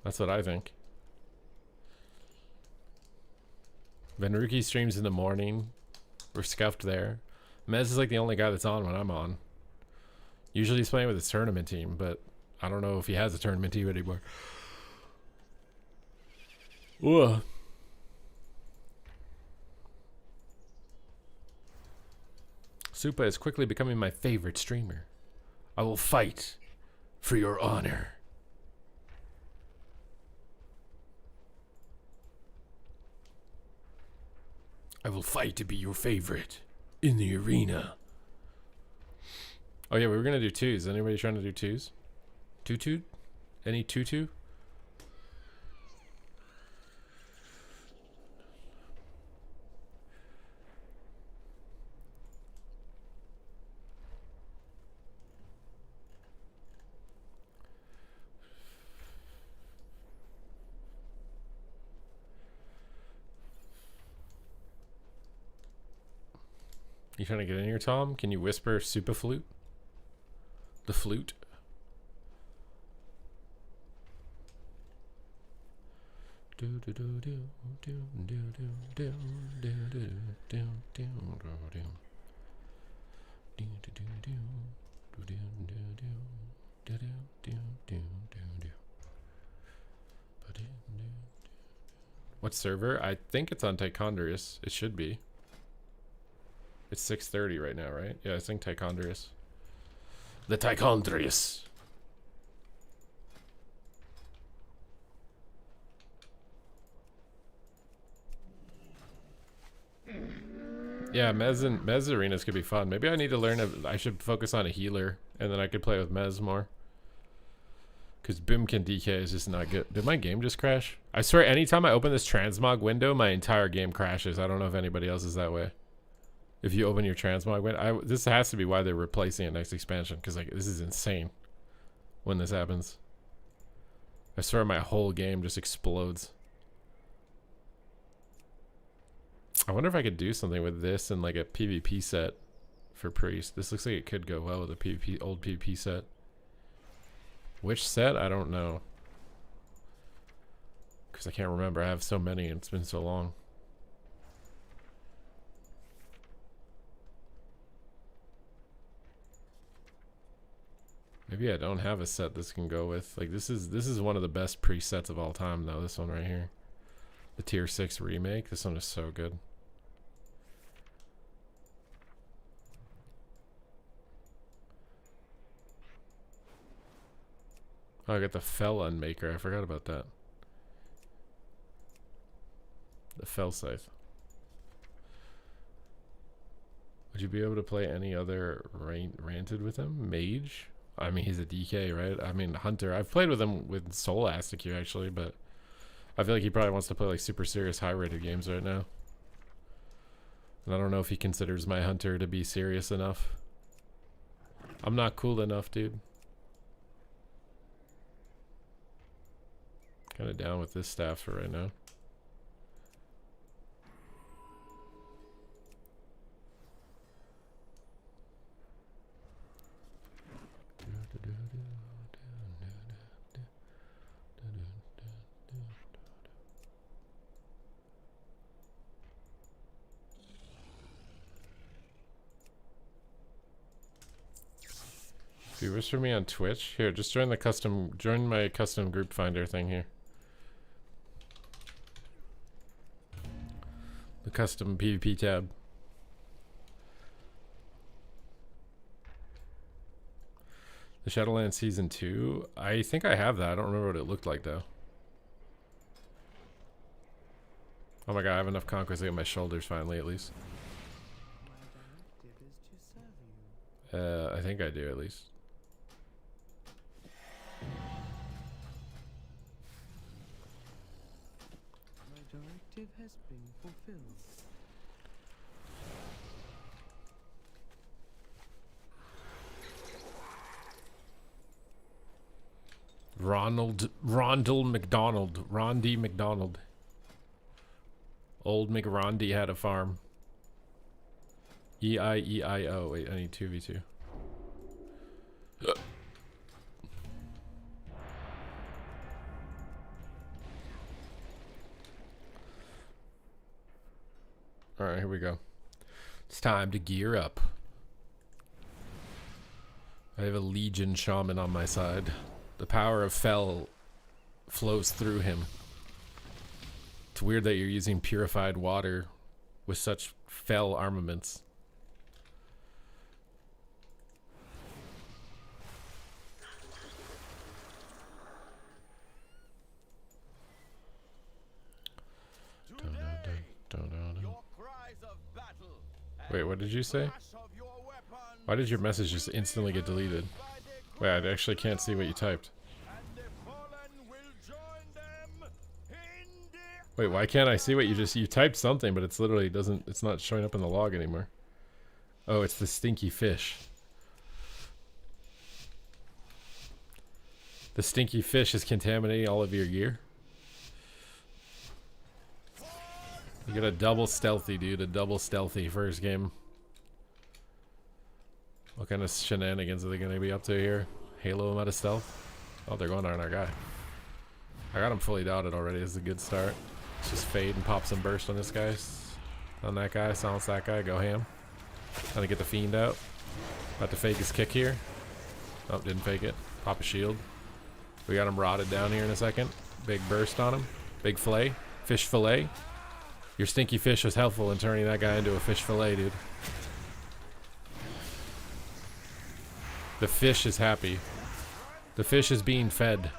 That's what I think. Venruki streams in the morning. We're scuffed there. Mez is like the only guy that's on when I'm on. Usually he's playing with his tournament team, but I don't know if he has a tournament team anymore. Ugh. Supa is quickly becoming my favorite streamer. I will fight for your honor. I will fight to be your favorite in the arena. Oh yeah, we were gonna do twos. Anybody trying to do twos? Tutu? Any tutu? You trying to get in here, Tom? Can you whisper super flute? The flute? What server? I think it's on Tichondrius. It should be. It's 6:30 right now, right? Yeah, I think Tichondrius. The Tichondrius. Yeah, Mez arenas could be fun. Maybe I need to learn. I should focus on a healer, and then I could play with Mez more. Because Boomkin DK is just not good. Did my game just crash? I swear, anytime I open this transmog window, my entire game crashes. I don't know if anybody else is that way. If you open your transmog window, this has to be why they're replacing it next expansion. Because like this is insane when this happens. I swear, my whole game just explodes. I wonder if I could do something with this and like a PvP set for Priest. This looks like it could go well with a PvP, old PvP set. Which set? I don't know. Because I can't remember. I have so many and it's been so long. Maybe I don't have a set this can go with. Like this is one of the best presets of all time though, this one right here. The tier 6 remake. This one is so good. Oh, I got the Fell Unmaker. I forgot about that. The Fell Scythe. Would you be able to play any other ranted with him? Mage? I mean, he's a DK, right? I mean, Hunter. I've played with him with Soul Astic actually, but I feel like he probably wants to play like super serious high-rated games right now. And I don't know if he considers my Hunter to be serious enough. I'm not cool enough, dude. Kind of down with this staff for right now. Viewers for me on Twitch. Here, just join my custom group finder thing here. The custom PvP tab. The Shadowlands Season 2. I think I have that. I don't remember what it looked like though. Oh my god, I have enough conquest to get my shoulders finally at least. I think I do at least. My directive has been fulfilled. Rondell McDonald. Rondi McDonald. Old McRondy had a farm. E-I-E-I-O. Wait, I need 2v2. Alright, here we go. It's time to gear up. I have a Legion Shaman on my side. The power of Fel flows through him. It's weird that you're using purified water with such Fel armaments. Wait, what did you say? Why did your message just instantly get deleted? Wait, I actually can't see what you typed. Wait, why can't I see what you typed something, but it's literally it's not showing up in the log anymore. Oh, it's the stinky fish. The stinky fish is contaminating all of your gear. You got a double stealthy, dude. A double stealthy first game. What kind of shenanigans are they going to be up to here? Halo him out of stealth? Oh, they're going on our guy. I got him fully dotted already. This is a good start. Let's just fade and pop some burst on this guy. On that guy. Silence that guy. Go ham. Trying to get the fiend out. About to fake his kick here. Oh, didn't fake it. Pop a shield. We got him rotted down here in a second. Big burst on him. Big fillet. Fish fillet. Your stinky fish was helpful in turning that guy into a fish fillet, dude. The fish is happy. The fish is being fed.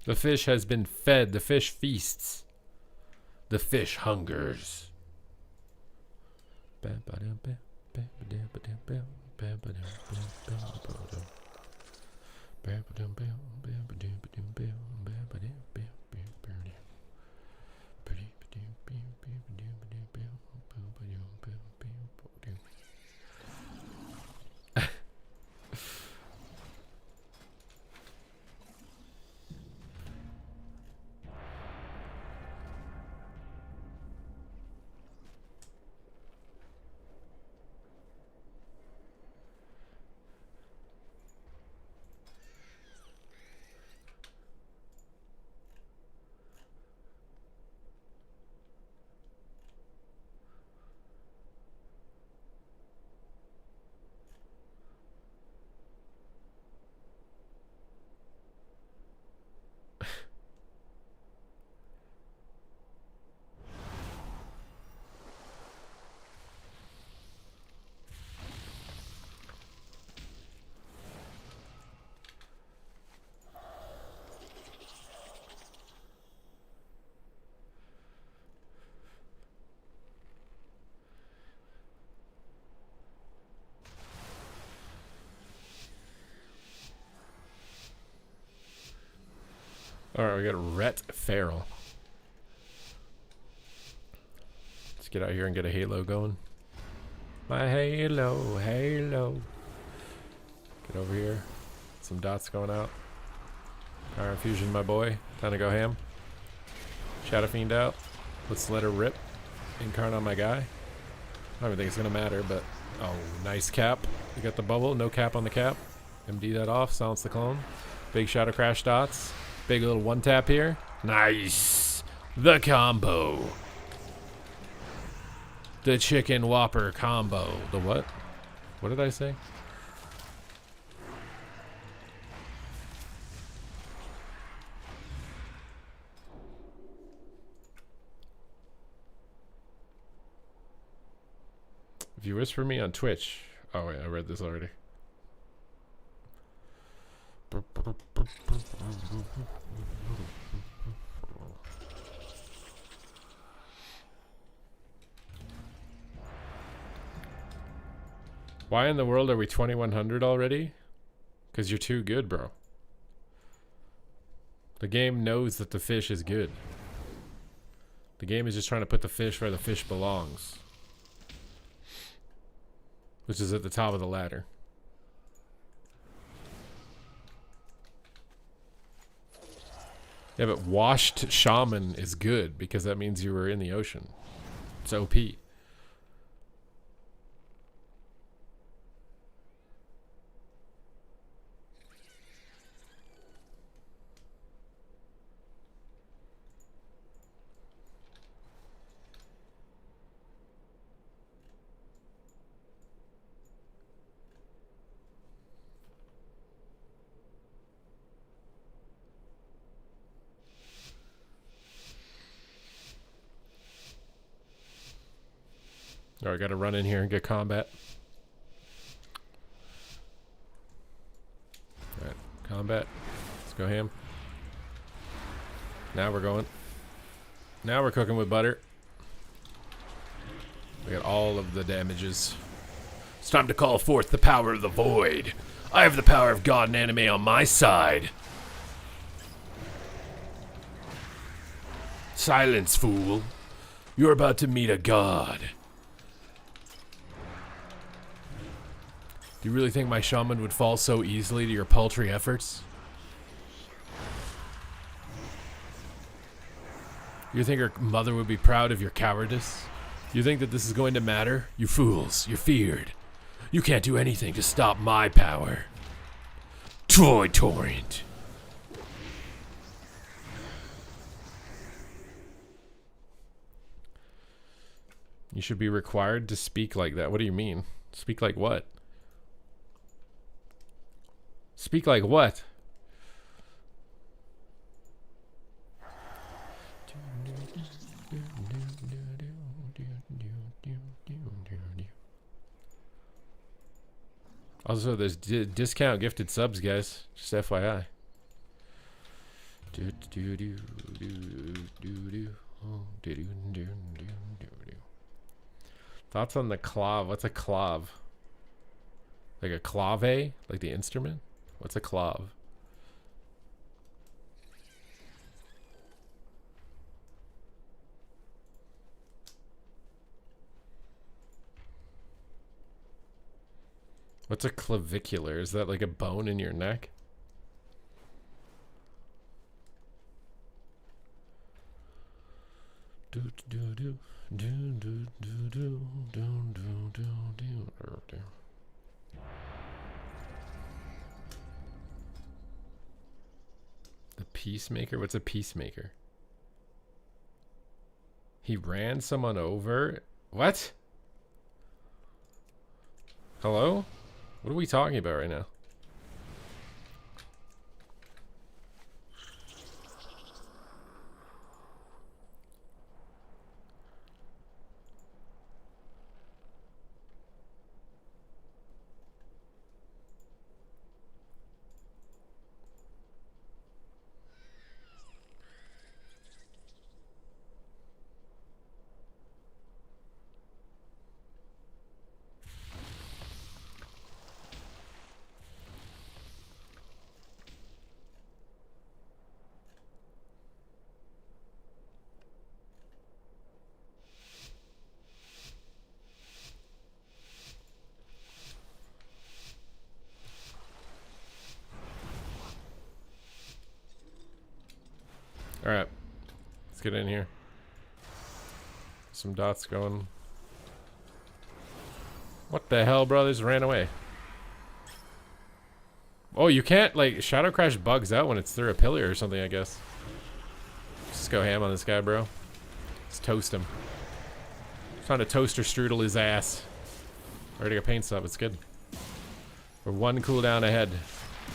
The fish has been fed. The fish feasts. The fish hungers. Alright, we got Rhett Farrell. Let's get out here and get a halo going. My halo, halo. Get over here. Some dots going out. Power infusion, my boy. Time to go ham. Shadow Fiend out. Let's let her rip. Incarn on my guy. I don't even think it's going to matter, but... Oh, nice cap. We got the bubble. No cap on the cap. MD that off. Silence the clone. Big Shadow Crash dots. Big little one tap here. Nice. The combo. The chicken whopper combo. The what? What did I say? If you whisper me on Twitch. Oh wait, I read this already. Why in the world are we 2100 already? Because you're too good, bro. The game knows that the fish is good. The game is just trying to put the fish where the fish belongs. Which is at the top of the ladder. Yeah, but washed shaman is good because that means you were in the ocean. It's OP. Alright, gotta run in here and get combat. Alright, combat. Let's go ham. Now we're going. Now we're cooking with butter. We got all of the damages. It's time to call forth the power of the void. I have the power of God and anime on my side. Silence, fool. You're about to meet a god. Do you really think my shaman would fall so easily to your paltry efforts? You think her mother would be proud of your cowardice? You think that this is going to matter? You fools, you're feared. You can't do anything to stop my power. Troy Torrent. You should be required to speak like that. What do you mean? Speak like what? Speak like what? Also, there's discount gifted subs, guys. Just FYI. Thoughts on the clav? What's a clav? Like a clave? Like the instrument? What's a clav? What's a clavicular? Is that like a bone in your neck? The peacemaker? What's a peacemaker? He ran someone over? What? Hello? What are we talking about right now? Alright. Let's get in here. Some dots going. What the hell, bro? They just ran away. Oh, you can't, like, Shadow Crash bugs out when it's through a pillar or something, I guess. Just go ham on this guy, bro. Let's toast him. Trying to toaster strudel his ass. Already got paint stop. It's good. We're one cooldown ahead.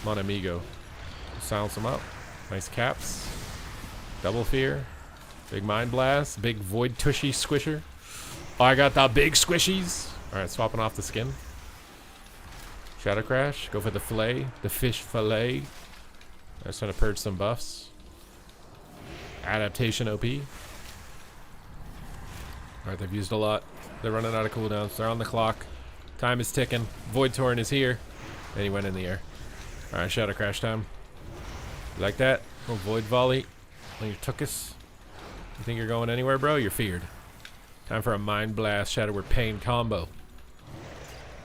Mon amigo. Silence him up. Nice caps. Double fear. Big mind blast. Big void tushy squisher. Oh, I got the big squishies. Alright, swapping off the skin. Shadow Crash. Go for the fillet. The fish fillet. I was trying to purge some buffs. Adaptation OP. Alright, they've used a lot. They're running out of cooldowns. They're on the clock. Time is ticking. Void Torrent is here. And he went in the air. Alright, Shadow Crash time. You like that? Oh, Void Volley. When you took us. You think you're going anywhere, bro? You're feared. Time for a Mind Blast Shadow Word Pain combo.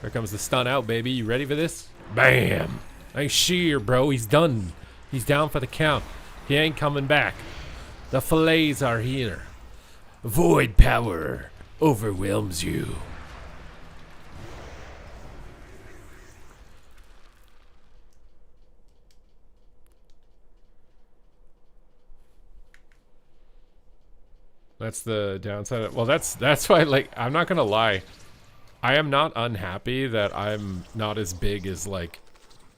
Here comes the stun out, baby. You ready for this? Bam! Nice sheer, bro. He's done. He's down for the count. He ain't coming back. The fillets are here. Void power overwhelms you. That's the downside. Well, that's why, like, I'm not gonna lie. I am not unhappy that I'm not as big as, like,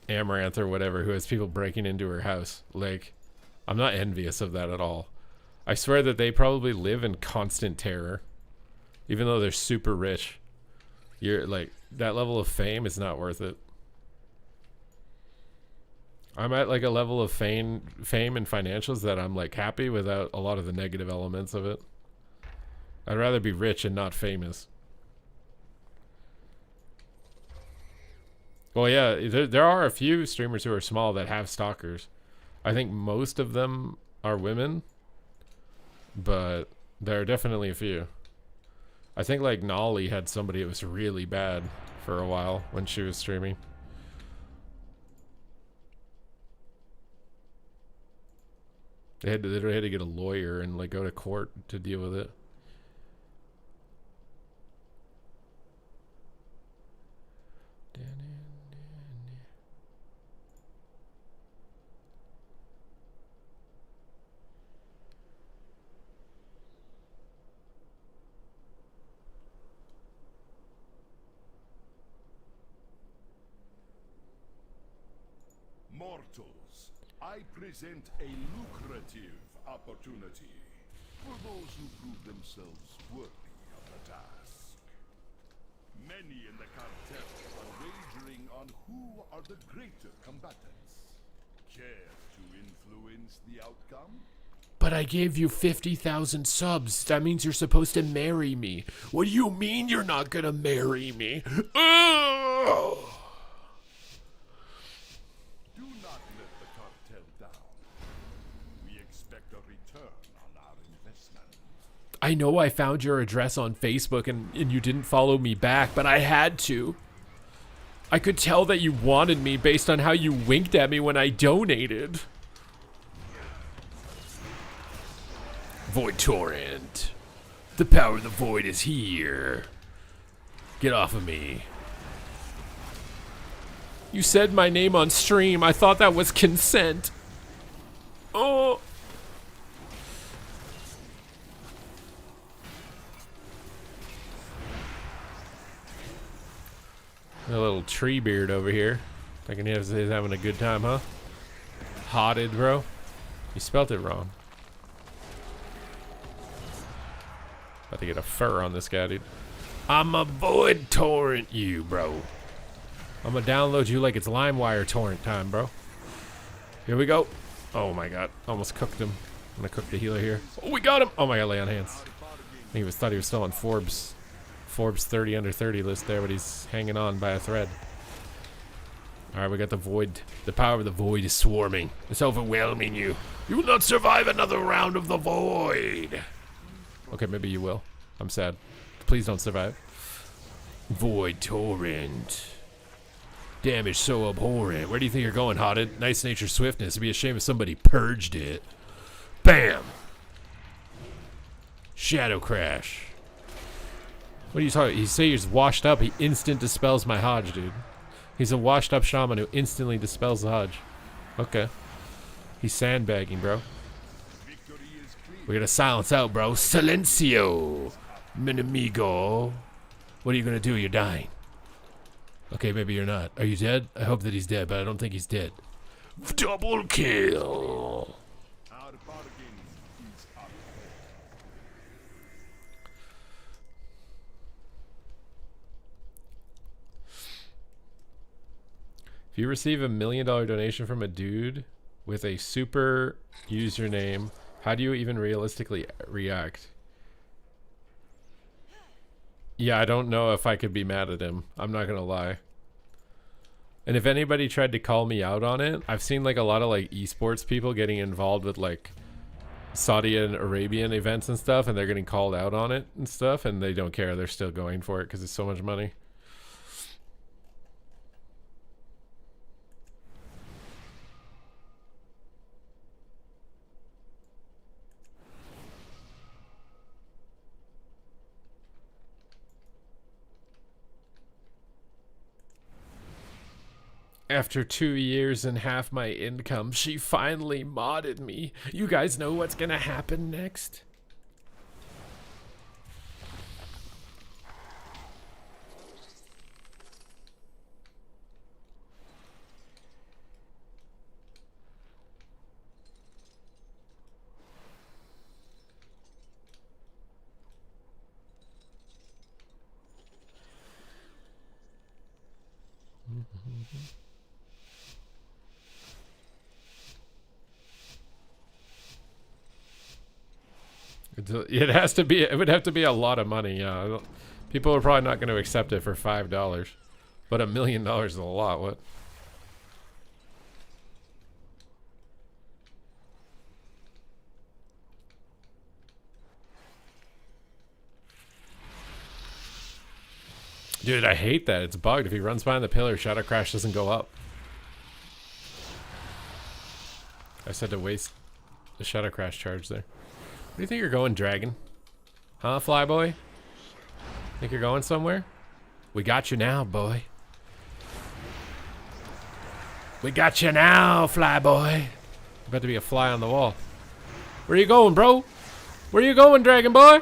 Amaranth or whatever, who has people breaking into her house. Like, I'm not envious of that at all. I swear that they probably live in constant terror. Even though they're super rich. You're, like, that level of fame is not worth it. I'm at, like, a level of fame and financials that I'm, like, happy without a lot of the negative elements of it. I'd rather be rich and not famous. Well, yeah, there are a few streamers who are small that have stalkers. I think most of them are women, but there are definitely a few. I think, like, Nolly had somebody that was really bad for a while when she was streaming. They had to get a lawyer and like go to court to deal with it. Mortals, I present a lucrative opportunity for those who prove themselves worthy of the task. Many in the cartel are wagering on who are the greater combatants. Care to influence the outcome? But I gave you 50,000 subs. That means you're supposed to marry me. What do you mean you're not gonna marry me? Oh! Do not let the cartel down. We expect a return on our investment. I know I found your address on Facebook and you didn't follow me back, but I had to. I could tell that you wanted me based on how you winked at me when I donated. Void Torrent. The power of the void is here. Get off of me. You said my name on stream. I thought that was consent. Oh. A little tree beard over here. Thinking he's having a good time, huh? Hotted, bro. You spelt it wrong. About to get a fur on this guy, dude. I'm a void torrent you, bro. I'm gonna download you like it's LimeWire torrent time, bro. Here we go. Oh my god. Almost cooked him. I'm gonna cook the healer here. Oh, we got him! Oh my god, lay on hands. Thought he was still on Forbes 30 under 30 list there, but he's hanging on by a thread. Alright, we got the void. The power of the void is swarming. It's overwhelming you. You will not survive another round of the void. Okay, maybe you will. I'm sad. Please don't survive. Void torrent. Damage so abhorrent. Where do you think you're going, Hotted? Nice natured swiftness. It'd be a shame if somebody purged it. Bam! Shadow crash. What are you talking? You say he's washed up. He instant dispels my Hodge, dude. He's a washed up shaman who instantly dispels the Hodge. Okay. He's sandbagging, bro. We're gonna silence out, bro. Silencio, minamigo. What are you gonna do? You're dying. Okay, maybe you're not. Are you dead? I hope that he's dead, but I don't think he's dead. Double kill. If you receive $1 million donation from a dude with a super username, how do you even realistically react? Yeah, I don't know if I could be mad at him. I'm not gonna lie. And if anybody tried to call me out on it, I've seen like a lot of like esports people getting involved with like Saudi and Arabian events and stuff, and they're getting called out on it and stuff, and they don't care. They're still going for it because it's so much money. After 2 years and half my income, she finally modded me. You guys know what's gonna happen next? It has to be. It would have to be a lot of money. Yeah, people are probably not going to accept it for $5, but $1 million is a lot. What? Dude, I hate that. It's bugged. If he runs behind the pillar, Shadow Crash doesn't go up. I said to waste the Shadow Crash charge there. Where do you think you're going, Dragon? Huh, Flyboy? Think you're going somewhere? We got you now, boy. We got you now, Flyboy. About to be a fly on the wall. Where you going, bro? Where you going, Dragon Boy?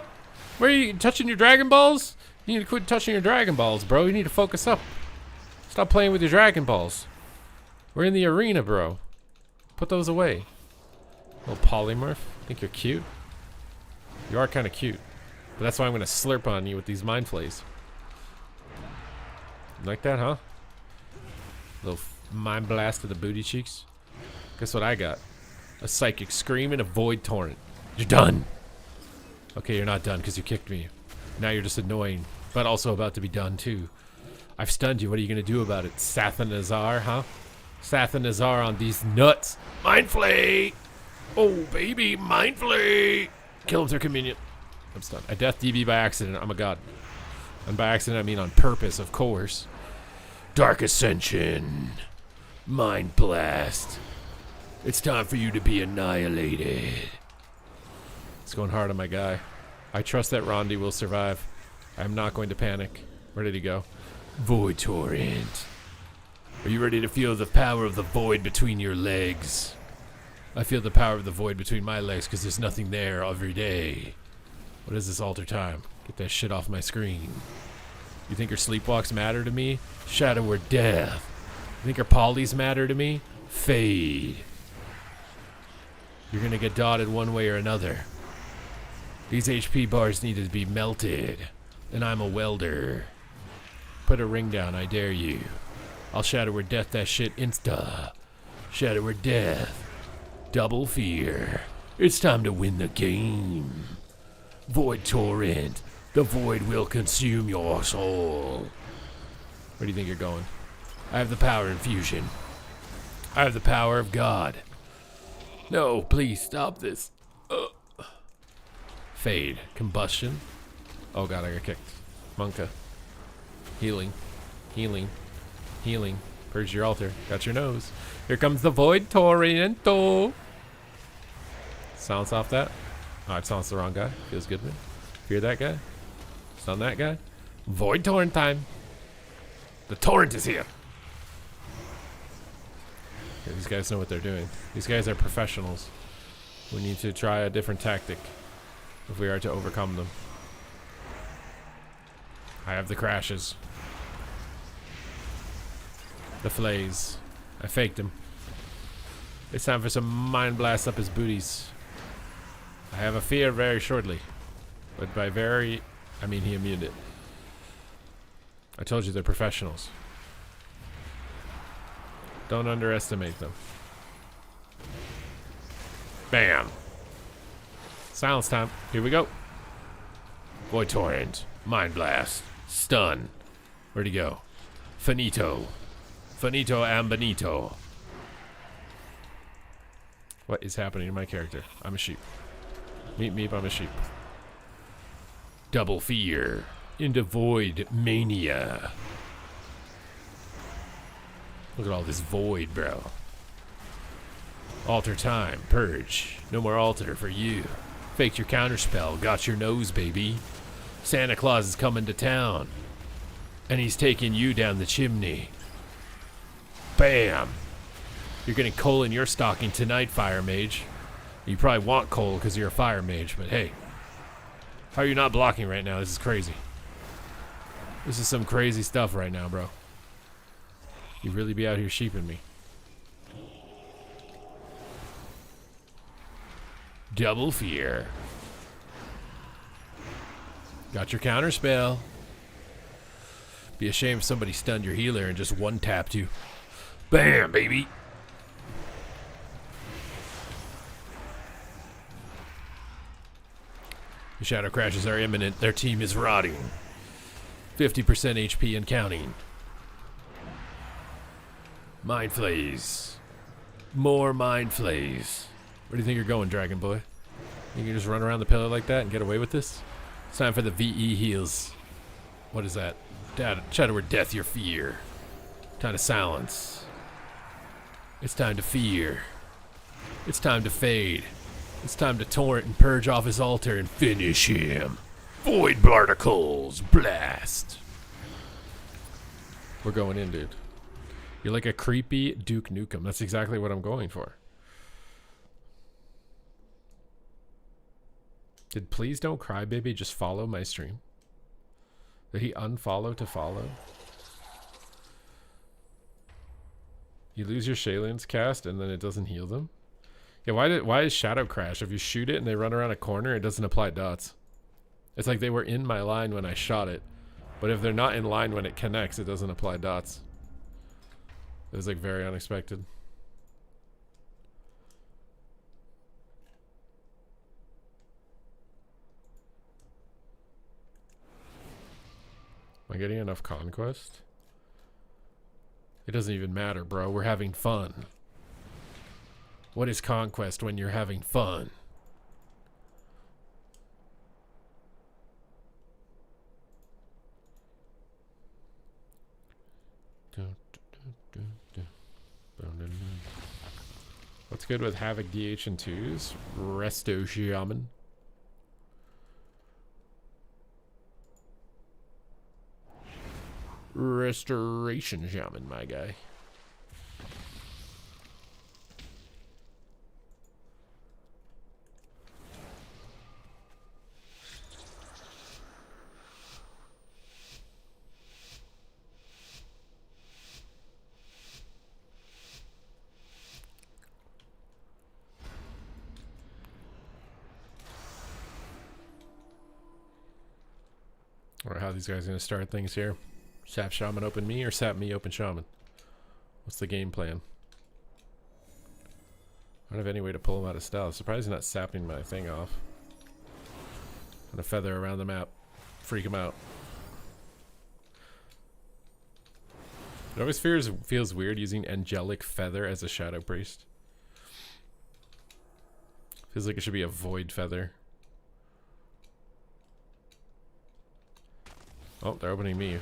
Where are you touching your Dragon Balls? You need to quit touching your Dragon Balls, bro. You need to focus up. Stop playing with your Dragon Balls. We're in the arena, bro. Put those away. Little polymorph. Think you're cute? You are kind of cute. But that's why I'm going to slurp on you with these mind flays. Like that, huh? Little mind blast to the booty cheeks. Guess what I got? A psychic scream and a void torrent. You're done. Okay, you're not done because you kicked me. Now you're just annoying, but also about to be done too. I've stunned you. What are you going to do about it? Sathanazar, huh? Sathanazar on these nuts. Mind flay. Oh, baby, mind flay. Kill him through communion. I'm stunned. I death DB by accident. I'm a god. And by accident, I mean on purpose, of course. Dark Ascension. Mind blast. It's time for you to be annihilated. It's going hard on my guy. I trust that Rondi will survive. I'm not going to panic. Where did he go? Void Torrent. Are you ready to feel the power of the void between your legs? I feel the power of the void between my legs because there's nothing there every day. What is this altar time? Get that shit off my screen. You think your sleepwalks matter to me? Shadow or death. You think your polys matter to me? Fade. You're gonna get dotted one way or another. These HP bars need to be melted, and I'm a welder. Put a ring down, I dare you. I'll shadow or death that shit insta. Shadow or death. Double fear. It's time to win the game. Void Torrent. The void will consume your soul. Where do you think you're going? I have the power infusion. I have the power of God. No, please stop this. Fade. Combustion. Oh god, I got kicked. Monka. Healing. Healing. Healing. Purge your altar. Got your nose. Here comes the Void Torrento. Silence off that. Oh, I silenced the wrong guy. Feels good, man. Fear that guy. Stun that guy. Void Torrent time. The torrent is here. Okay, these guys know what they're doing. These guys are professionals. We need to try a different tactic if we are to overcome them. I have the crashes. The flays. I faked him. It's time for some mind blasts up his booties. I have a fear very shortly. But by very, I mean he immuned it. I told you they're professionals. Don't underestimate them. Bam. Silence time. Here we go. Void Torrent. Mind Blast. Stun. Where'd he go? Finito. Finito and Benito. What is happening to my character? I'm a sheep. Meep meep, I'm a sheep. Double fear. Into void mania. Look at all this void, bro. Altar time. Purge. No more altar for you. Faked your counterspell. Got your nose, baby. Santa Claus is coming to town. And he's taking you down the chimney. Bam! You're getting coal in your stocking tonight, Fire Mage. You probably want coal because you're a Fire Mage, but hey. How are you not blocking right now? This is crazy. This is some crazy stuff right now, bro. You really be out here sheeping me. Double fear. Got your counter spell. Be a shame if somebody stunned your healer and just one-tapped you. Bam, baby. The shadow crashes are imminent. Their team is rotting. 50% HP and counting. Mind flays. More mind flays. Where do you think you're going, Dragon Boy? You can just run around the pillar like that and get away with this? It's time for the VE heals. What is that? Shadow or death, your fear. Time to silence. It's time to fear. It's time to fade. It's time to torrent and purge off his altar and finish him. Void particles, blast. We're going in, dude. You're like a creepy Duke Nukem. That's exactly what I'm going for. Did Please Don't Cry Baby just follow my stream? Did he unfollow to follow? You lose your Shaylin's cast and then it doesn't heal them? Yeah, why is Shadow Crash? If you shoot it and they run around a corner, it doesn't apply dots. It's like they were in my line when I shot it. But if they're not in line when it connects, it doesn't apply dots. It was like very unexpected. Am I getting enough conquest? It doesn't even matter, bro. We're having fun. What is conquest when you're having fun? What's good with Havoc DH and 2s? Resto Shaman. Restoration Shaman, my guy. Or how these guys are going to start things here. Sap Shaman open me or sap me open Shaman? What's the game plan? I don't have any way to pull him out of stealth. Surprised he's not sapping my thing off. And a feather around the map. Freak him out. It always feels weird using Angelic Feather as a Shadow Priest. Feels like it should be a Void Feather. Oh, they're opening me.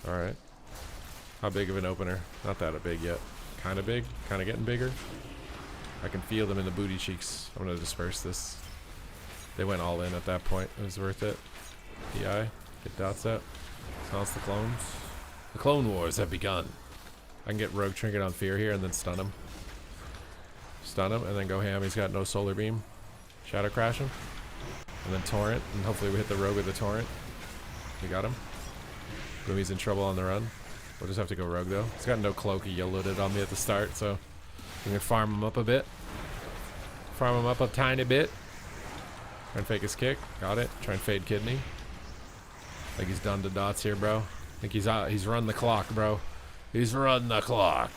Alright. How big of an opener? Not that big yet. Kinda big. Kinda getting bigger. I can feel them in the booty cheeks. I'm gonna disperse this. They went all in at that point. It was worth it. PI. Get dots out. Silence the clones. The Clone Wars have begun. I can get Rogue Trinket on Fear here and then stun him. Stun him and then go ham. He's got no Solar Beam. Shadow Crash him. And then Torrent. And hopefully we hit the Rogue with the Torrent. We got him. Boomy's in trouble on the run. We'll just have to go Rogue though. He's got no cloak. He yellowed it on me at the start, so we can farm him up a bit. Farm him up a tiny bit. Try and fake his kick. Got it. Try and fade kidney. Like he's done to dots here, bro. I think he's out. He's run the clock, bro. He's run the clock.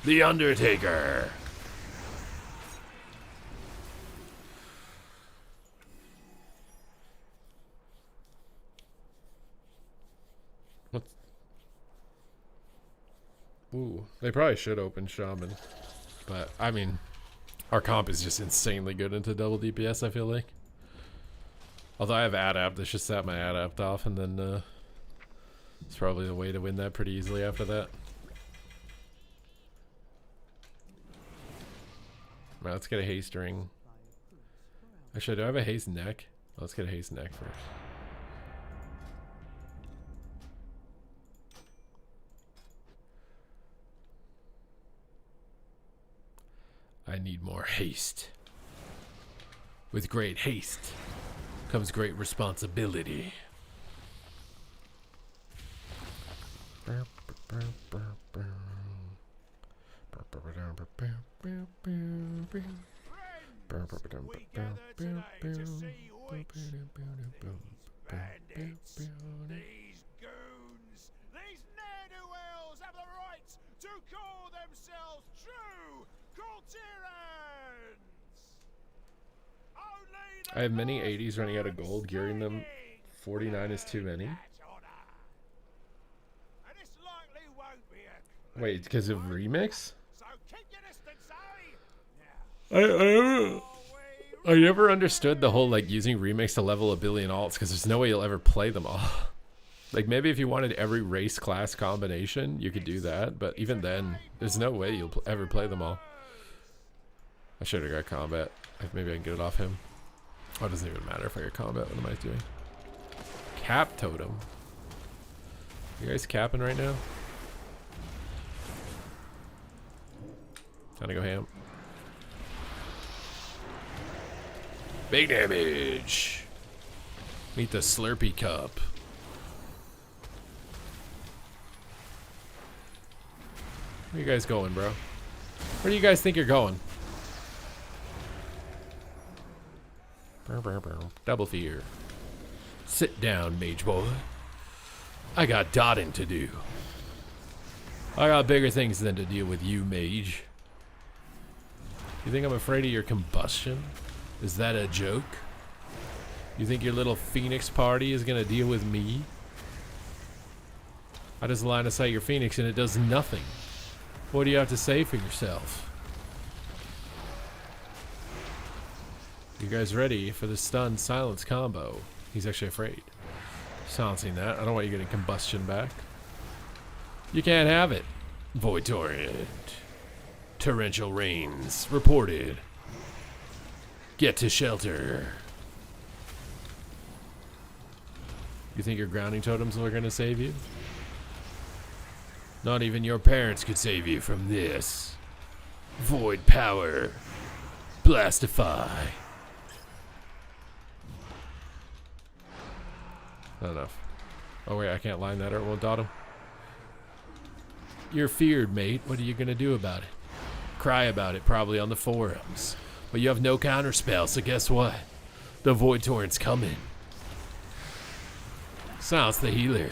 The Undertaker. What's... Ooh, they probably should open Shaman. But, I mean, our comp is just insanely good into double DPS, I feel like. Although I have Adapt, I should set my Adapt off, and then it's probably the way to win that pretty easily after that. Right, let's get a haste ring. Actually, do I have a haste neck? Let's get a haste neck first. I need more haste. With great haste comes great responsibility. Bandits, these goons, these ne'er-do-wells have the right to call themselves true Coulterans. I have many 80s running out of gold, gearing them 49 is too many. Wait, because of remix? I never understood the whole like using remix to level a billion alts because there's no way you'll ever play them all. Like maybe if you wanted every race class combination, you could do that, but even then, there's no way you'll ever play them all. I should have got combat. Maybe I can get it off him. Oh, it doesn't even matter if I get combat. What am I doing? Cap totem. You guys capping right now? Time to go ham. Big damage. Meet the Slurpee Cup. Where you guys going, bro? Where do you guys think you're going? Double fear. Sit down, mage boy. I got dotting to do. I got bigger things than to deal with you, mage. You think I'm afraid of your combustion? Is that a joke? You think your little Phoenix party is gonna deal with me? I just line of sight your Phoenix and it does nothing. What do you have to say for yourself? You guys ready for the stun silence combo? He's actually afraid. Silencing that. I don't want you getting combustion back. You can't have it. Void Torrent. Torrential rains reported. Get to shelter. You think your grounding totems are gonna save you? Not even your parents could save you from this. Void power. Blastify. Not enough. Oh wait, I can't line that or it won't dot him. You're feared, mate. What are you gonna do about it? Cry about it, probably on the forums. But you have no counterspell, so guess what? The Void Torrent's coming. Silence the healer.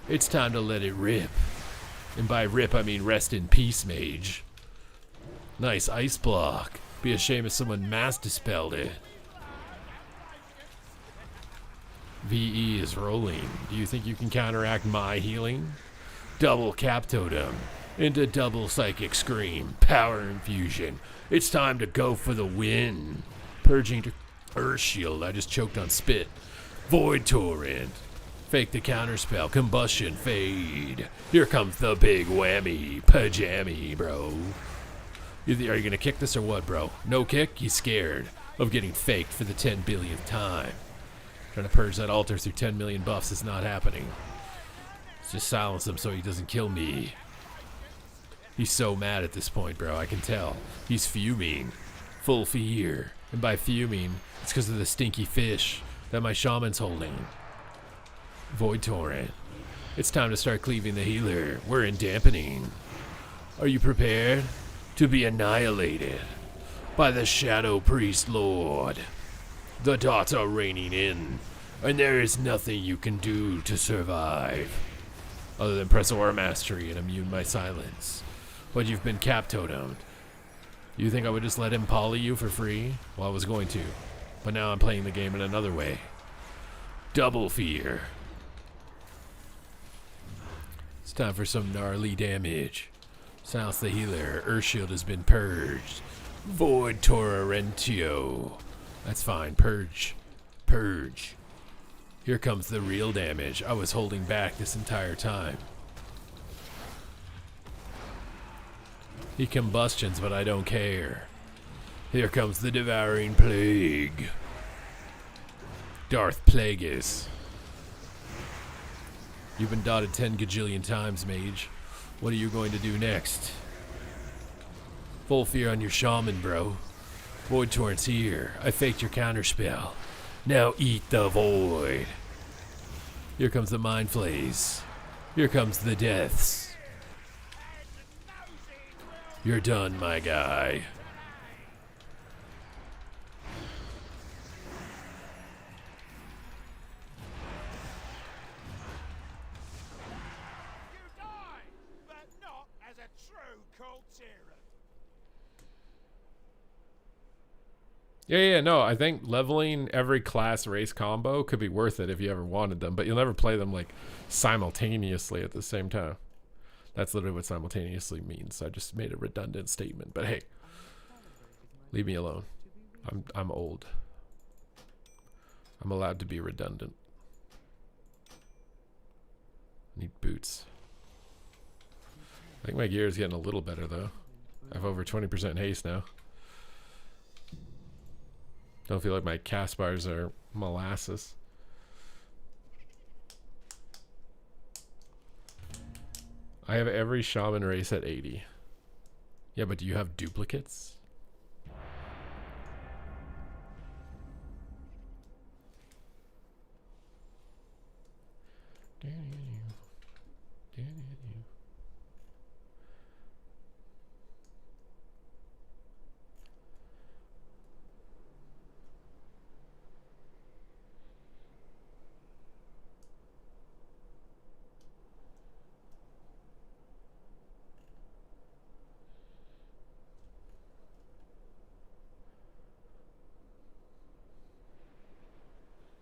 It's time to let it rip. And by rip, I mean rest in peace, mage. Nice ice block. Be a shame if someone mass dispelled it. VE is rolling. Do you think you can counteract my healing? Double cap totem. Into double psychic scream. Power infusion. It's time to go for the win. Purging to Earth Shield. I just choked on spit. Void Torrent. Fake the counterspell. Combustion fade. Here comes the big whammy. Pajammy, bro. Are you gonna kick this or what, bro? No kick? He's scared of getting faked for the 10 billionth time. Trying to purge that altar through 10 million buffs is not happening. Let's just silence him so he doesn't kill me. He's so mad at this point, bro. I can tell. He's fuming. Full fear. And by fuming, it's because of the stinky fish that my shaman's holding. Void Torrent. It's time to start cleaving the healer. We're in dampening. Are you prepared to be annihilated by the Shadow Priest Lord? The dots are raining in, and there is nothing you can do to survive other than press Aura Mastery and immune my silence. But you've been cap totemed. You think I would just let him poly you for free? Well, I was going to, but now I'm playing the game in another way. Double fear. It's time for some gnarly damage. Silence the healer. Earth Shield has been purged. Void Torrentio. That's fine. Purge. Purge. Here comes the real damage. I was holding back this entire time. He combustions, but I don't care. Here comes the devouring plague. Darth Plagueis. You've been dotted 10 gajillion times, mage. What are you going to do next? Full fear on your shaman, bro. Void Torrent's here. I faked your counterspell. Now eat the void. Here comes the mind flays. Here comes the deaths. You're done, my guy. You die, but not as a true cult tyrant. Yeah, no, I think leveling every class race combo could be worth it if you ever wanted them, but you'll never play them like simultaneously at the same time. That's literally what simultaneously means. I just made a redundant statement, but hey, leave me alone. I'm old. I'm allowed to be redundant. I need boots. I think my gear is getting a little better though. I have over 20% haste now. Don't feel like my cast bars are molasses. I have every shaman race at 80. Yeah, but do you have duplicates?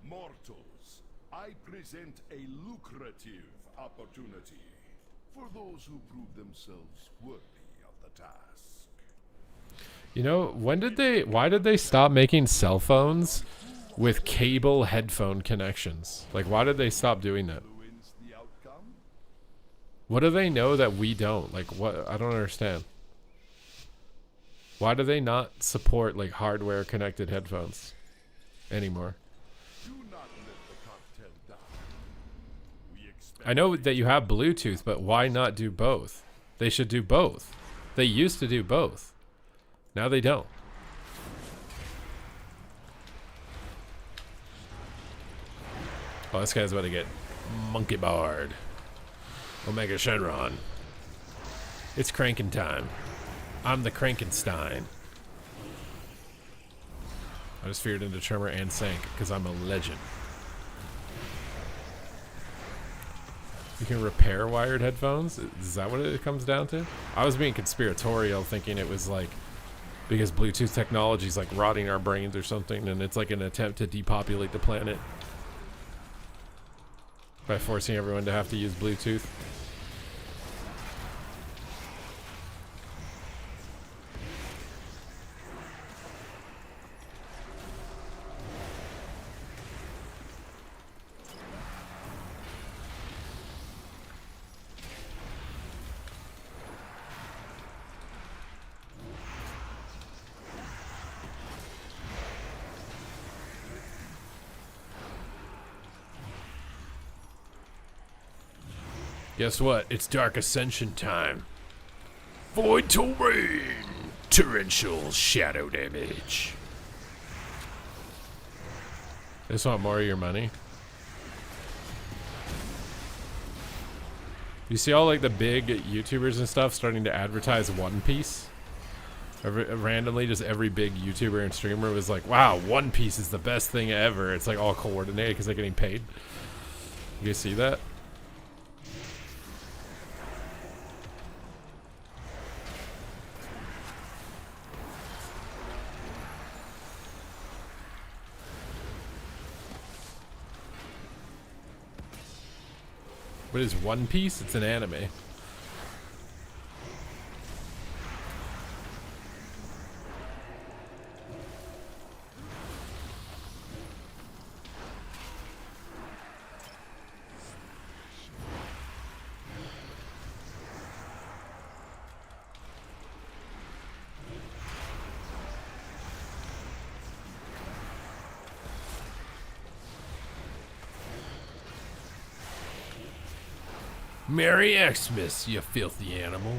Mortals, I present a lucrative opportunity for those who prove themselves worthy of the task. You know, why did they stop making cell phones with cable headphone connections? Like, why did they stop doing that? Influence the outcome? What do they know that we don't? Like, what? I don't understand. Why do they not support, like, hardware connected headphones anymore? Do not let the cartel down. We expect I know that you have Bluetooth, but why not do both? They should do both. They used to do both. Now they don't. Oh, this guy's about to get monkey barred. Omega Shenron. It's cranking time. I'm the Crankenstein. I just feared into Tremor and sank because I'm a legend. You can repair wired headphones? Is that what it comes down to? I was being conspiratorial, thinking it was like because Bluetooth technology is like rotting our brains or something, and it's like an attempt to depopulate the planet by forcing everyone to have to use Bluetooth. Guess what? It's Dark Ascension time. Void terrain. Torrential shadow damage. They just want more of your money. You see all like the big YouTubers and stuff starting to advertise One Piece? Randomly, just every big YouTuber and streamer was like, wow, One Piece is the best thing ever. It's like all coordinated because they're getting paid. You see that? What is One Piece? It's an anime. Merry Xmas, you filthy animal.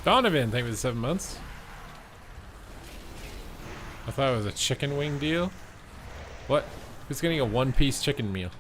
Donovan, thank you for the 7 months. I thought it was a chicken wing deal. What? Who's getting a one-piece chicken meal?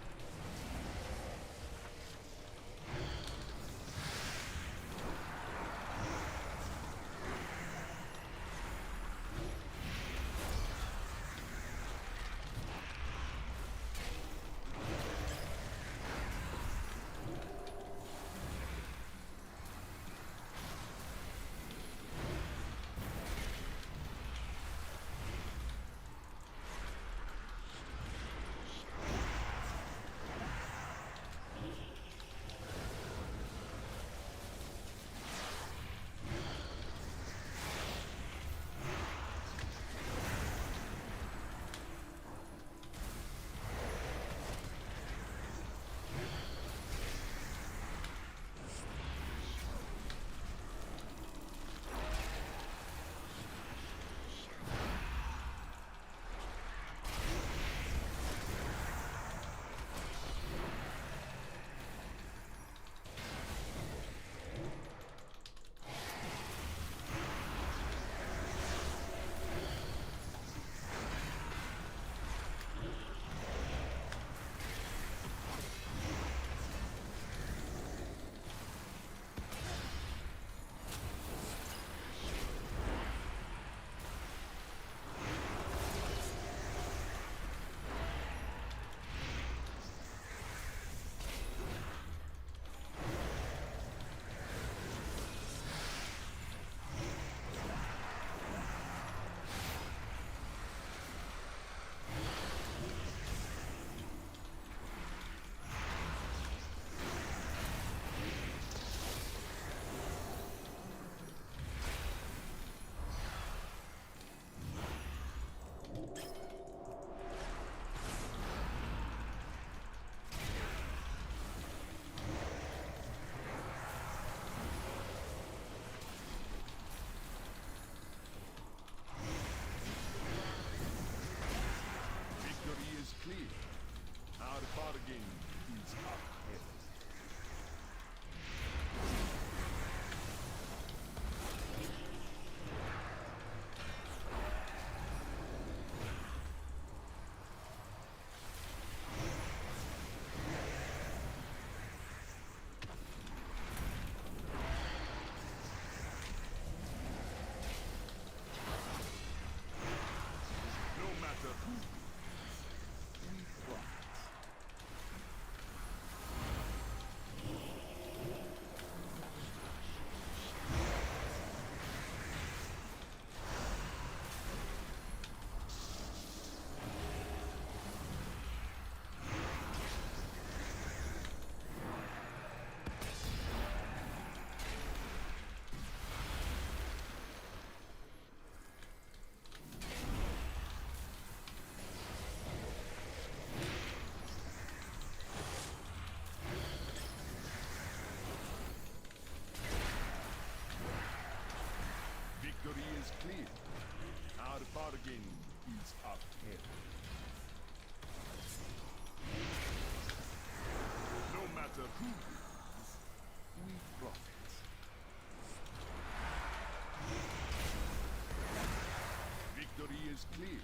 is clear.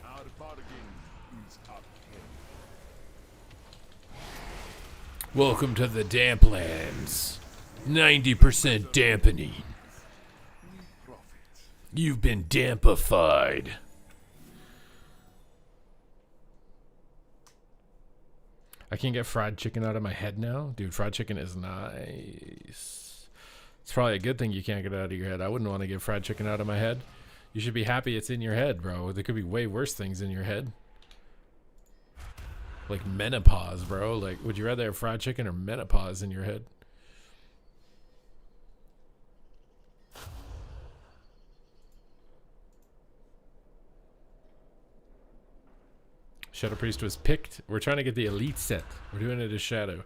Our bargain is upheld. Welcome to the Damplands. 90% dampening. You've been dampified. I can't get fried chicken out of my head now. Dude, fried chicken is nice. It's probably a good thing you can't get it out of your head. I wouldn't want to get fried chicken out of my head. You should be happy it's in your head, bro. There could be way worse things in your head. Like menopause, bro. Like, would you rather have fried chicken or menopause in your head? Shadow Priest was picked. We're trying to get the elite set. We're doing it as Shadow.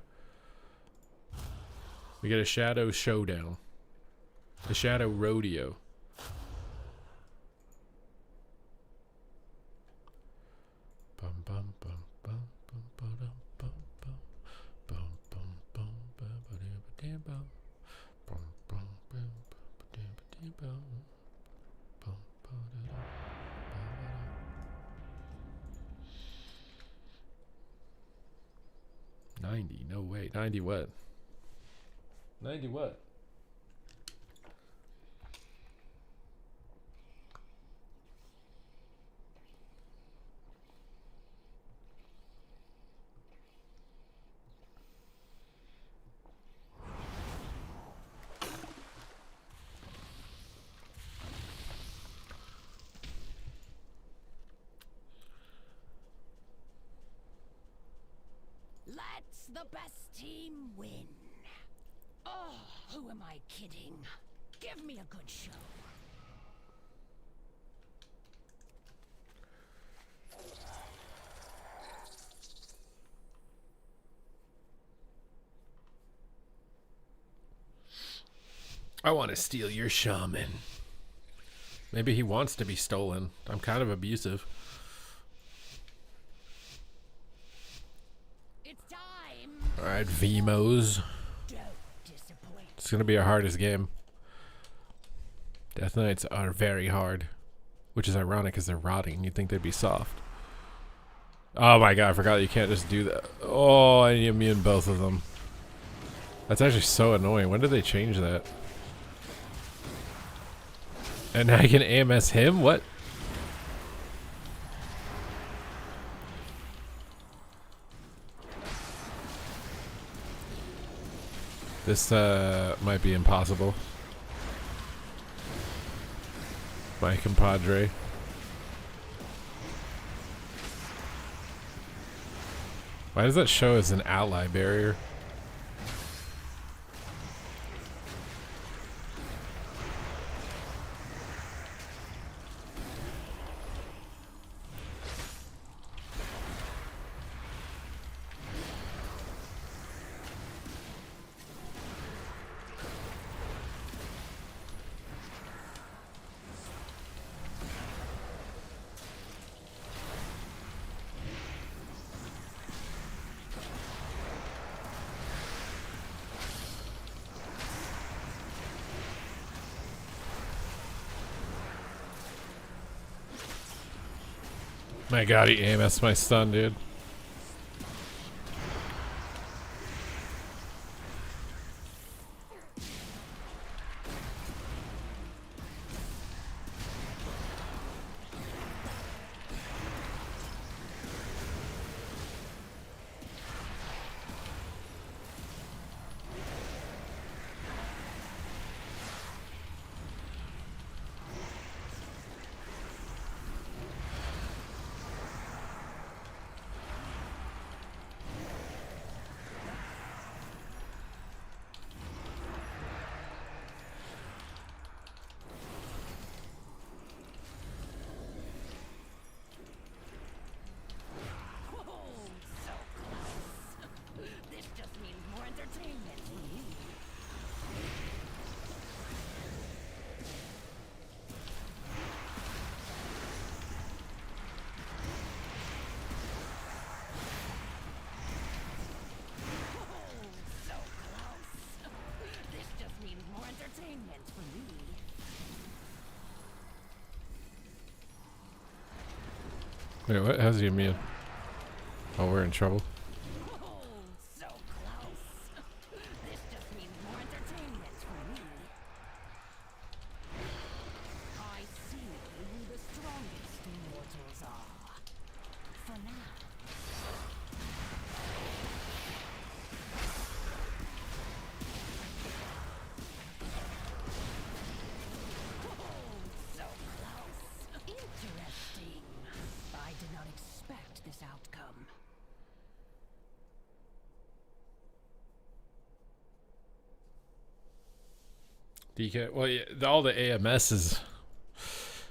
We get a Shadow Showdown. A Shadow Rodeo. Bum, bum, bum, bum, bum, ba-dum, bum, bum. Bum, bum, bum, ba-ba-dee-ba-dee-bum. Bum, bum, bum, 90 what? 90 what? Let's the best team win. Oh, who am I kidding? Give me a good show. I want to steal your shaman. Maybe he wants to be stolen. I'm kind of abusive. It's time. Alright, Vimos. Don't disappoint. It's going to be our hardest game. Death Knights are very hard. Which is ironic because they're rotting. You'd think they'd be soft. Oh my god, I forgot you can't just do that. Oh, I immune both of them. That's actually so annoying. When did they change that? And now I can AMS him? What? This might be impossible. My compadre. Why does that show as an ally barrier? My god, he AMS my stun, dude. Wait, what? How's he immune? Oh, we're in trouble. So close. This just means more entertainment for me. I see who the strongest immortals are. For now. So close. Interesting. I did not expect this outcome. DK, well, yeah, all the AMSs.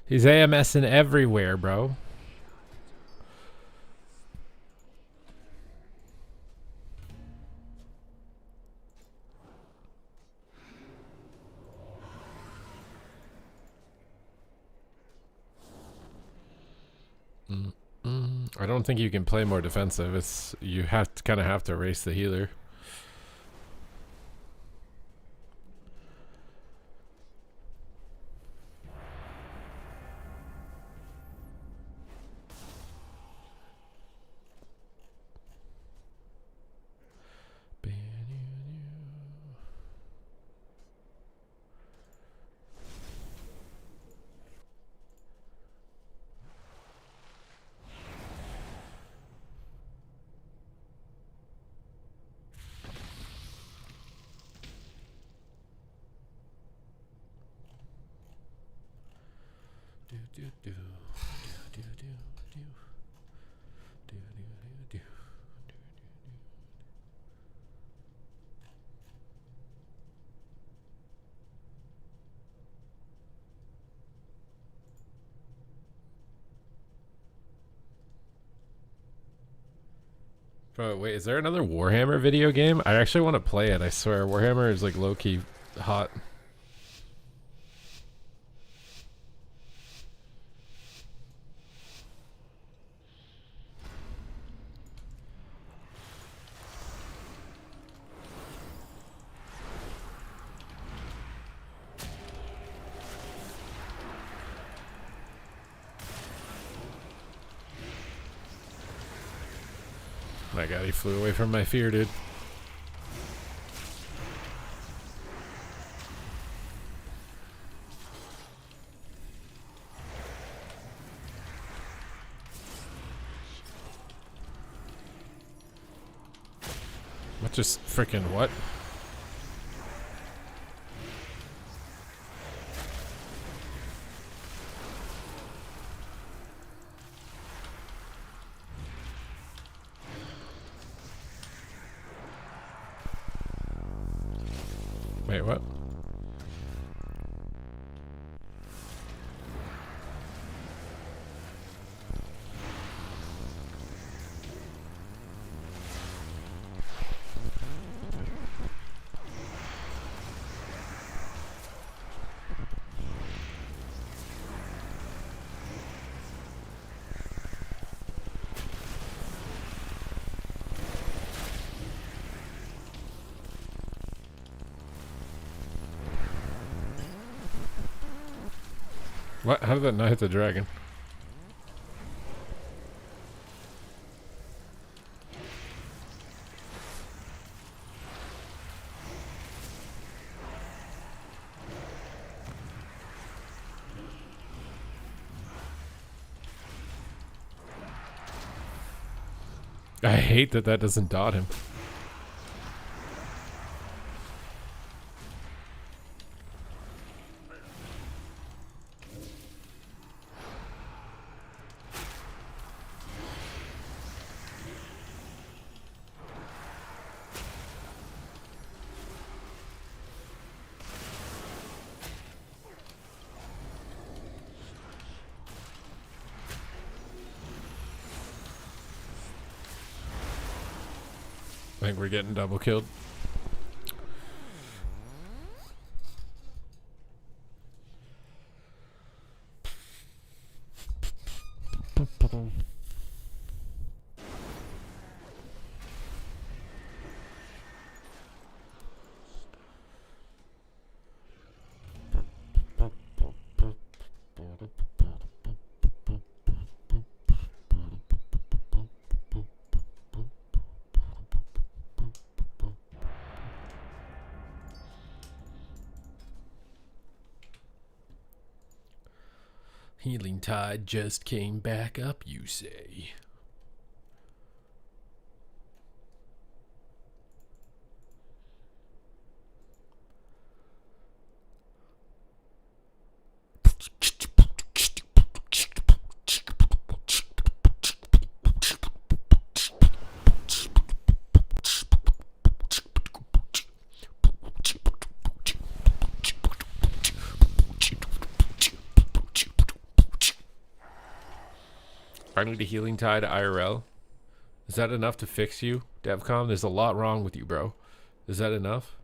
He's AMSing everywhere, bro. I don't think you can play more defensive. It's you have to kind of have to race the healer. Bro, wait, is there another Warhammer video game? I actually want to play it, I swear. Warhammer is like low-key hot. My god, he flew away from my fear, dude. What just freaking what? Wait, what? What? How did that not hit the dragon? I hate that that doesn't dot him. I think we're getting double killed. Healing tide just came back up, you say? I need a healing tide IRL. Is that enough to fix you, Devcom? There's a lot wrong with you, bro. Is that enough?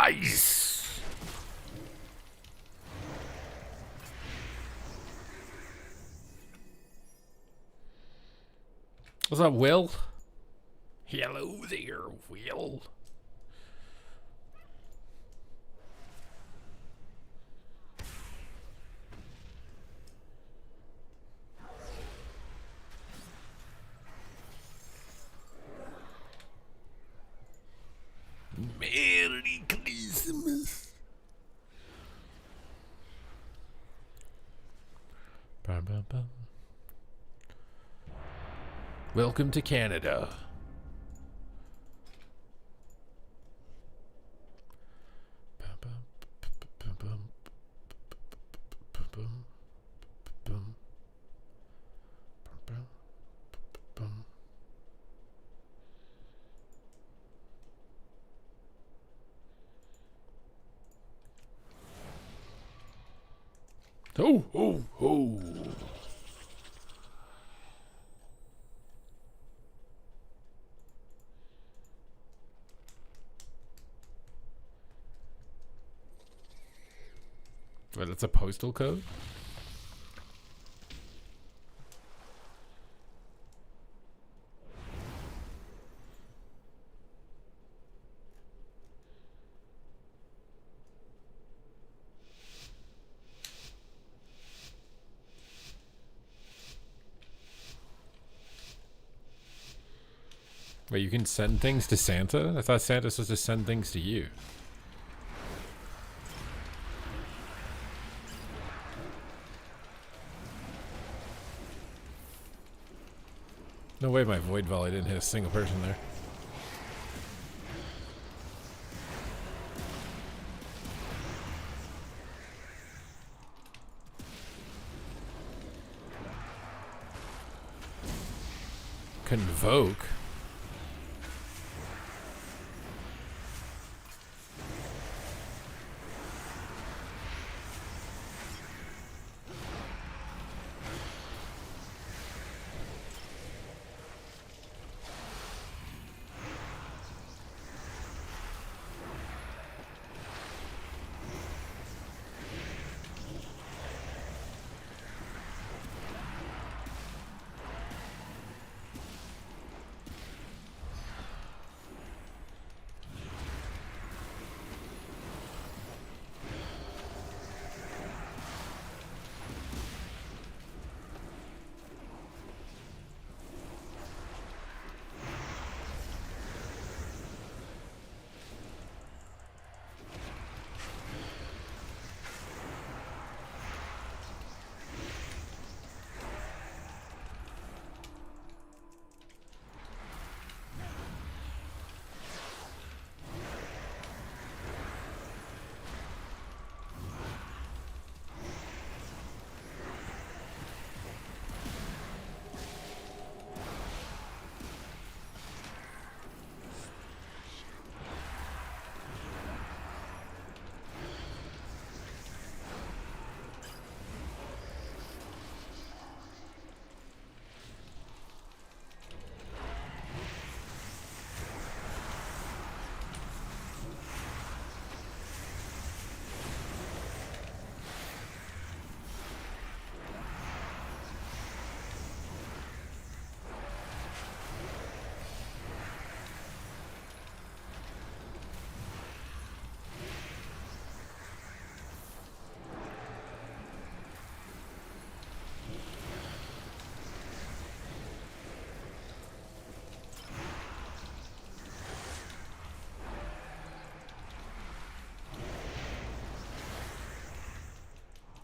Nice. What's up, Will? Hello there, Will. Merry Christmas. Bum, bum, bum. Welcome to Canada. Bum, bum, bum, bum, bum, bum, bum, bum, bum. Ho, ho, ho. Wait, that's a postal code? Wait, you can send things to Santa? I thought Santa's supposed to send things to you. No way my void volley didn't hit a single person there. Convoke?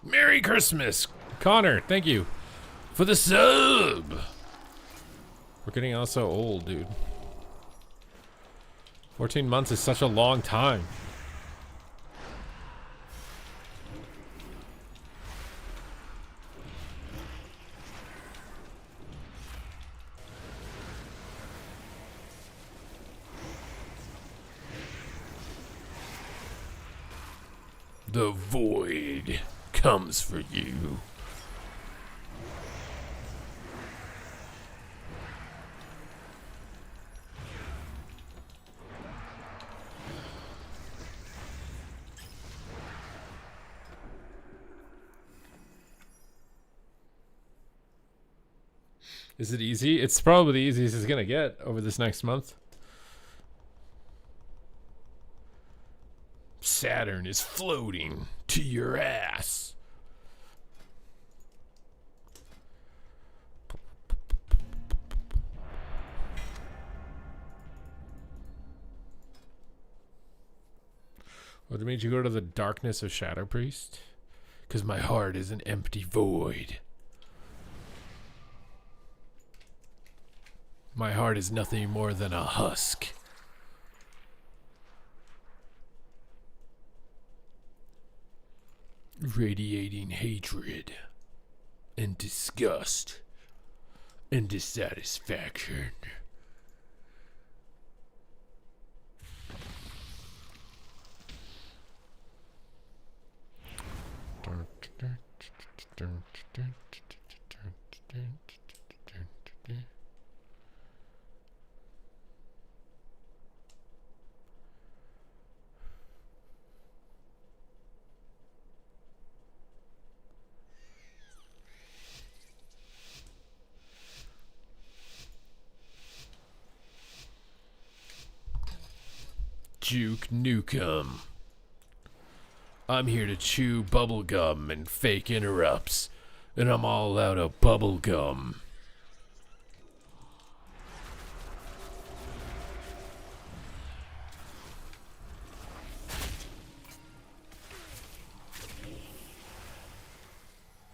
Merry Christmas, Connor. Thank you for the sub. We're getting all so old, dude. 14 months is such a long time. The void comes for you. Is it easy? It's probably the easiest it's gonna get over this next month. Saturn is floating to your ass. What made you go to the darkness of Shadow Priest? Because my heart is an empty void. My heart is nothing more than a husk. Radiating hatred and disgust and dissatisfaction. Duke Nukem. I'm here to chew bubblegum and fake interrupts, and I'm all out of bubblegum.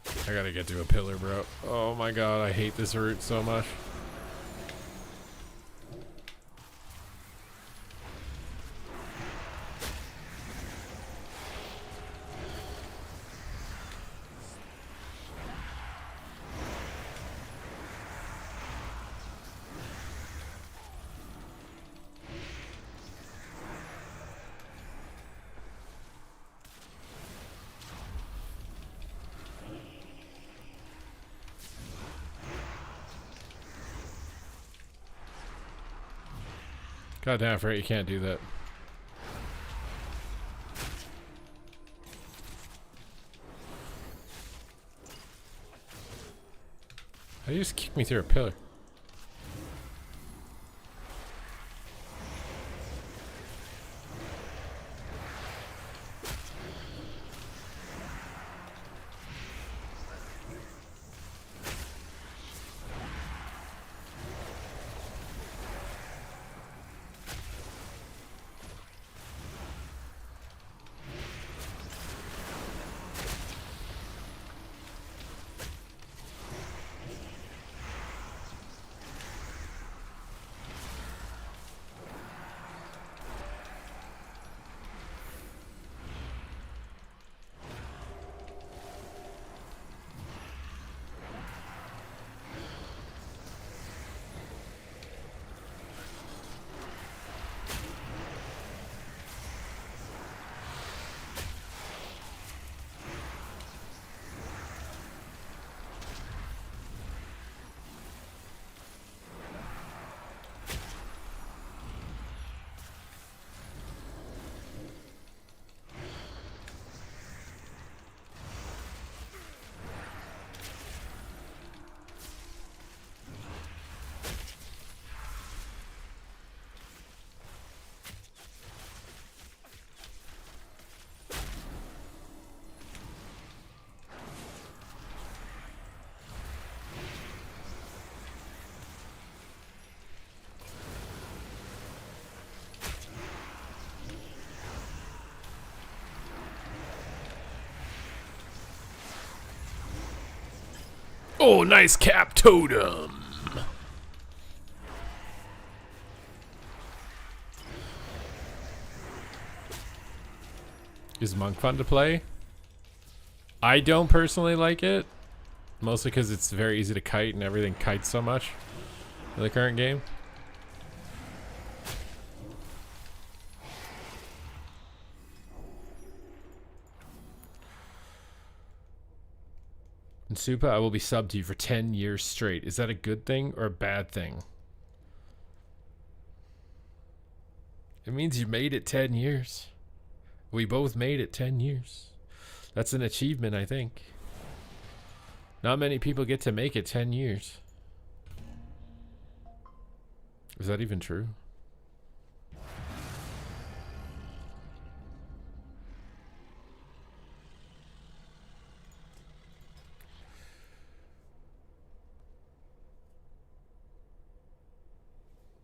I gotta get to a pillar, bro. Oh my god, I hate this route so much. God damn, Fred, you can't do that. How do you just kick me through a pillar? Oh, nice cap totem. Is Monk fun to play? I don't personally like it. Mostly because it's very easy to kite and everything kites so much in the current game. And Supa, I will be subbed to you for 10 years straight. Is that a good thing or a bad thing? It means you made it 10 years. We both made it 10 years. That's an achievement, I think. Not many people get to make it 10 years. Is that even true?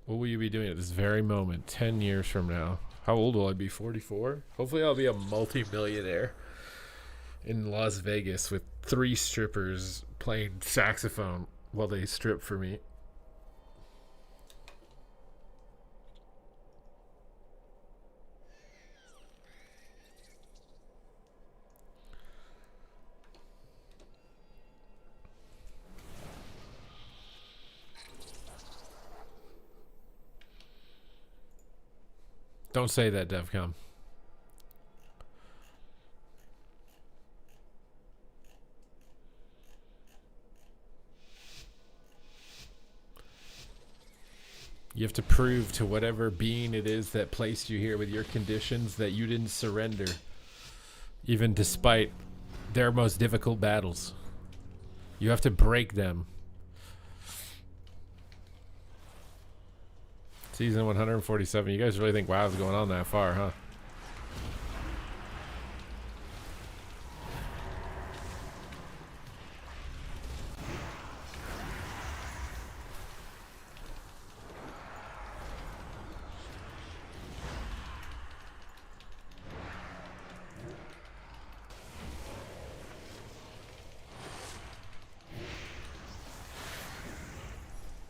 What will you be doing at this very moment 10 years from now? How old will I be? 44? Hopefully I'll be a multi-millionaire in Las Vegas with 3 strippers playing saxophone while they strip for me. Don't say that, DevCom. You have to prove to whatever being it is that placed you here with your conditions that you didn't surrender, even despite their most difficult battles. You have to break them. Season 147. You guys really think WoW's going on that far, huh?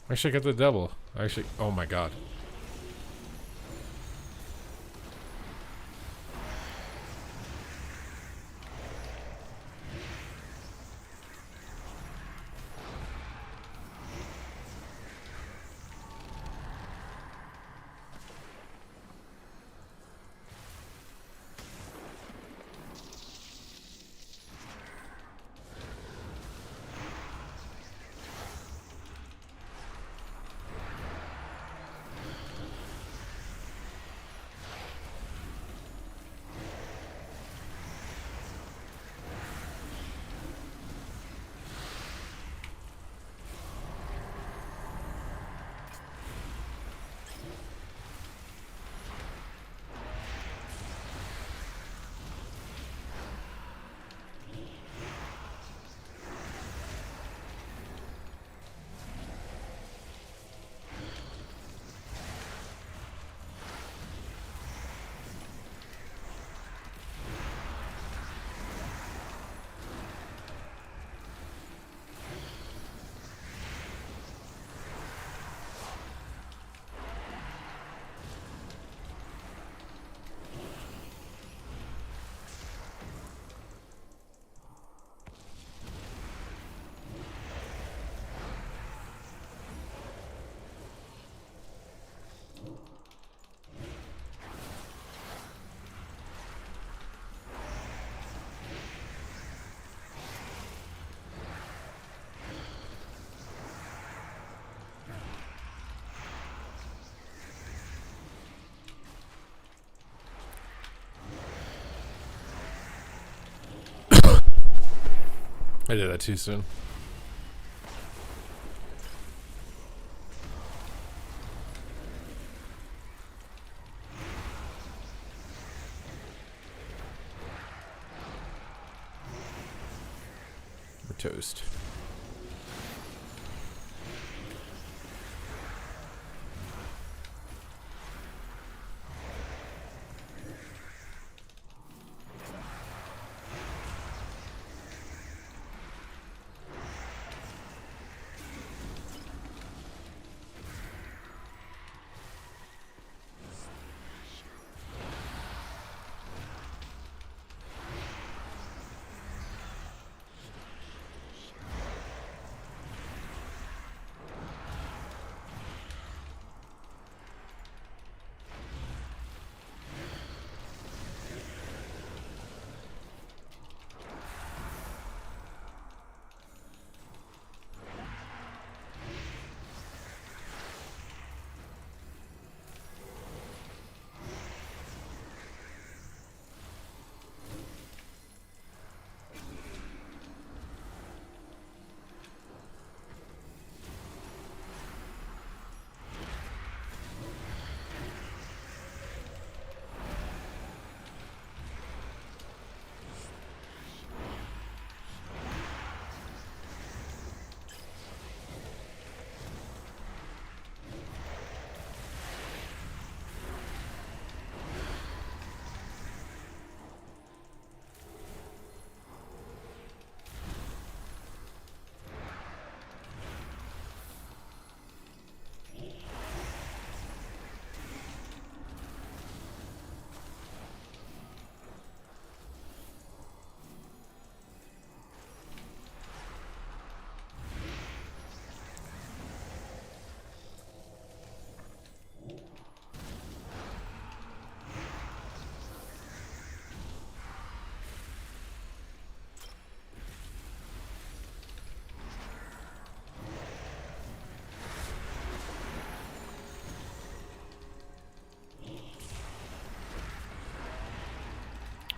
Actually, I got the double. Actually, oh my god. I did that too soon. We're toast.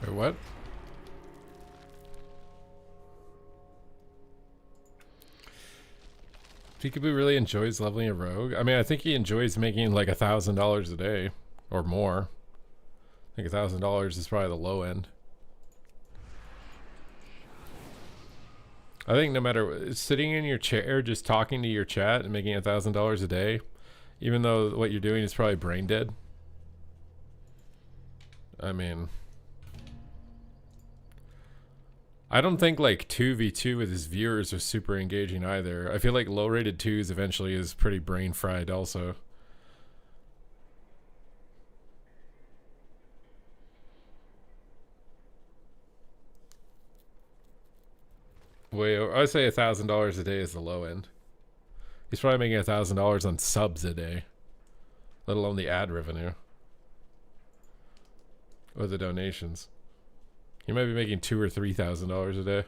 Wait, what? Peekaboo really enjoys leveling a rogue. I mean, I think he enjoys making like $1,000 a day or more. I think $1,000 is probably the low end. I think no matter sitting in your chair, just talking to your chat and making $1,000 a day, even though what you're doing is probably brain dead. I mean, I don't think like 2v2 with his viewers are super engaging either. I feel like low rated 2s eventually is pretty brain fried also. I say $1,000 a day is the low end. He's probably making $1,000 on subs a day, let alone the ad revenue or the donations. He might be making $2,000 or $3,000 a day.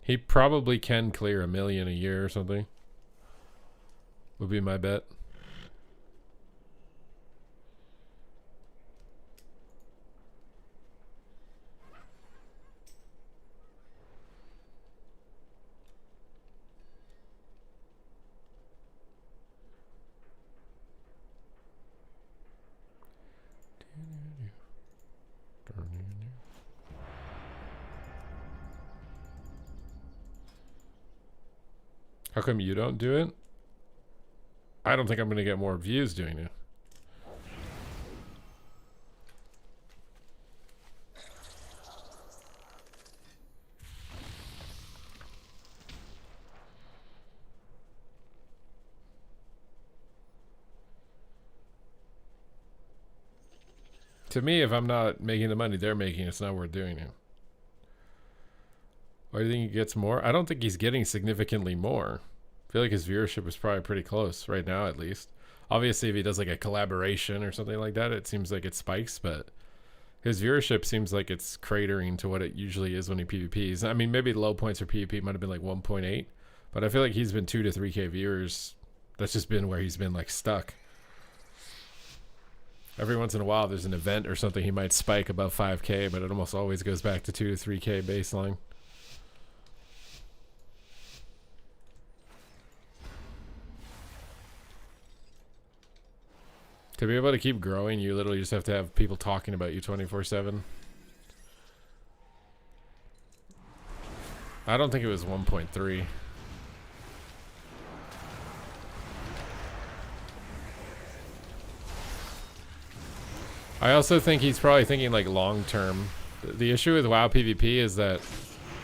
He probably can clear $1 million a year or something. Would be my bet. How come you don't do it? I don't think I'm going to get more views doing it. To me, if I'm not making the money they're making, it's not worth doing it. Why do you think he gets more? I don't think he's getting significantly more. I feel like his viewership is probably pretty close right now, at least. Obviously, if he does like a collaboration or something like that, it seems like it spikes, but his viewership seems like it's cratering to what it usually is when he PvPs. I mean, maybe the low points for PvP might have been like 1.8, but I feel like he's been 2 to 3K viewers. That's just been where he's been like stuck. Every once in a while, there's an event or something, he might spike above 5K, but it almost always goes back to 2 to 3K baseline. To be able to keep growing, you literally just have to have people talking about you 24/7. I don't think it was 1.3. I also think he's probably thinking like long term. The issue with WoW PvP is that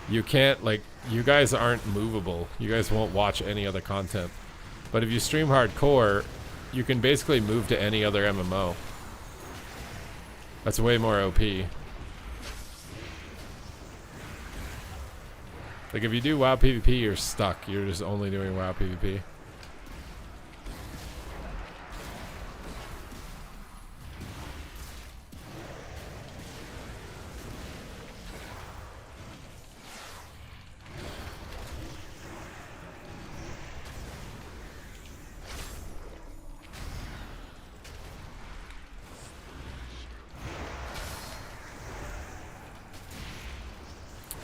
you can't, like, you guys aren't movable. You guys won't watch any other content. But if you stream hardcore, you can basically move to any other MMO. That's way more OP. Like, if you do WoW PvP, you're stuck. You're just only doing WoW PvP.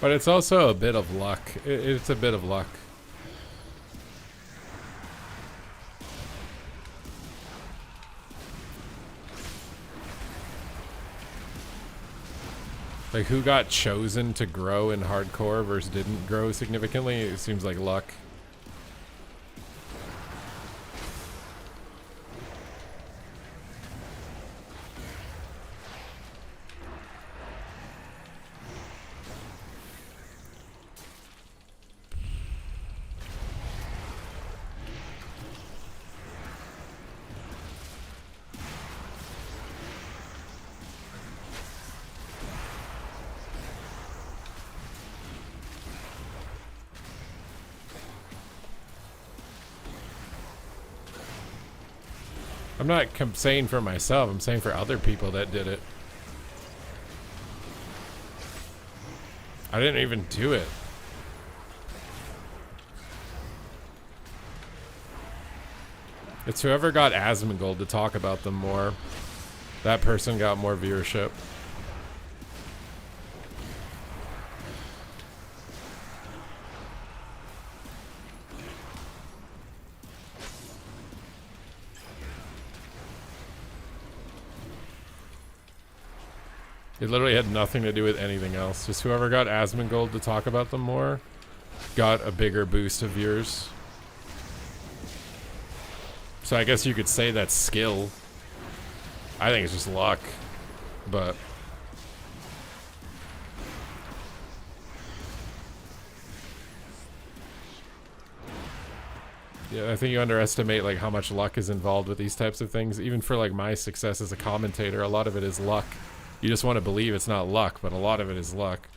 But it's also a bit of luck. It's a bit of luck. Like, who got chosen to grow in hardcore versus didn't grow significantly? It seems like luck. I'm not saying for myself, I'm saying for other people that did it. I didn't even do it. It's whoever got Asmongold to talk about them more. That person got more viewership. It literally had nothing to do with anything else. Just whoever got Asmongold to talk about them more got a bigger boost of viewers. So I guess you could say that's skill. I think it's just luck, but yeah, I think you underestimate like how much luck is involved with these types of things. Even for like my success as a commentator, a lot of it is luck. You just want to believe it's not luck, but a lot of it is luck.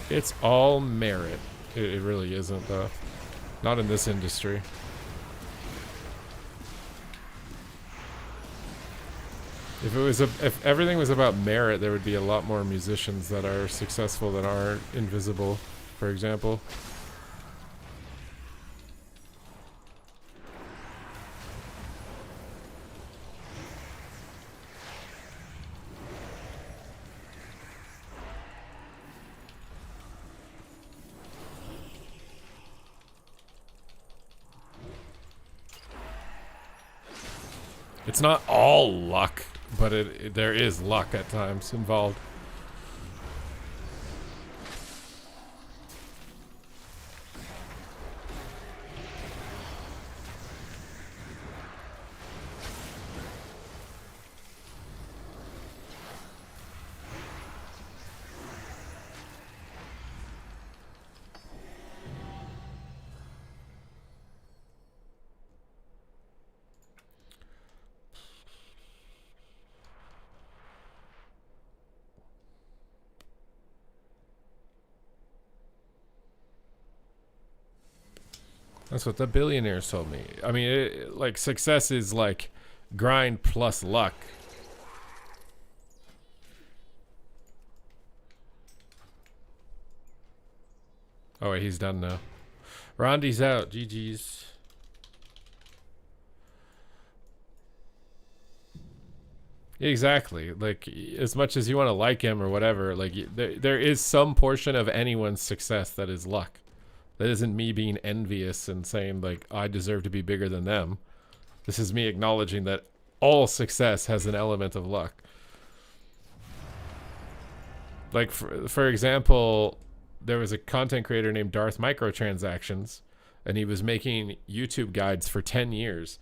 It's all merit. It really isn't, though. Not in this industry. If everything was about merit, there would be a lot more musicians that are successful that aren't invisible, for example. It's not all luck, but there is luck at times involved. That's what the billionaires told me. I mean, like, success is like grind plus luck. Oh, wait, he's done now. Rondi's out. GG's. Exactly. Like, as much as you want to like him or whatever, like, there is some portion of anyone's success that is luck. That isn't me being envious and saying, like, I deserve to be bigger than them. This is me acknowledging that all success has an element of luck. Like, for example, there was a content creator named Darth Microtransactions, and he was making YouTube guides for 10 years,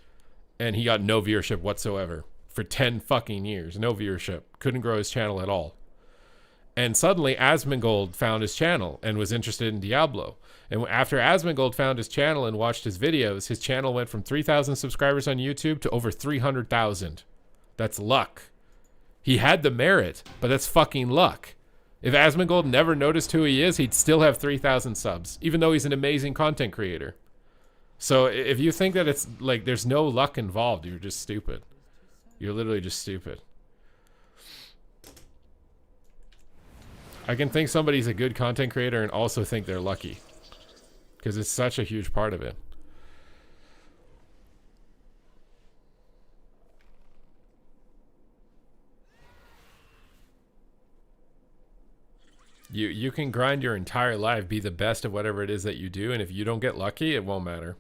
and he got no viewership whatsoever. For 10 fucking years. No viewership. Couldn't grow his channel at all. And suddenly Asmongold found his channel and was interested in Diablo. And after Asmongold found his channel and watched his videos, his channel went from 3,000 subscribers on YouTube to over 300,000. That's luck. He had the merit, but that's fucking luck. If Asmongold never noticed who he is, he'd still have 3,000 subs, even though he's an amazing content creator. So if you think that it's like there's no luck involved, you're just stupid. You're literally just stupid. I can think somebody's a good content creator and also think they're lucky. Because it's such a huge part of it. You can grind your entire life, be the best at whatever it is that you do, and if you don't get lucky, it won't matter.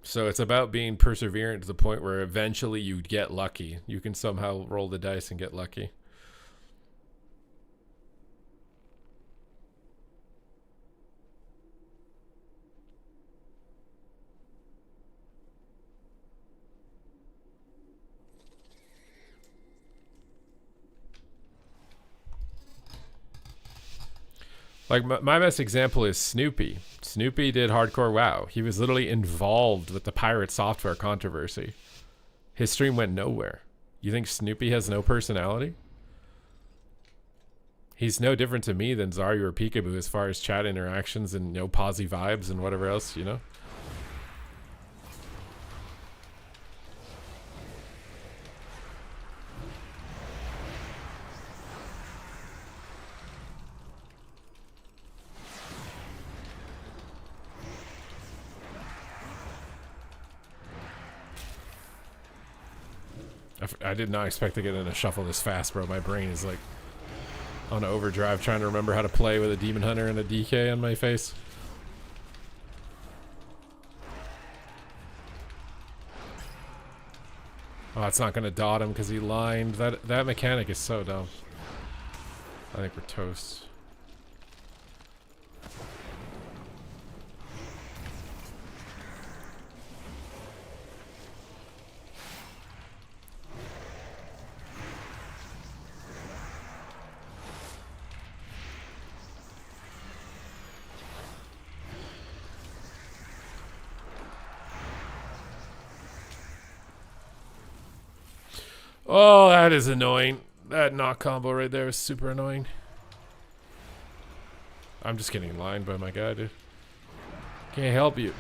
So it's about being perseverant to the point where eventually you get lucky. You can somehow roll the dice and get lucky. Like, my best example is Snoopy. Snoopy did Hardcore WoW. He was literally involved with the pirate software controversy. His stream went nowhere. You think Snoopy has no personality? He's no different to me than Zarya or Peekaboo as far as chat interactions and posy vibes and whatever else, I did not expect to get in a shuffle this fast, bro. My brain is like on overdrive trying to remember how to play with a Demon Hunter and a DK on my face. Oh, it's not going to dot him because he lined. That mechanic is so dumb. I think we're toast. Oh, that is annoying. That knock combo right there is super annoying. I'm just getting lined by my guy, dude. Can't help you.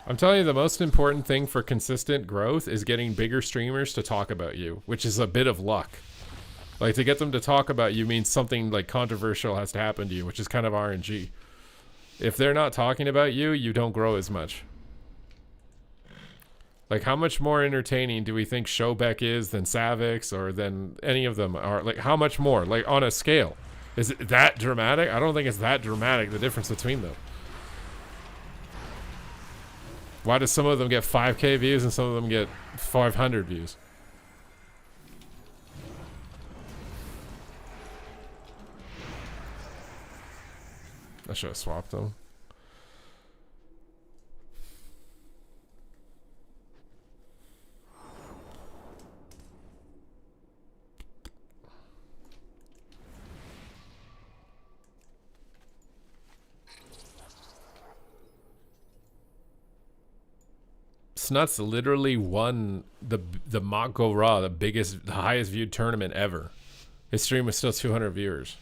I'm telling you, the most important thing for consistent growth is getting bigger streamers to talk about you, which is a bit of luck. Like, to get them to talk about you means something like controversial has to happen to you, which is kind of RNG. If they're not talking about you, you don't grow as much. Like, how much more entertaining do we think Showbeck is than Savix or than any of them are? Like, how much more? Like, on a scale. Is it that dramatic? I don't think it's that dramatic, the difference between them. Why do some of them get 5K views and some of them get 500 views? I should have swapped them. Snuts literally won the Mock Go Raw, the highest viewed tournament ever. His stream was still 200 viewers.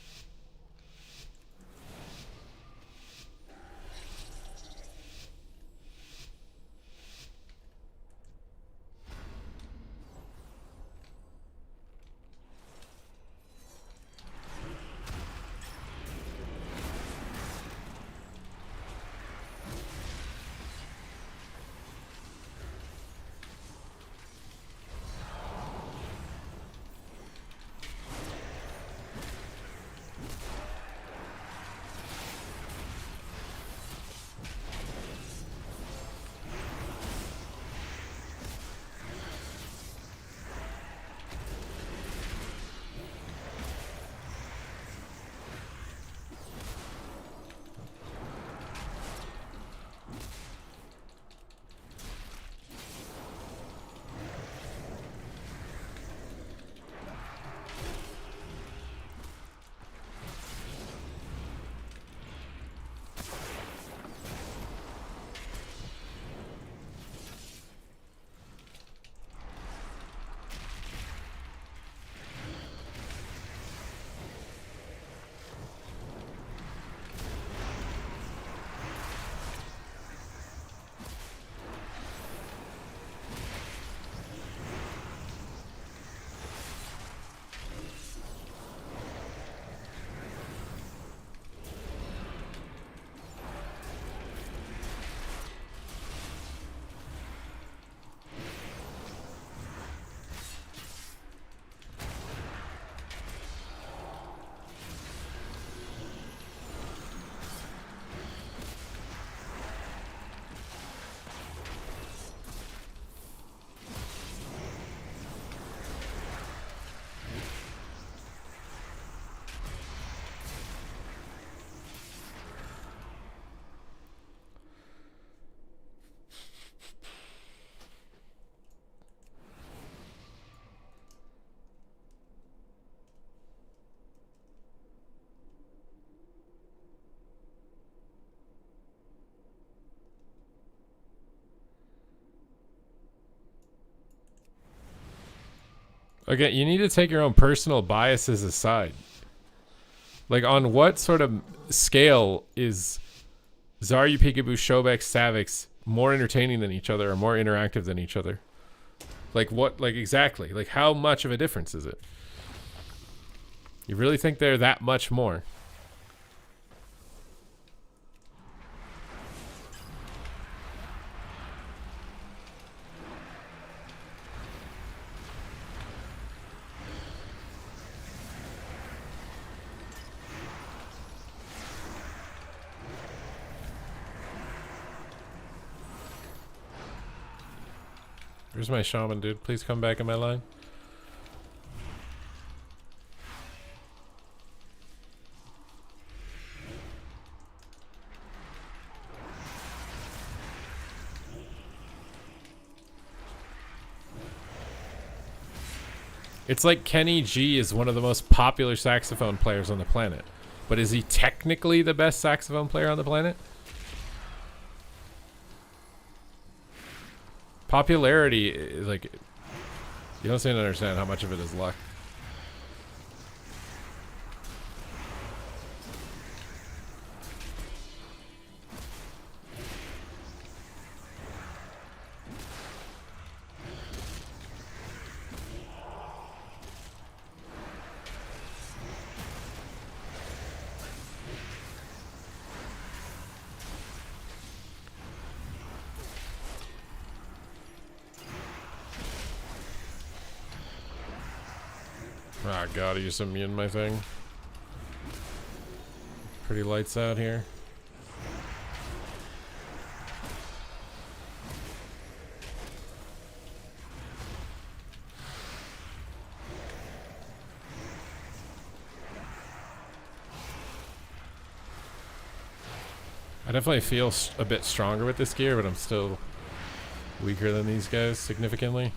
Okay, you need to take your own personal biases aside. Like, on what sort of scale is Zarya, Peekaboo, Shobek, Savix more entertaining than each other or more interactive than each other? Like, what, like, exactly? Like, how much of a difference is it? You really think they're that much more? Where's my shaman, dude? Please come back in my line. It's like Kenny G is one of the most popular saxophone players on the planet. But is he technically the best saxophone player on the planet? Popularity, like, you don't seem to understand how much of it is luck. Ah, God, I used to mute my thing. Pretty lights out here. I definitely feel a bit stronger with this gear, but I'm still weaker than these guys significantly.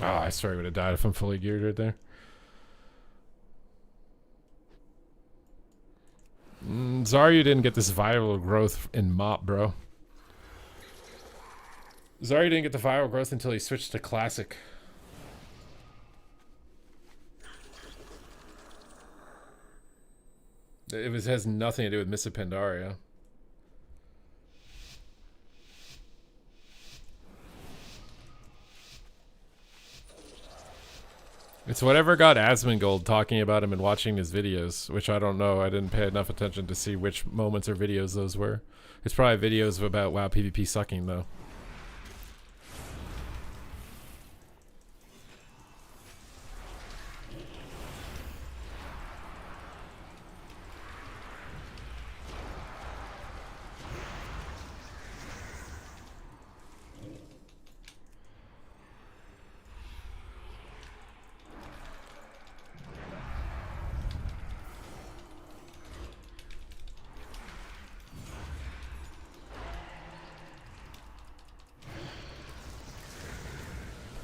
Oh, I swear I would have died if I'm fully geared right there. Zarya didn't get this viral growth in Mop, bro. Zarya didn't get the viral growth until he switched to Classic. It has nothing to do with Miss Pandaria. It's whatever got Asmongold talking about him and watching his videos, which I don't know. I didn't pay enough attention to see which moments or videos those were. It's probably videos about WoW PvP sucking, though.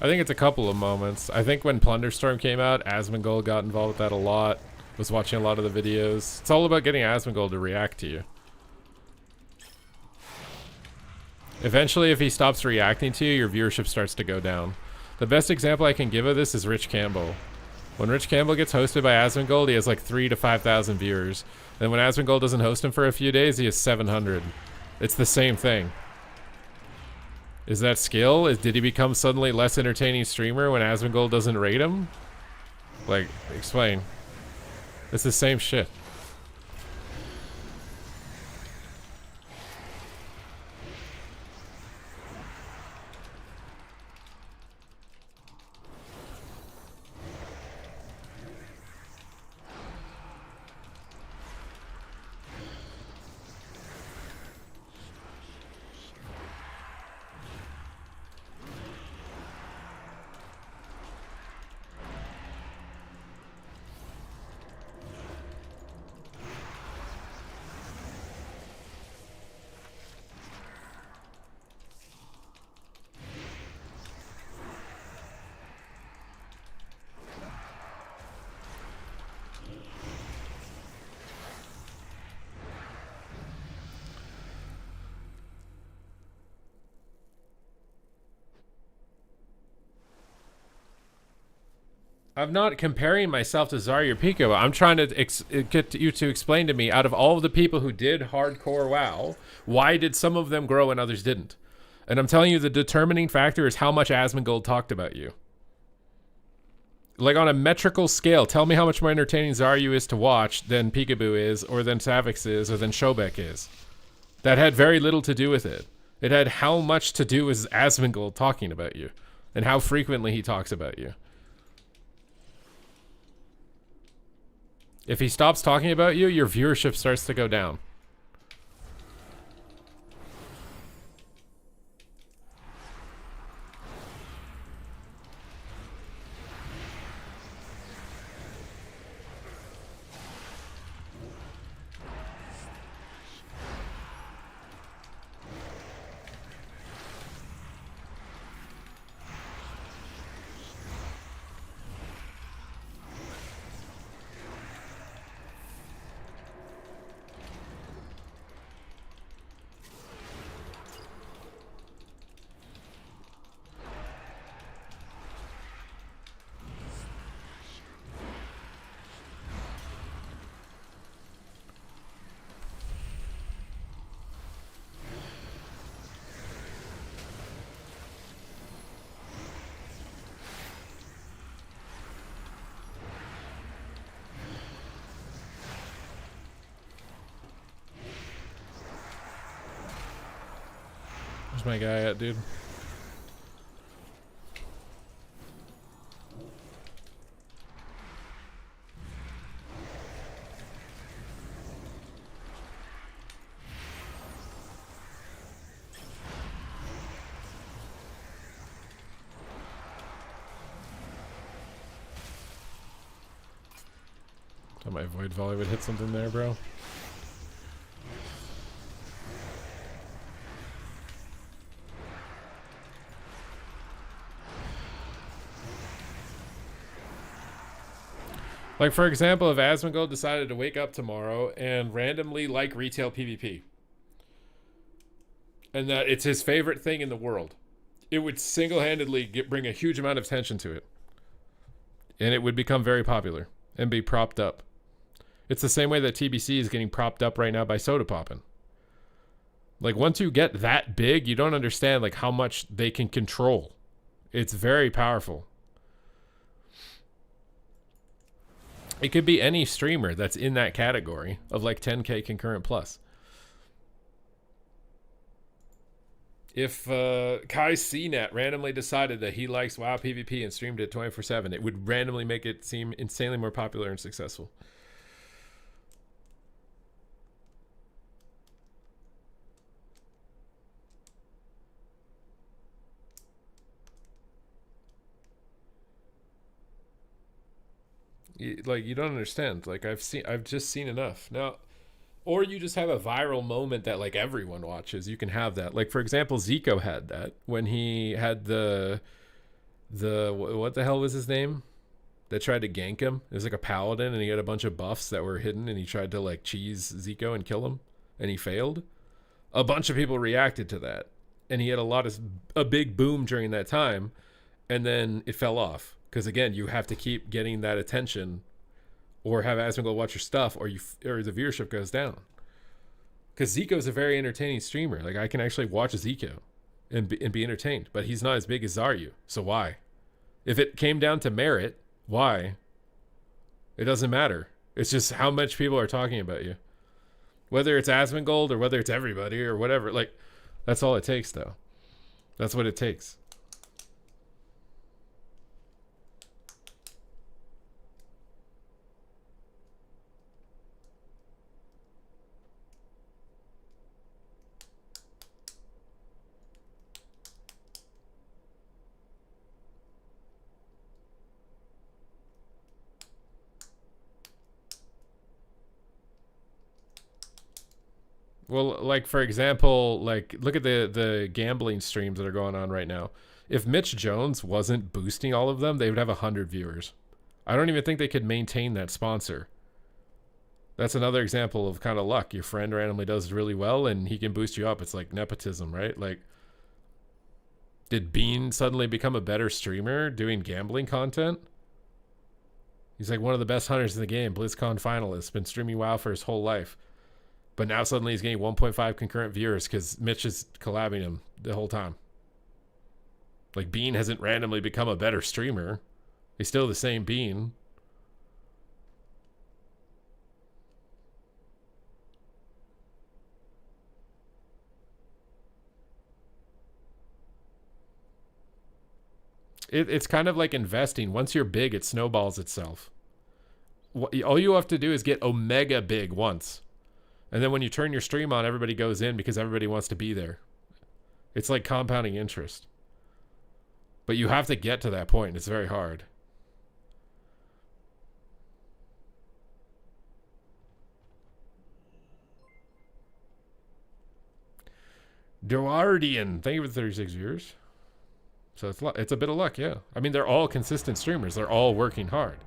I think it's a couple of moments. I think when Plunderstorm came out, Asmongold got involved with that a lot. Was watching a lot of the videos. It's all about getting Asmongold to react to you. Eventually, if he stops reacting to you, your viewership starts to go down. The best example I can give of this is Rich Campbell. When Rich Campbell gets hosted by Asmongold, he has like 3,000 to 5,000 viewers. And when Asmongold doesn't host him for a few days, he has 700. It's the same thing. Is that skill? Did he become suddenly less entertaining streamer when Asmongold doesn't rate him? Like, explain. It's the same shit. I'm not comparing myself to Zarya or Pico. I'm trying to get you to explain to me, out of all of the people who did hardcore WoW, why did some of them grow and others didn't? And I'm telling you, the determining factor is how much Asmongold talked about you. Like on a metrical scale, tell me how much more entertaining Zarya is to watch than Peekaboo is, or than Savix is, or than Shobek is. That had very little to do with it. It had how much to do with Asmongold talking about you, and how frequently he talks about you. If he stops talking about you, your viewership starts to go down. Where's my guy at, dude? Thought my void volley would hit something there, bro. Like, for example, if Asmongold decided to wake up tomorrow and randomly like retail PvP, and that it's his favorite thing in the world, it would single-handedly bring a huge amount of attention to it. And it would become very popular and be propped up. It's the same way that TBC is getting propped up right now by Soda Poppin'. Like, once you get that big, you don't understand, like, how much they can control. It's very powerful. It could be any streamer that's in that category of like 10k concurrent plus. If Kai CNET randomly decided that he likes WoW PvP and streamed it 24/7, it would randomly make it seem insanely more popular and successful. You don't understand. Like, I've just seen enough now. Or you just have a viral moment that like everyone watches. You can have that. Like, for example, Zico had that when he had the what the hell was his name that tried to gank him. It was like a paladin, and he had a bunch of buffs that were hidden, and he tried to like cheese Zico and kill him, and he failed. A bunch of people reacted to that, and he had a big boom during that time, and then it fell off. Because again, you have to keep getting that attention, or have Asmongold watch your stuff, or the viewership goes down. Because Zico's a very entertaining streamer. Like, I can actually watch Zico and be entertained, but he's not as big as Zaryu. So why? If it came down to merit, why? It doesn't matter. It's just how much people are talking about you. Whether it's Asmongold or whether it's everybody or whatever. Like, that's all it takes, though. That's what it takes. Well, like, for example, like, look at the gambling streams that are going on right now. If Mitch Jones wasn't boosting all of them, they would have 100 viewers. I don't even think they could maintain that sponsor. That's another example of kind of luck. Your friend randomly does really well, and he can boost you up. It's like nepotism, right? Like, did Bean suddenly become a better streamer doing gambling content? He's like one of the best hunters in the game, BlizzCon finalist, been streaming WoW for his whole life. But now suddenly he's getting 1.5 concurrent viewers because Mitch is collabing him the whole time. Like, Bean hasn't randomly become a better streamer. He's still the same Bean. It's kind of like investing. Once you're big, it snowballs itself. All you have to do is get omega big once. And then when you turn your stream on, everybody goes in because everybody wants to be there. It's like compounding interest. But you have to get to that point. It's very hard. Duardian, thank you for the 36 viewers. So it's a bit of luck, yeah. I mean, they're all consistent streamers. They're all working hard.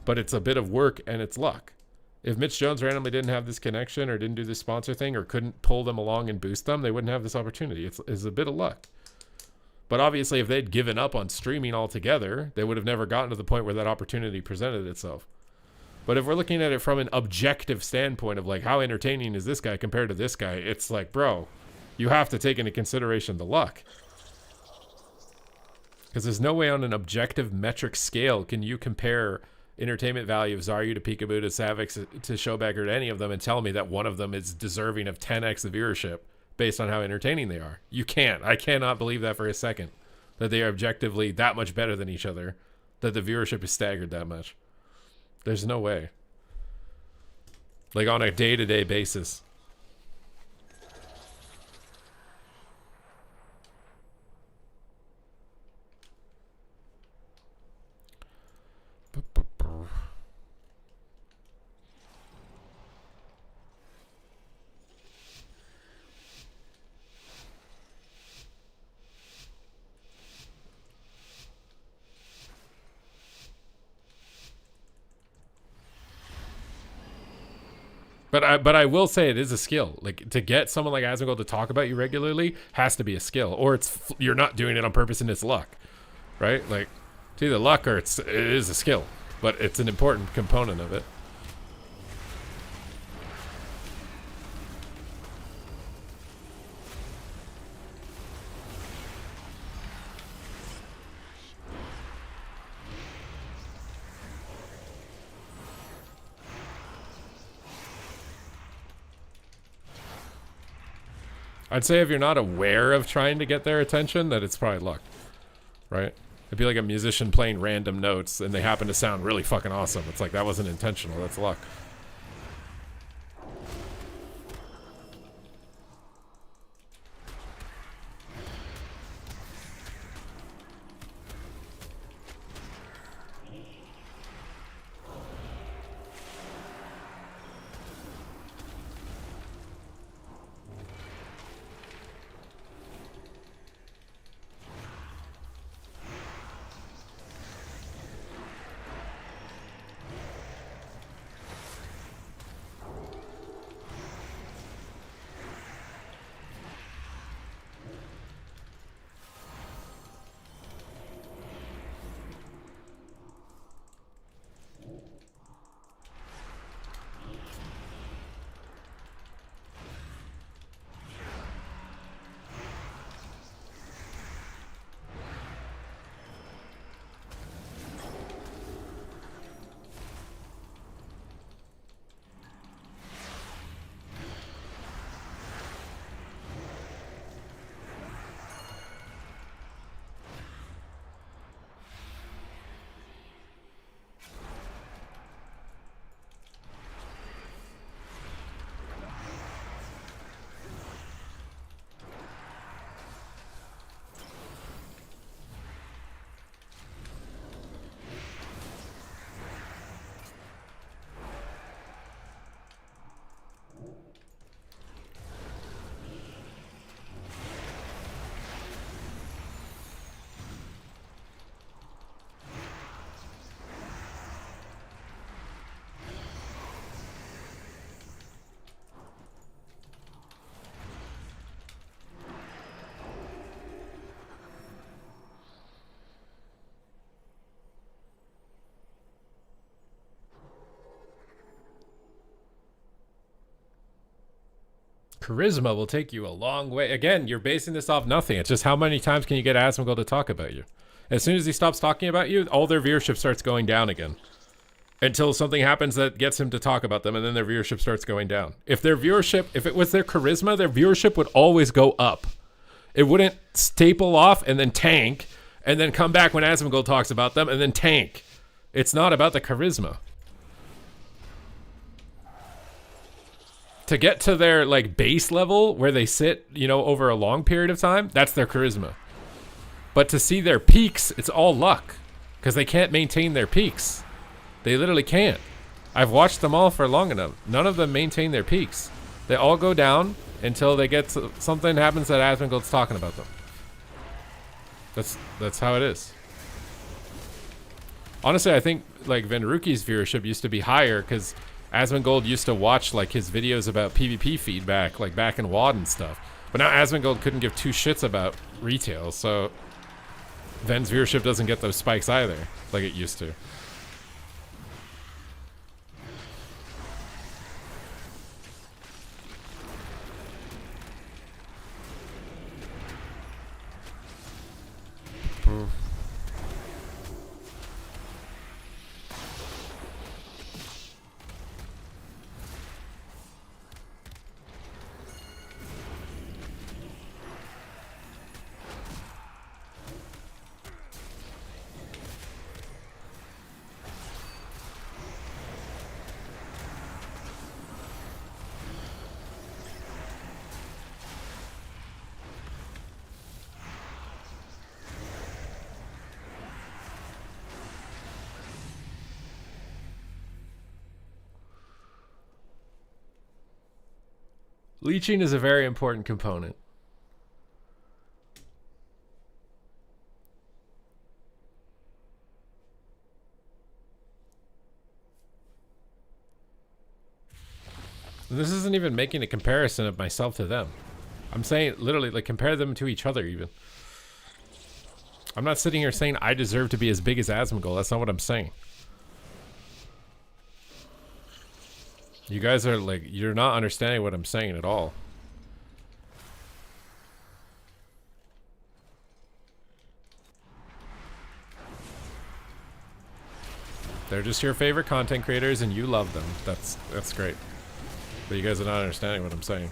But it's a bit of work and it's luck. If Mitch Jones randomly didn't have this connection or didn't do this sponsor thing or couldn't pull them along and boost them, they wouldn't have this opportunity. It's a bit of luck. But obviously, if they'd given up on streaming altogether, they would have never gotten to the point where that opportunity presented itself. But if we're looking at it from an objective standpoint of like, how entertaining is this guy compared to this guy? It's like, bro, you have to take into consideration the luck. Because there's no way on an objective metric scale can you compare entertainment value of Zarya to Peekaboo to Savix to Showbacker to any of them and tell me that one of them is deserving of 10x the viewership based on how entertaining they are. You can't. I cannot believe that for a second. That they are objectively that much better than each other. That the viewership is staggered that much. There's no way. Like on a day-to-day basis. But I will say it is a skill. Like, to get someone like Asmongold to talk about you regularly has to be a skill, or you're not doing it on purpose and it's luck, right? Like, it's either luck or it is a skill, but it's an important component of it. I'd say if you're not aware of trying to get their attention, that it's probably luck, right? It'd be like a musician playing random notes and they happen to sound really fucking awesome. It's like, that wasn't intentional, that's luck. Charisma will take you a long way. Again, you're basing this off nothing. It's just how many times can you get Asmongold to talk about you? As soon as he stops talking about you, all their viewership starts going down again. Until something happens that gets him to talk about them, and then their viewership starts going down. If it was their charisma, their viewership would always go up. It wouldn't staple off and then tank, and then come back when Asmongold talks about them, and then tank. It's not about the charisma. To get to their like base level where they sit, you know, over a long period of time, that's their charisma. But to see their peaks, it's all luck, because they can't maintain their peaks. They literally can't. I've watched them all for long enough. None of them maintain their peaks. They all go down until they get something happens that Asmongold's talking about them. That's how it is. Honestly, I think like Venruki's viewership used to be higher because Asmongold used to watch like his videos about PvP feedback, like back in WoD and stuff. But now Asmongold couldn't give two shits about retail, so Ven's viewership doesn't get those spikes either, like it used to. Leeching is a very important component. And this isn't even making a comparison of myself to them. I'm saying literally like compare them to each other even. I'm not sitting here saying I deserve to be as big as Asmongold. That's not what I'm saying. You guys are like, you're not understanding what I'm saying at all. They're just your favorite content creators and you love them. That's great. But you guys are not understanding what I'm saying.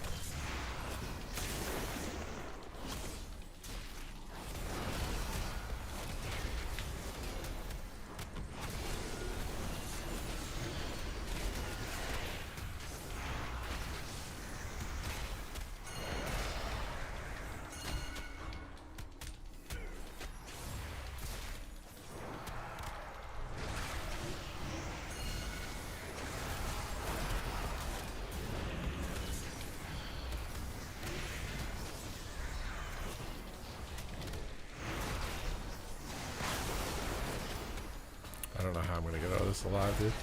I don't know how I'm gonna get out of this alive, dude.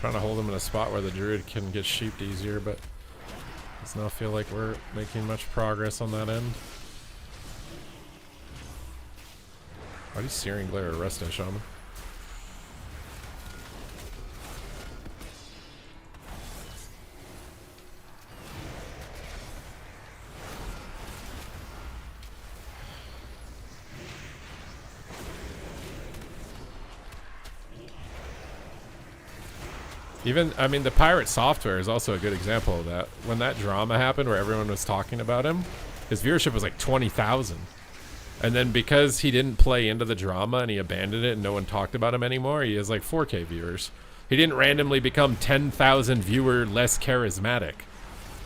Trying to hold him in a spot where the druid can get sheeped easier, but does not feel like we're making much progress on that end. Why do you Searing Glare arrest a shaman? Even, I mean, the pirate software is also a good example of that. When that drama happened where everyone was talking about him, his viewership was like 20,000. And then because he didn't play into the drama and he abandoned it and no one talked about him anymore, he has like 4K viewers. He didn't randomly become 10,000 viewer less charismatic.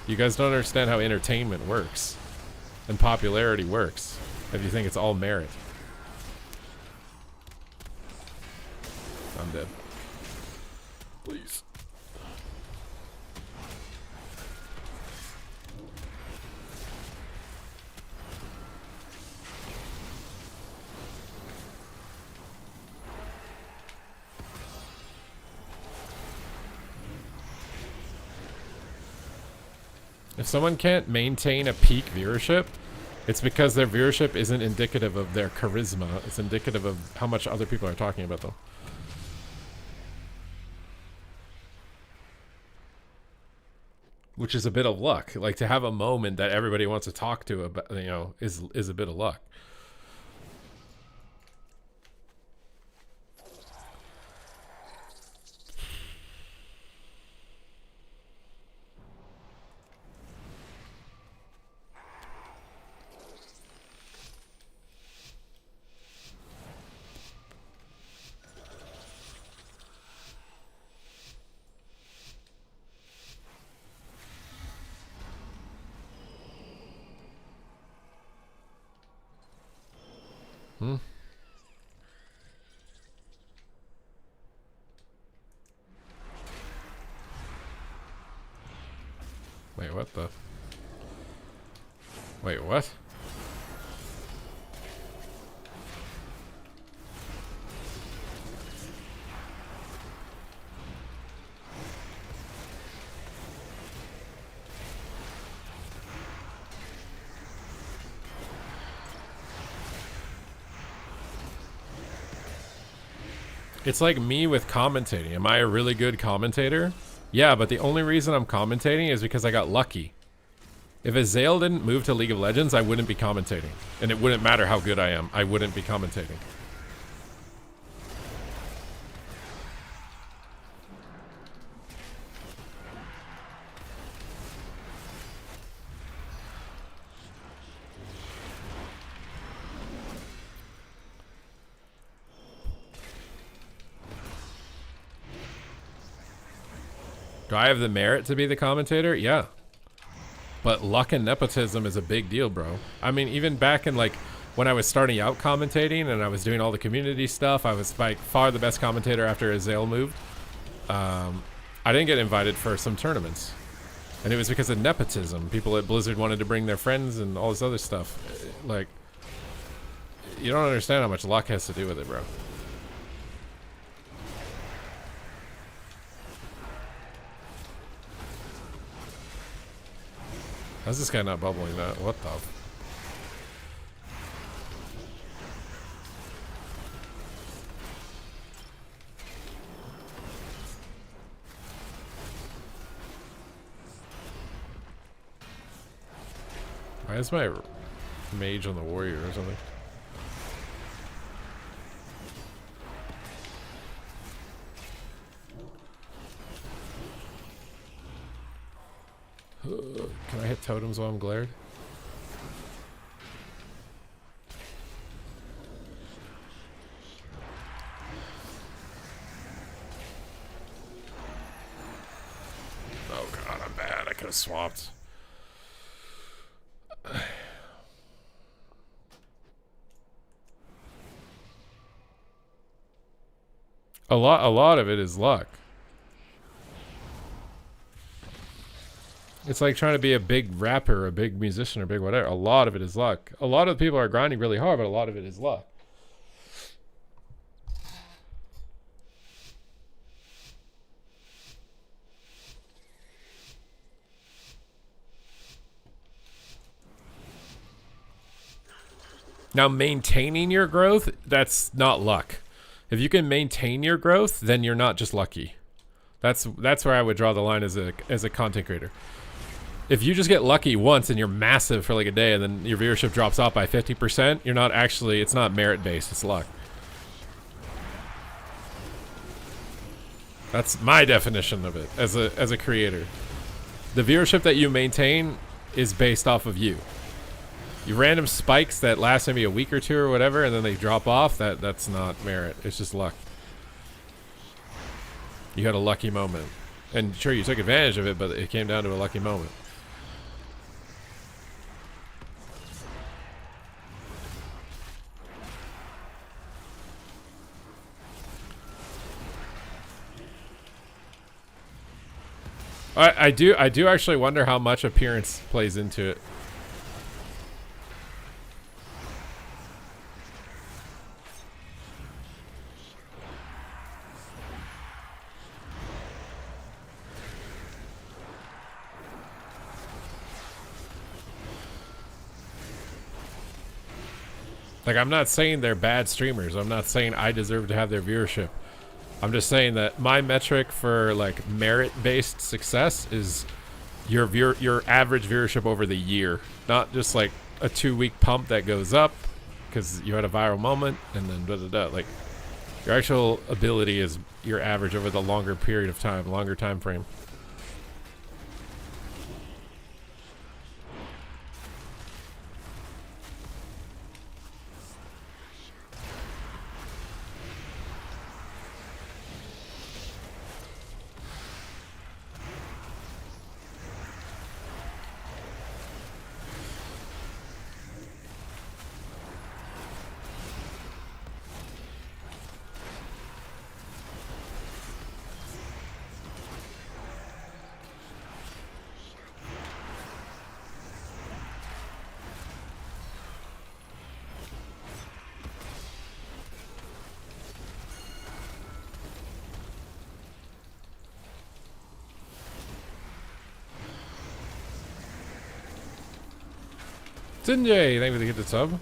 You guys don't understand how entertainment works and popularity works if you think it's all merit. I'm dead. Please. If someone can't maintain a peak viewership, it's because their viewership isn't indicative of their charisma. It's indicative of how much other people are talking about them. which is a bit of luck. Like to have a moment that everybody wants to talk to about, you know, is a bit of luck. Wait, what the? Wait, what? It's like me with commentating. Am I a really good commentator? Yeah, but the only reason I'm commentating is because I got lucky. If Azale didn't move to League of Legends, I wouldn't be commentating. And it wouldn't matter how good I am. I wouldn't be commentating. Do I have the merit to be the commentator? Yeah. But luck and nepotism is a big deal, bro. I mean, even back in like when I was starting out commentating and I was doing all the community stuff, I was by far the best commentator after Azale moved. I didn't get invited for some tournaments. And it was because of nepotism. People at Blizzard wanted to bring their friends and all this other stuff. Like, you don't understand how much luck has to do with it, bro. How's this guy not bubbling that? What the? Why is my mage on the warrior or something? Can I hit totems while I'm glared? Oh god, I'm bad. I could have swapped. A lot of it is luck. It's like trying to be a big rapper, a big musician, or big whatever. A lot of it is luck. A lot of the people are grinding really hard, but a lot of it is luck. Now, maintaining your growth, that's not luck. If you can maintain your growth, then you're not just lucky. That's where I would draw the line as a content creator. If you just get lucky once and you're massive for like a day and then your viewership drops off by 50%, you're not actually, it's not merit based, it's luck. That's my definition of it as a creator. The viewership that you maintain is based off of you. You random spikes that last maybe a week or two or whatever and then they drop off, that's not merit, it's just luck. You had a lucky moment. And sure, you took advantage of it, but it came down to a lucky moment. I do actually wonder how much appearance plays into it. Like, I'm not saying they're bad streamers. I'm not saying I deserve to have their viewership. I'm just saying that my metric for like merit-based success is your average viewership over the year, not just like a 2-week pump that goes up because you had a viral moment and then da da da. Like your actual ability is your average over the longer period of time, longer time frame. Sinjay, thank you for the gifted sub.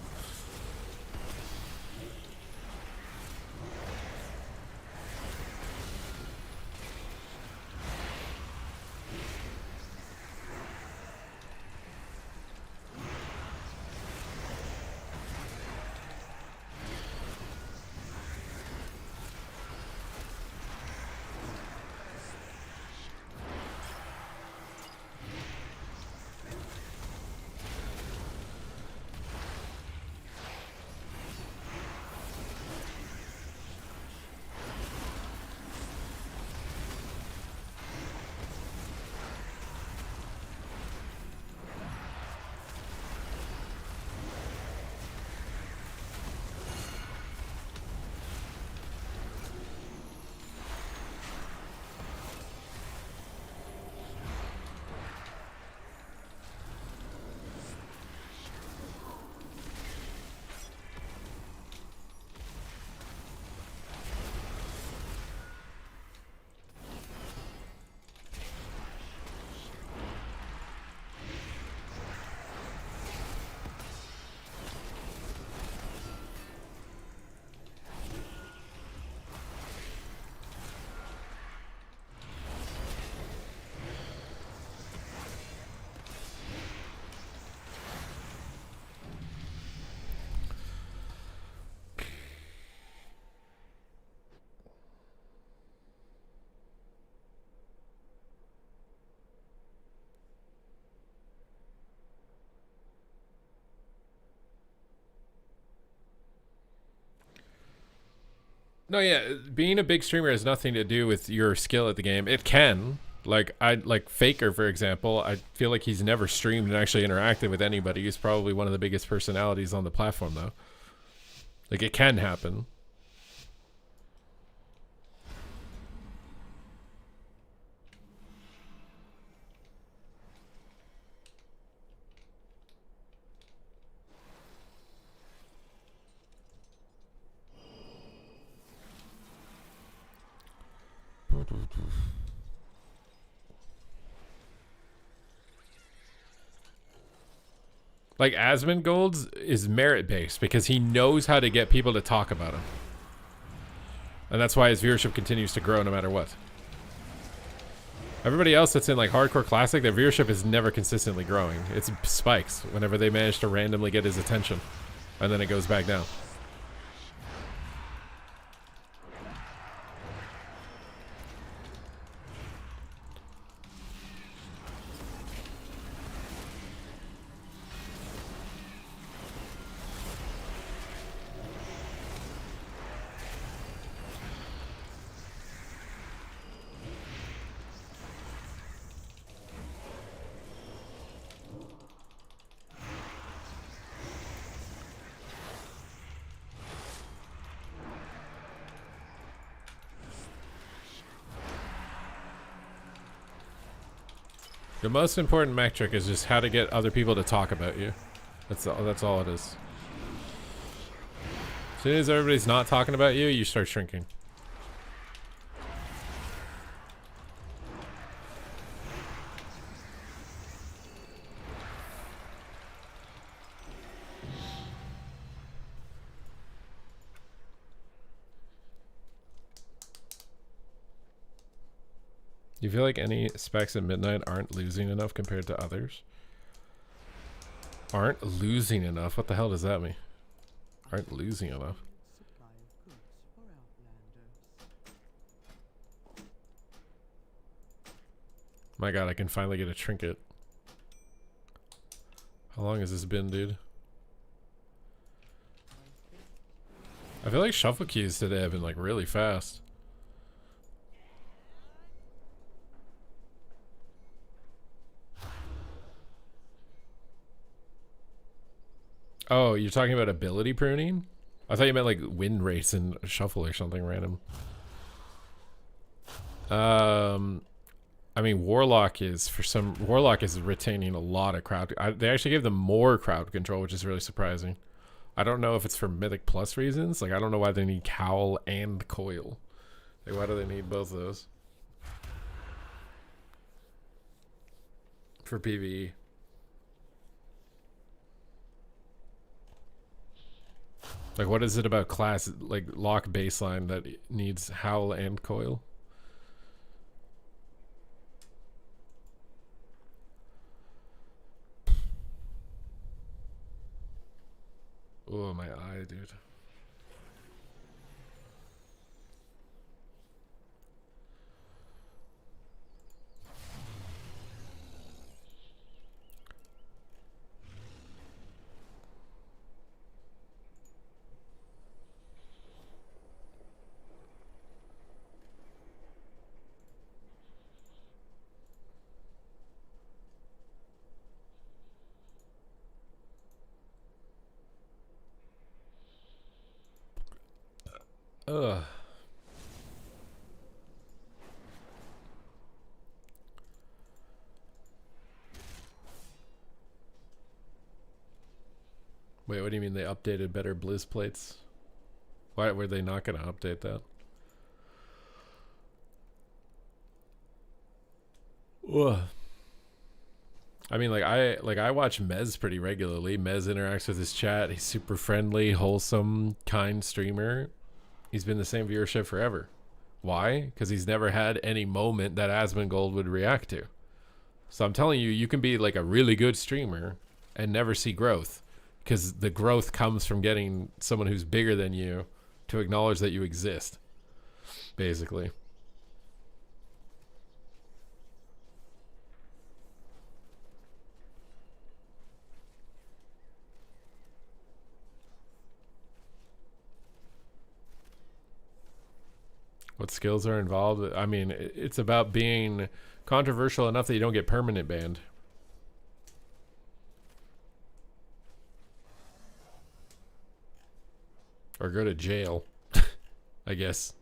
No, yeah, being a big streamer has nothing to do with your skill at the game. It can. Like Faker, for example, I feel like he's never streamed and actually interacted with anybody. He's probably one of the biggest personalities on the platform, though. Like, it can happen. Like, Asmongold's is merit-based because he knows how to get people to talk about him. And that's why his viewership continues to grow no matter what. Everybody else that's in, like, Hardcore Classic, their viewership is never consistently growing. It spikes whenever they manage to randomly get his attention. And then it goes back down. The most important metric is just how to get other people to talk about you. That's all it is. As soon as everybody's not talking about you, you start shrinking. Do you feel like any specs at midnight aren't losing enough compared to others? Aren't losing enough? What the hell does that mean? Aren't losing enough. Supply of goods for outlanders. My god, I can finally get a trinket. How long has this been, dude? I feel like shuffle keys today have been like really fast. Oh, you're talking about ability pruning? I thought you meant like win rates and shuffle or something random. I mean, Warlock is retaining a lot of crowd. They actually gave them more crowd control, which is really surprising. I don't know if it's for Mythic Plus reasons. Like, I don't know why they need Cowl and Coil. Like, why do they need both of those? For PvE. Like, what is it about class, like, lock baseline that needs Howl and Coil? Oh, my eye, dude. Ugh. Wait, what do you mean they updated better Blizz plates? Why were they not going to update that? Ugh. I mean, I watch Mez pretty regularly. Mez interacts with his chat. He's super friendly, wholesome, kind streamer. He's been the same viewership forever. Why? Because he's never had any moment that Asmongold would react to. So I'm telling you, you can be like a really good streamer and never see growth. Because the growth comes from getting someone who's bigger than you to acknowledge that you exist. Basically. What skills are involved? I mean, it's about being controversial enough that you don't get permanent banned. Or go to jail, I guess.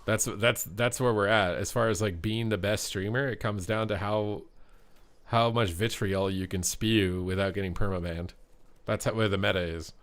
That's where we're at. As far as like being the best streamer, it comes down to how much vitriol you can spew without getting permabanned. That's where the meta is.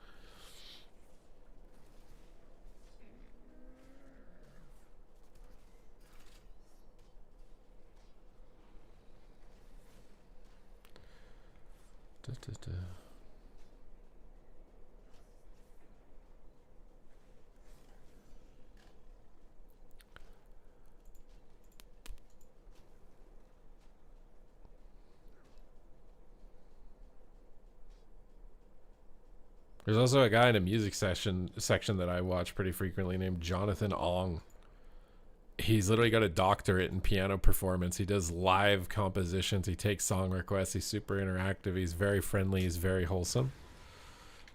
There's also a guy in a music section that I watch pretty frequently named Jonathan Ong. He's literally got a doctorate in piano performance. He does live compositions. He takes song requests. He's super interactive. He's very friendly. He's very wholesome.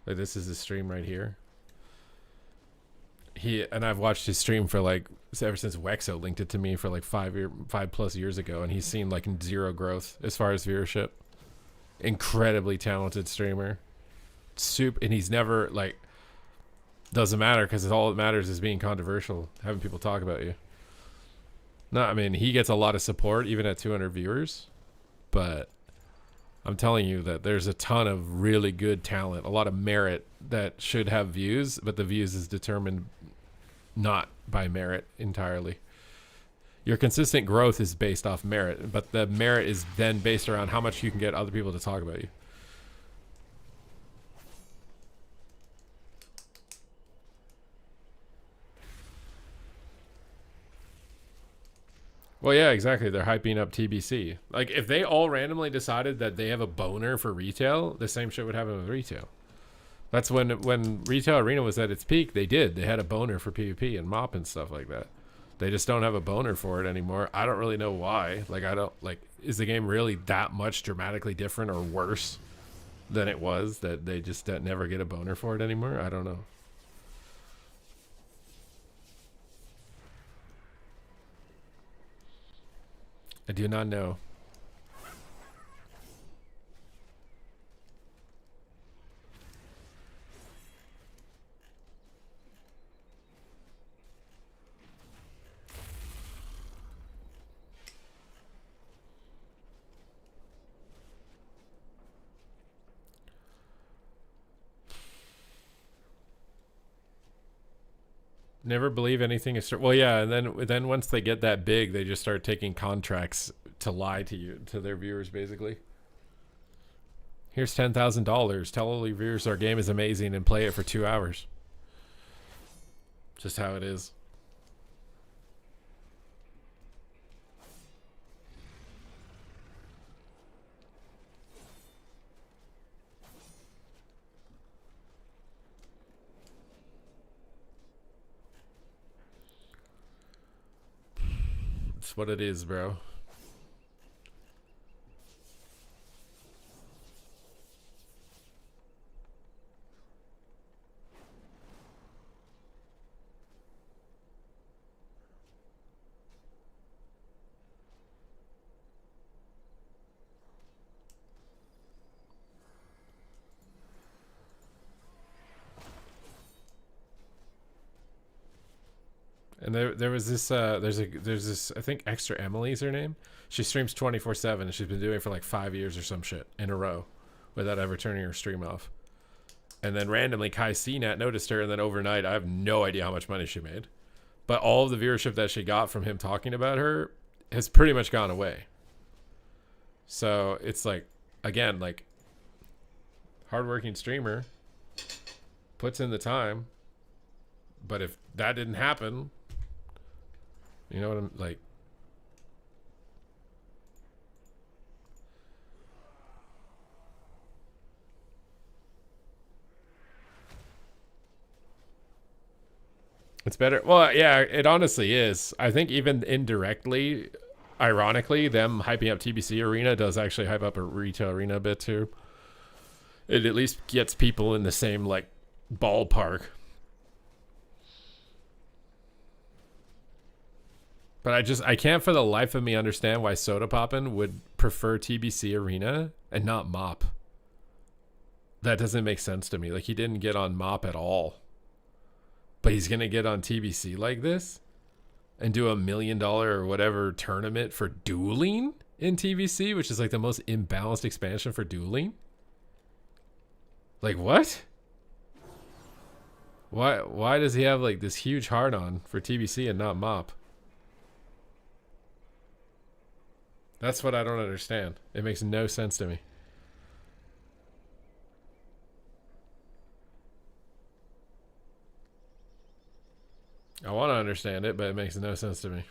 Like, this is his stream right here. And I've watched his stream for like ever since Wexo linked it to me for like 5+ years ago, and he's seen like zero growth as far as viewership. Incredibly talented streamer. And he's never like, doesn't matter because all that matters is being controversial, having people talk about you. No, I mean, he gets a lot of support even at 200 viewers, but I'm telling you that there's a ton of really good talent, a lot of merit that should have views, but the views is determined not by merit entirely. Your consistent growth is based off merit, but the merit is then based around how much you can get other people to talk about you. Well, yeah, exactly. They're hyping up TBC. Like, if they all randomly decided that they have a boner for retail, the same shit would happen with retail. That's when Retail Arena was at its peak, they did. They had a boner for PvP and MOP and stuff like that. They just don't have a boner for it anymore. I don't really know why. Like, is the game really that much dramatically different or worse than it was that they just never get a boner for it anymore? I don't know. I do not know. Never believe anything is well, yeah, and then once they get that big, they just start taking contracts to lie to you, to their viewers, basically. Here's $10,000. Tell all your viewers our game is amazing and play it for 2 hours. Just how it is. It's what it is, bro. And there was this there's this, I think Extra Emily's her name. She streams 24/7 and she's been doing it for like 5 years or some shit in a row without ever turning her stream off. And then randomly Kai CNAT noticed her, and then overnight I have no idea how much money she made. But all of the viewership that she got from him talking about her has pretty much gone away. So it's like, again, like, hardworking streamer puts in the time, but if that didn't happen, you know what I'm like? It's better. Well, yeah, it honestly is. I think even indirectly, ironically, them hyping up TBC Arena does actually hype up a Retail Arena a bit too. It at least gets people in the same, like, ballpark. But I can't for the life of me understand why Soda Poppin would prefer TBC Arena and not MOP. That doesn't make sense to me. Like, he didn't get on MOP at all. But he's going to get on TBC like this? And do $1 million or whatever tournament for dueling in TBC, which is like the most imbalanced expansion for dueling? Like, what? Why does he have like this huge hard on for TBC and not MOP? That's what I don't understand. It makes no sense to me. I want to understand it, but it makes no sense to me.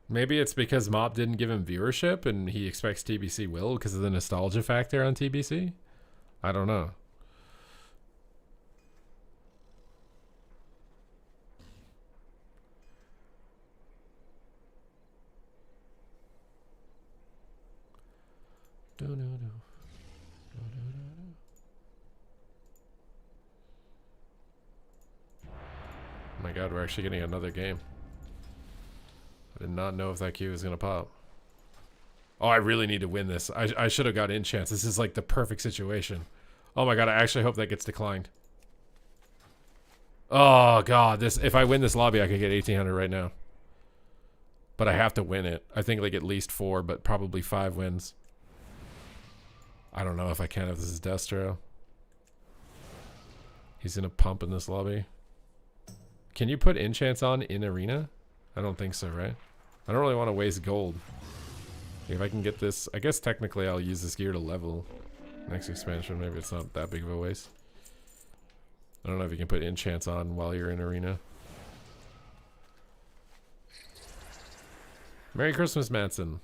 Maybe it's because MOP didn't give him viewership and he expects TBC will because of the nostalgia factor on TBC? I don't know. Oh my god, we're actually getting another game. I did not know if that queue was going to pop. Oh, I really need to win this. I should have got in chance. This is like the perfect situation. Oh my god, I actually hope that gets declined. Oh god, if I win this lobby, I could get 1800 right now. But I have to win it. I think like at least 4, but probably 5 wins. I don't know if I can if this is Destro. He's gonna pump in this lobby. Can you put enchants on in arena? I don't think so, right? I don't really want to waste gold. If I can get this, I guess technically I'll use this gear to level next expansion. Maybe it's not that big of a waste. I don't know if you can put enchants on while you're in arena. Merry Christmas, Manson.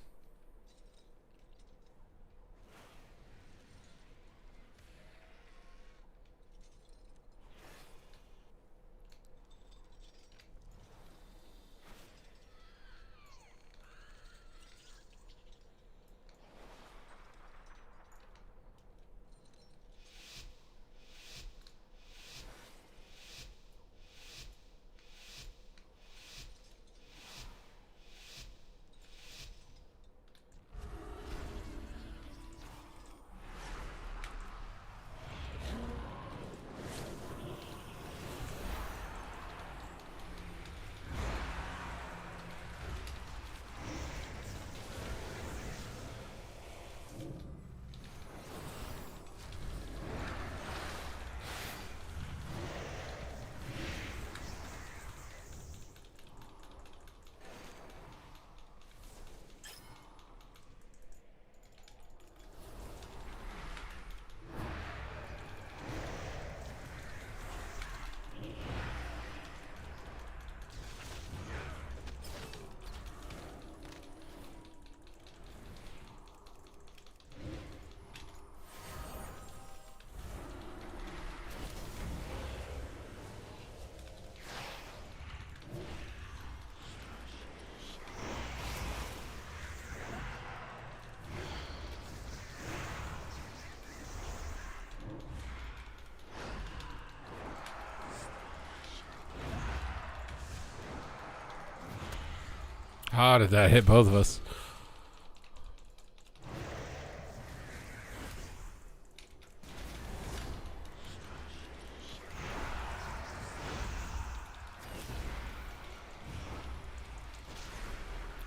How did that hit both of us?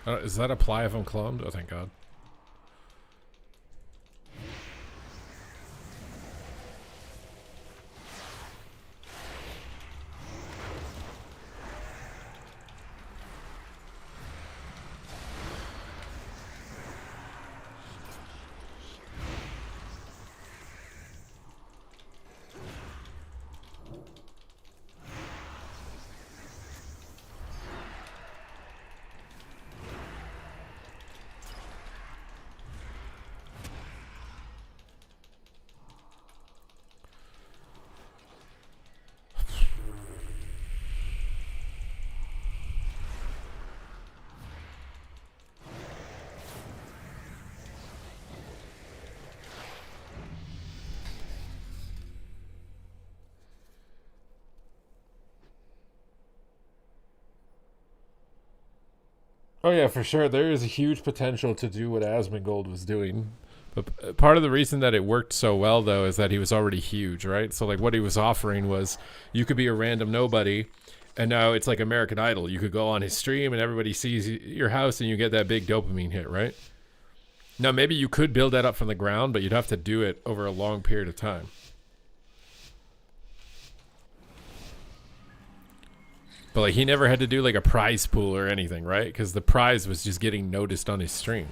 Is that a ply if I'm cloned? Oh, thank God. Oh yeah, for sure. There is a huge potential to do what Asmongold was doing. But part of the reason that it worked so well, though, is that he was already huge, right? So like what he was offering was you could be a random nobody, and now it's like American Idol. You could go on his stream and everybody sees your house and you get that big dopamine hit, right? Now maybe you could build that up from the ground, but you'd have to do it over a long period of time. But like he never had to do like a prize pool or anything, right? Because the prize was just getting noticed on his stream.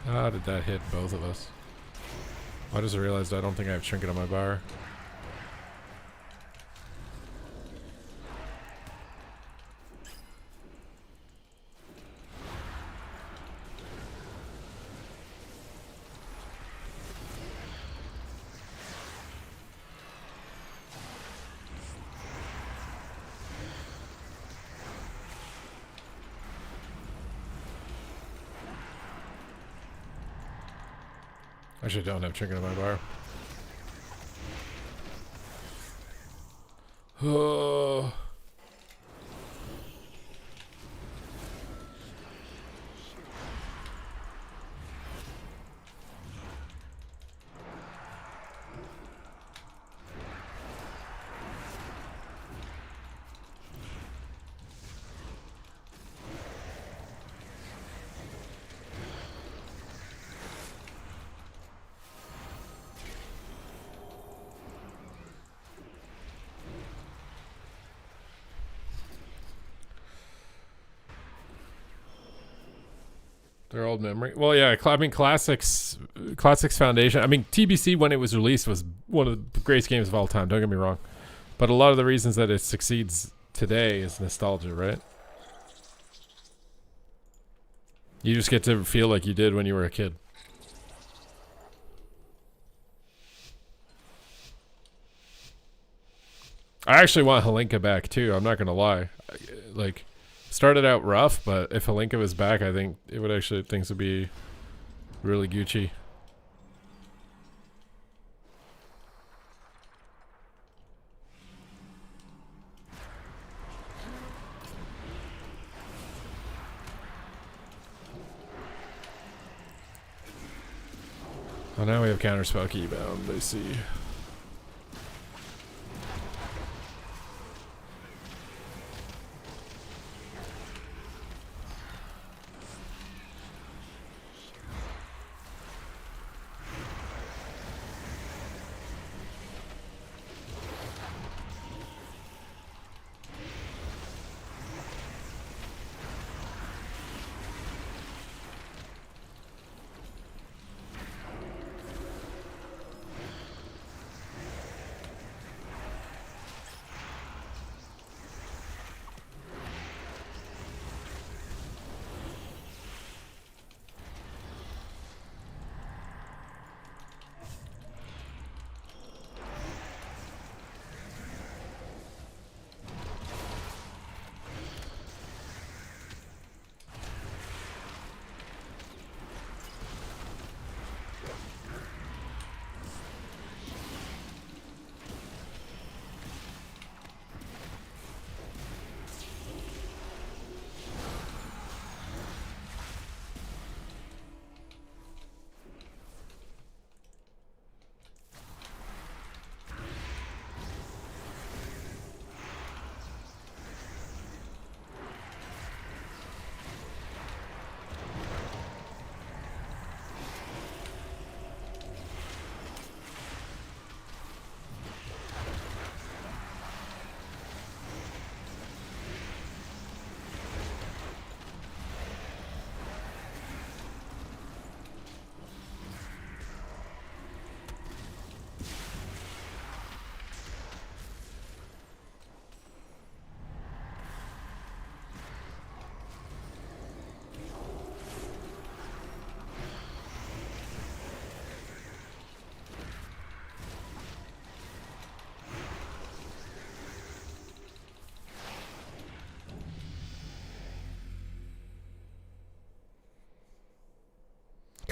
How did that hit both of us? I just realized I don't think I have trinket on my bar. Actually, don't have trinket on my bar. Oh. They're old memory. Well, yeah, I mean, Classics Foundation. I mean, TBC when it was released was one of the greatest games of all time. Don't get me wrong, but a lot of the reasons that it succeeds today is nostalgia, right? You just get to feel like you did when you were a kid. I actually want Helinka back too. I'm not gonna lie. Like, started out rough, but if Helinka was back, I think it would actually things would be really Gucci. Oh, now we have counterspell keybound. I see.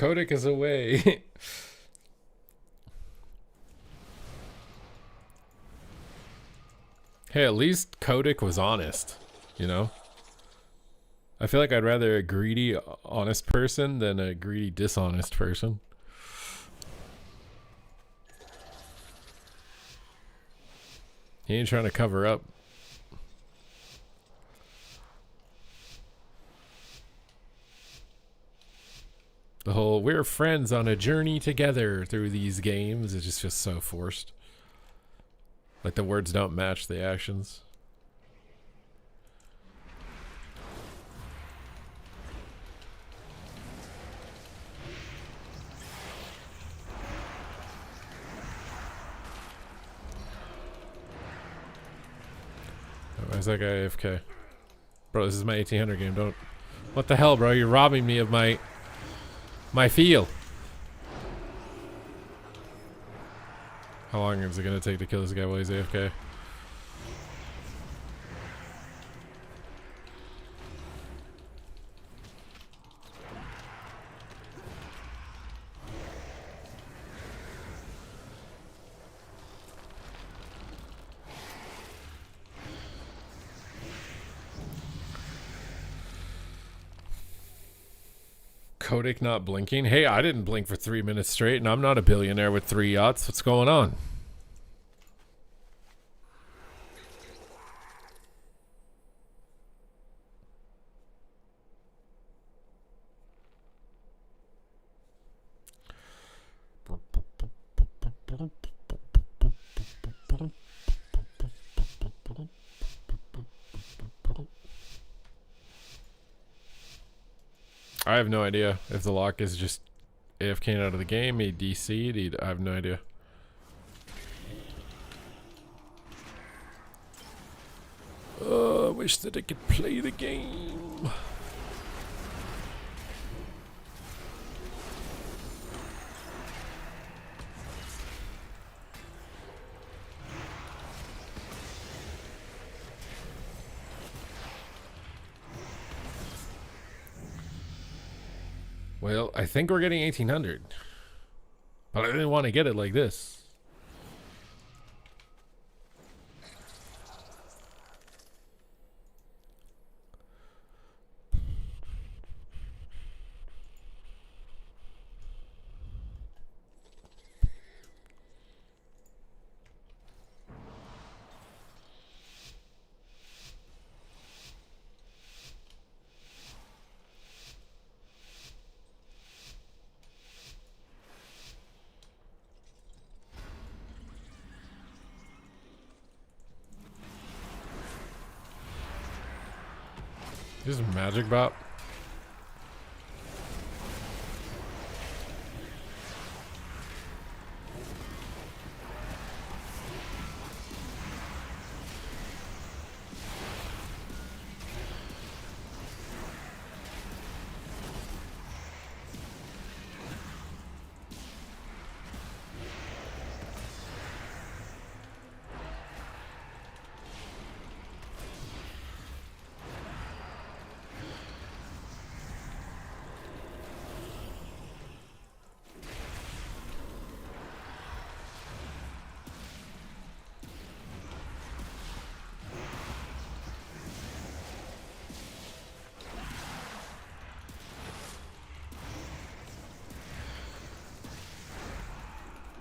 Kodak is away. Hey, at least Kodak was honest, you know? I feel like I'd rather a greedy, honest person than a greedy, dishonest person. He ain't trying to cover up. The whole, we're friends on a journey together through these games, it just feels so forced. Like the words don't match the actions. Why is that guy AFK? Bro, this is my 1800 game, don't... What the hell, bro? You're robbing me of my feel. How long is it gonna take to kill this guy while he's AFK? Kodak not blinking? Hey, I didn't blink for 3 minutes straight, and I'm not a billionaire with 3 yachts. What's going on? I have no idea if the lock is just AFK out of the game, he DC'd, I have no idea. I wish that I could play the game. Well, I think we're getting 1800. But I didn't want to get it like this. This is magic bot.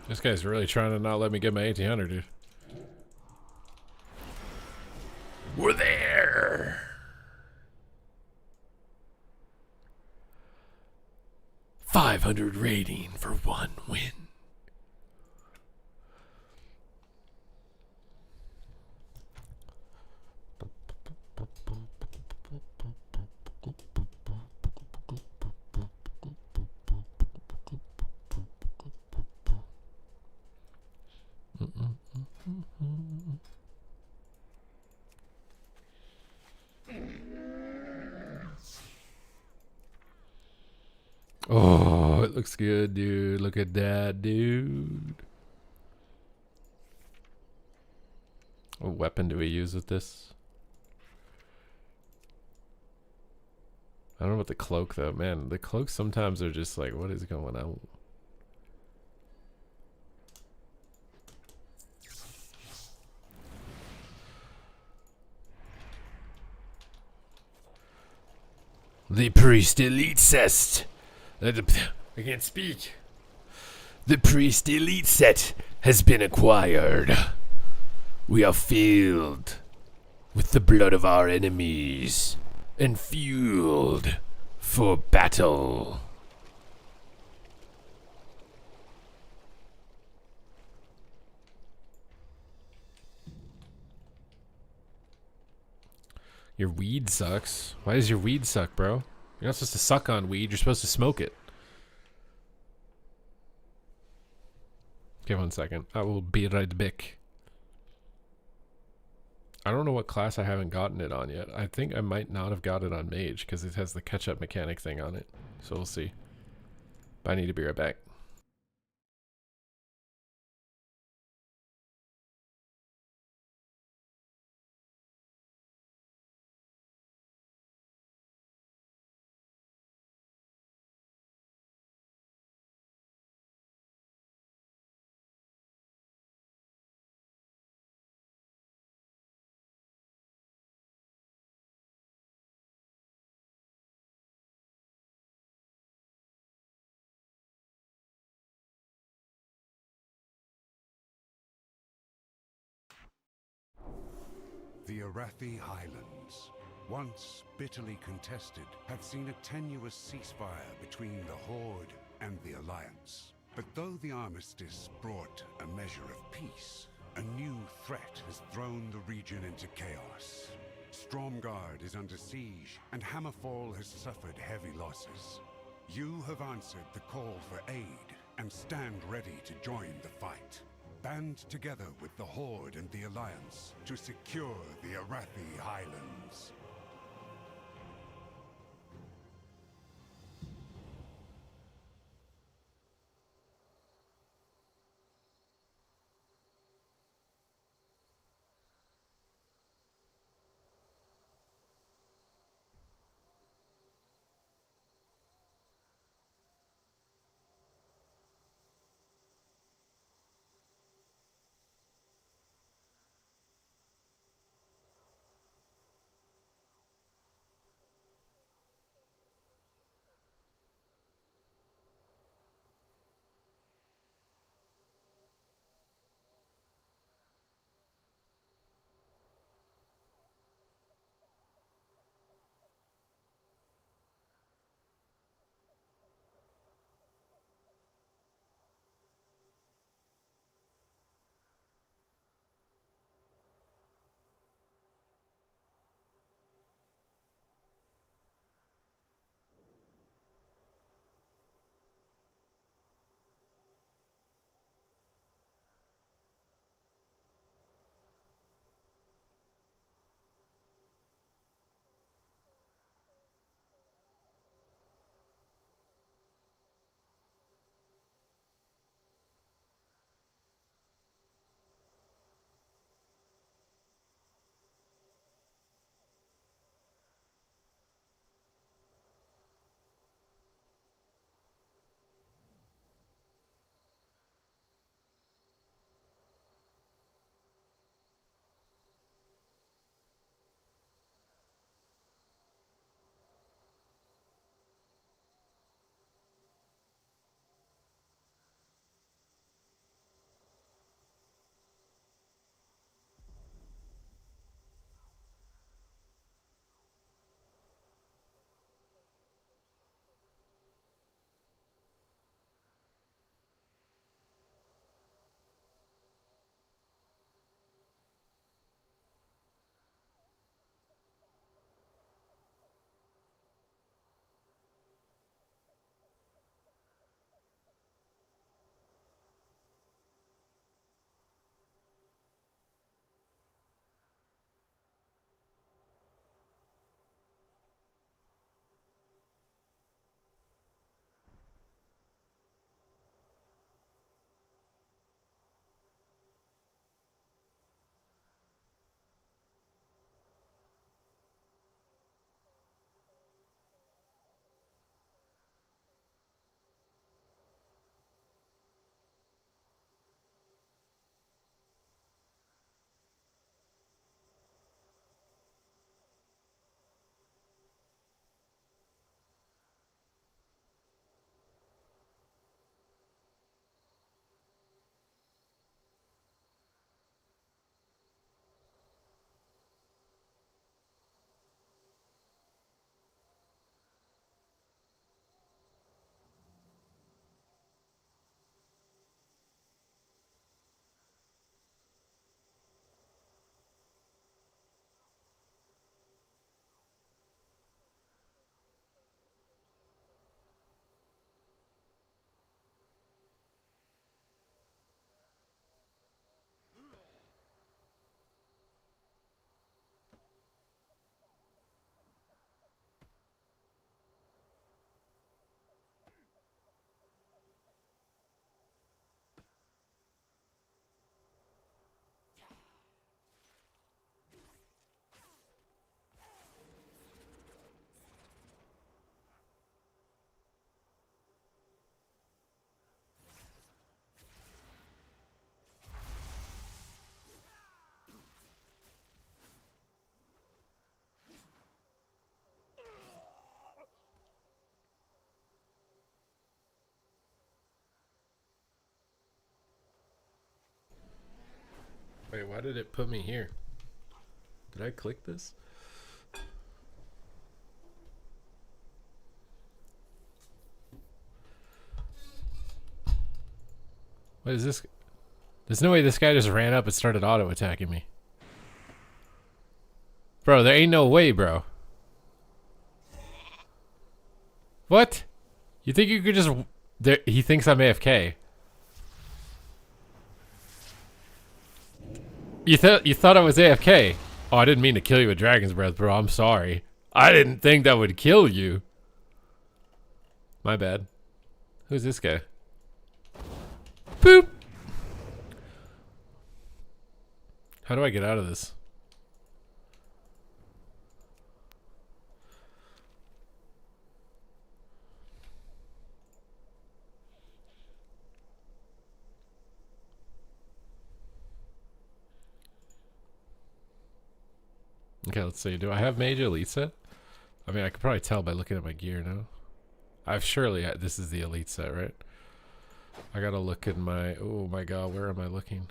This guy's really trying to not let me get my 1800, dude. We're there. $500 rating for 1 win. Oh, it looks good, dude. Look at that, dude. What weapon do we use with this? I don't know about the cloak, though. Man, the cloaks sometimes are just like, what is going on? The priest elite set. I can't speak. The priest elite set has been acquired. We are filled with the blood of our enemies and fueled for battle. Your weed sucks. Why does your weed suck, bro? You're not supposed to suck on weed. You're supposed to smoke it. Okay, 1 second. I will be right back. I don't know what class I haven't gotten it on yet. I think I might not have got it on mage because it has the catch-up mechanic thing on it. So we'll see. But I need to be right back. The Arathi Highlands, once bitterly contested, had seen a tenuous ceasefire between the Horde and the Alliance. But though the armistice brought a measure of peace, a new threat has thrown the region into chaos. Stromgarde is under siege, and Hammerfall has suffered heavy losses. You have answered the call for aid, and stand ready to join the fight. Band together with the Horde and the Alliance to secure the Arathi Highlands. Wait, why did it put me here? Did I click this? What is this? There's no way this guy just ran up and started auto attacking me. Bro, there ain't no way, bro. What? You think you could just... There, he thinks I'm AFK. You thought I was AFK. Oh, I didn't mean to kill you with Dragon's Breath, bro. I'm sorry. I didn't think that would kill you. My bad. Who's this guy? Boop! How do I get out of this? Okay, let's see. Do I have Mage Elite set? I mean, I could probably tell by looking at my gear now. I've surely... This is the Elite set, right? I gotta look at my... Oh my god, where am I looking?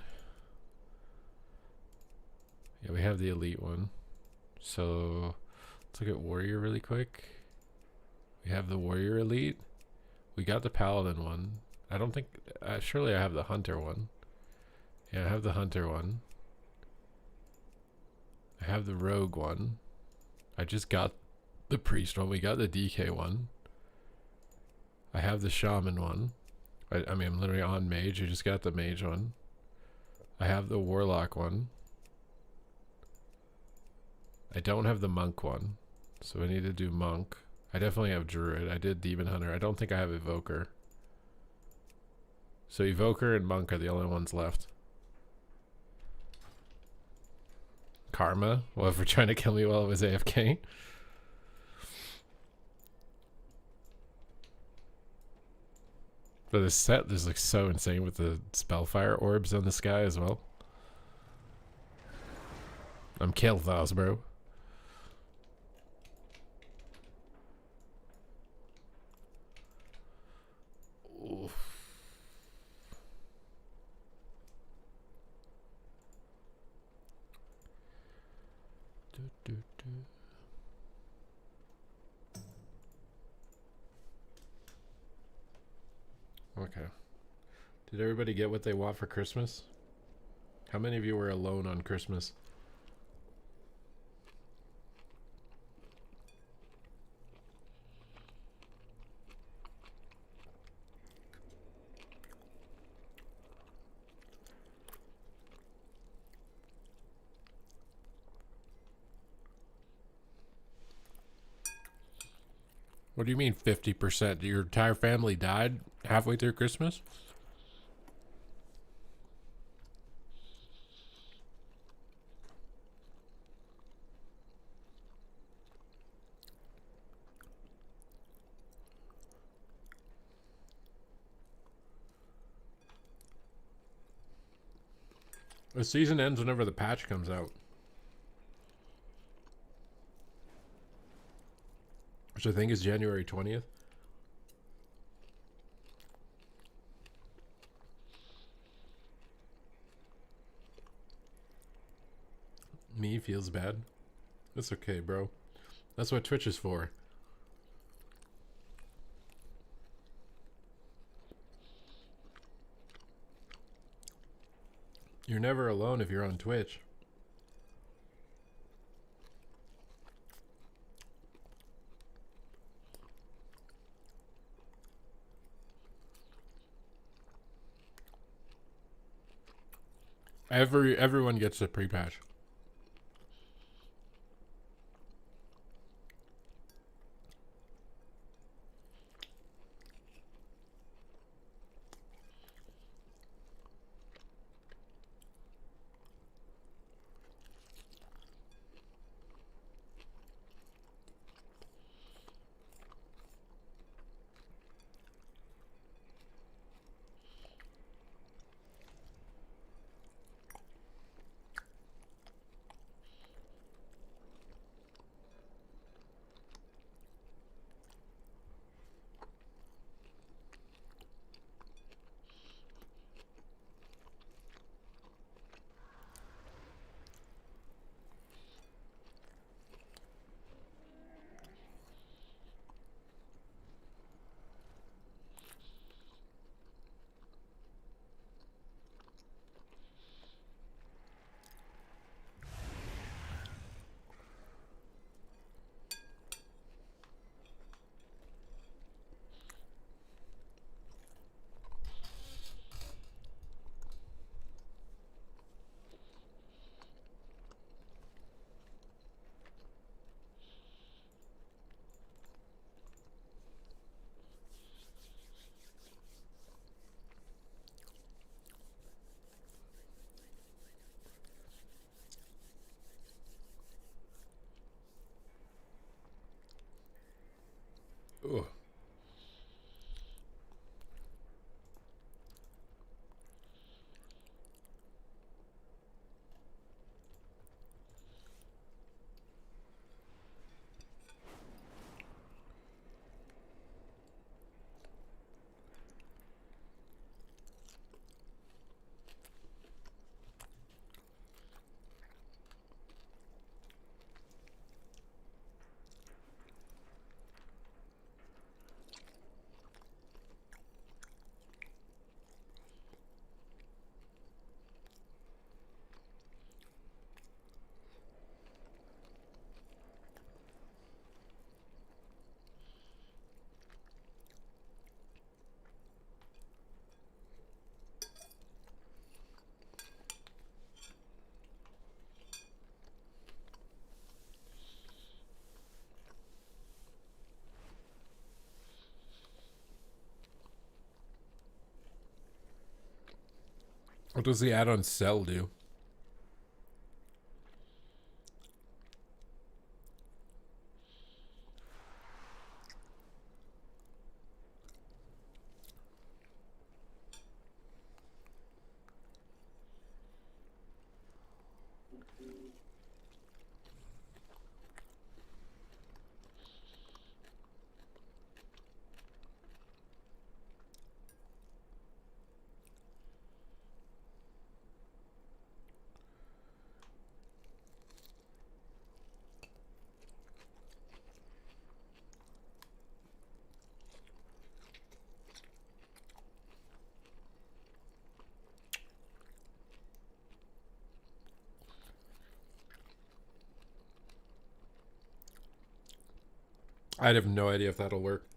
Yeah, we have the Elite one. So, let's look at Warrior really quick. We have the Warrior Elite. We got the Paladin one. I don't think... surely I have the Hunter one. Yeah, I have the Hunter one. I have the Rogue one. I just got the Priest one. We got the DK one. I have the Shaman one. I mean, I'm literally on Mage. I just got the Mage one. I have the Warlock one. I don't have the Monk one. So I need to do Monk. I definitely have Druid. I did Demon Hunter. I don't think I have Evoker. So Evoker and Monk are the only ones left. Karma? Well, if we're trying to kill me while I was AFK. But this set is like so insane with the Spellfire orbs on the sky as well. I'm Kel'Thas, bro. Oof. Okay. Did everybody get what they want for Christmas? How many of you were alone on Christmas? What do you mean 50%? Your entire family died halfway through Christmas? The season ends whenever the patch comes out. Which I think is January 20th. Me feels bad. That's okay, bro. That's what Twitch is for. You're never alone if you're on Twitch. Everyone gets a pre-patch. What does the add-on Cell do? I'd have no idea if that'll work.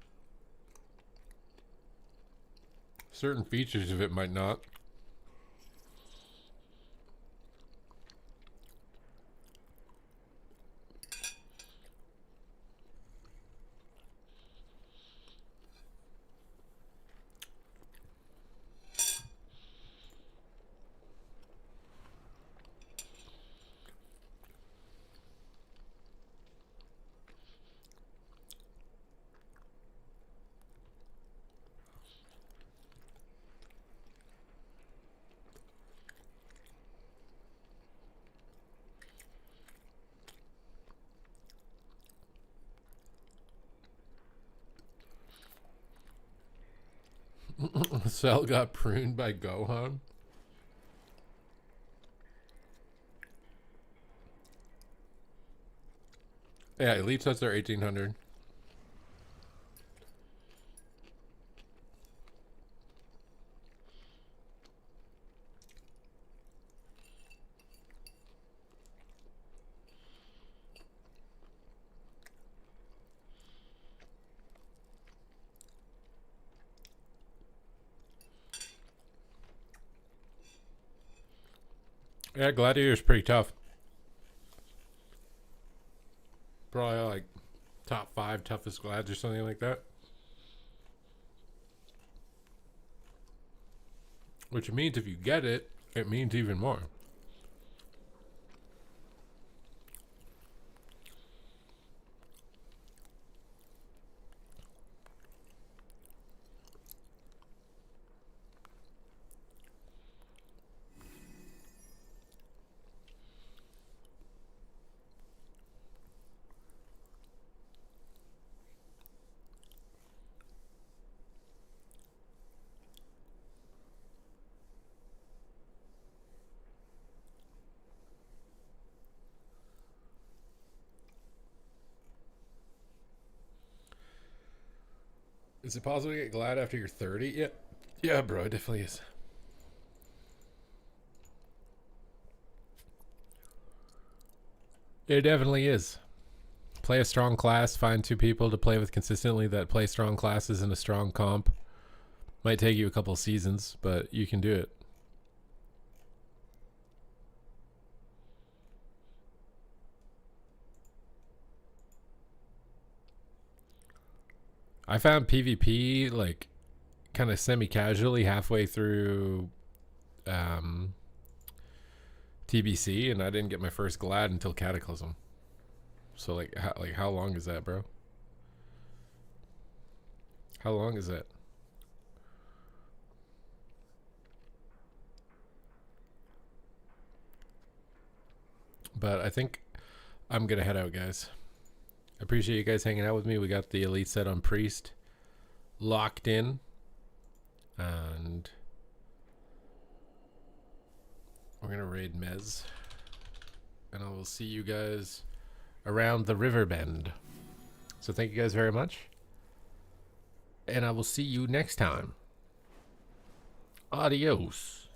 Certain features of it might not. Cell got pruned by Gohan. Yeah, Elite sets are 1800. Yeah, Gladiator's pretty tough. Probably like top 5 toughest glads or something like that. Which means if you get it, it means even more. Is it possible to get glad after you're 30? Yeah. Yeah, bro, it definitely is. It definitely is. Play a strong class, find 2 people to play with consistently that play strong classes in a strong comp. Might take you a couple seasons, but you can do it. I found PvP like kind of semi-casually halfway through TBC, and I didn't get my first glad until Cataclysm. So like how long is that, bro? How long is that? But I think I'm gonna head out, guys. I appreciate you guys hanging out with me. We got the Elite set on Priest locked in, and we're gonna raid Mez, and I will see you guys around the river bend. So thank you guys very much, and I will see you next time. Adios.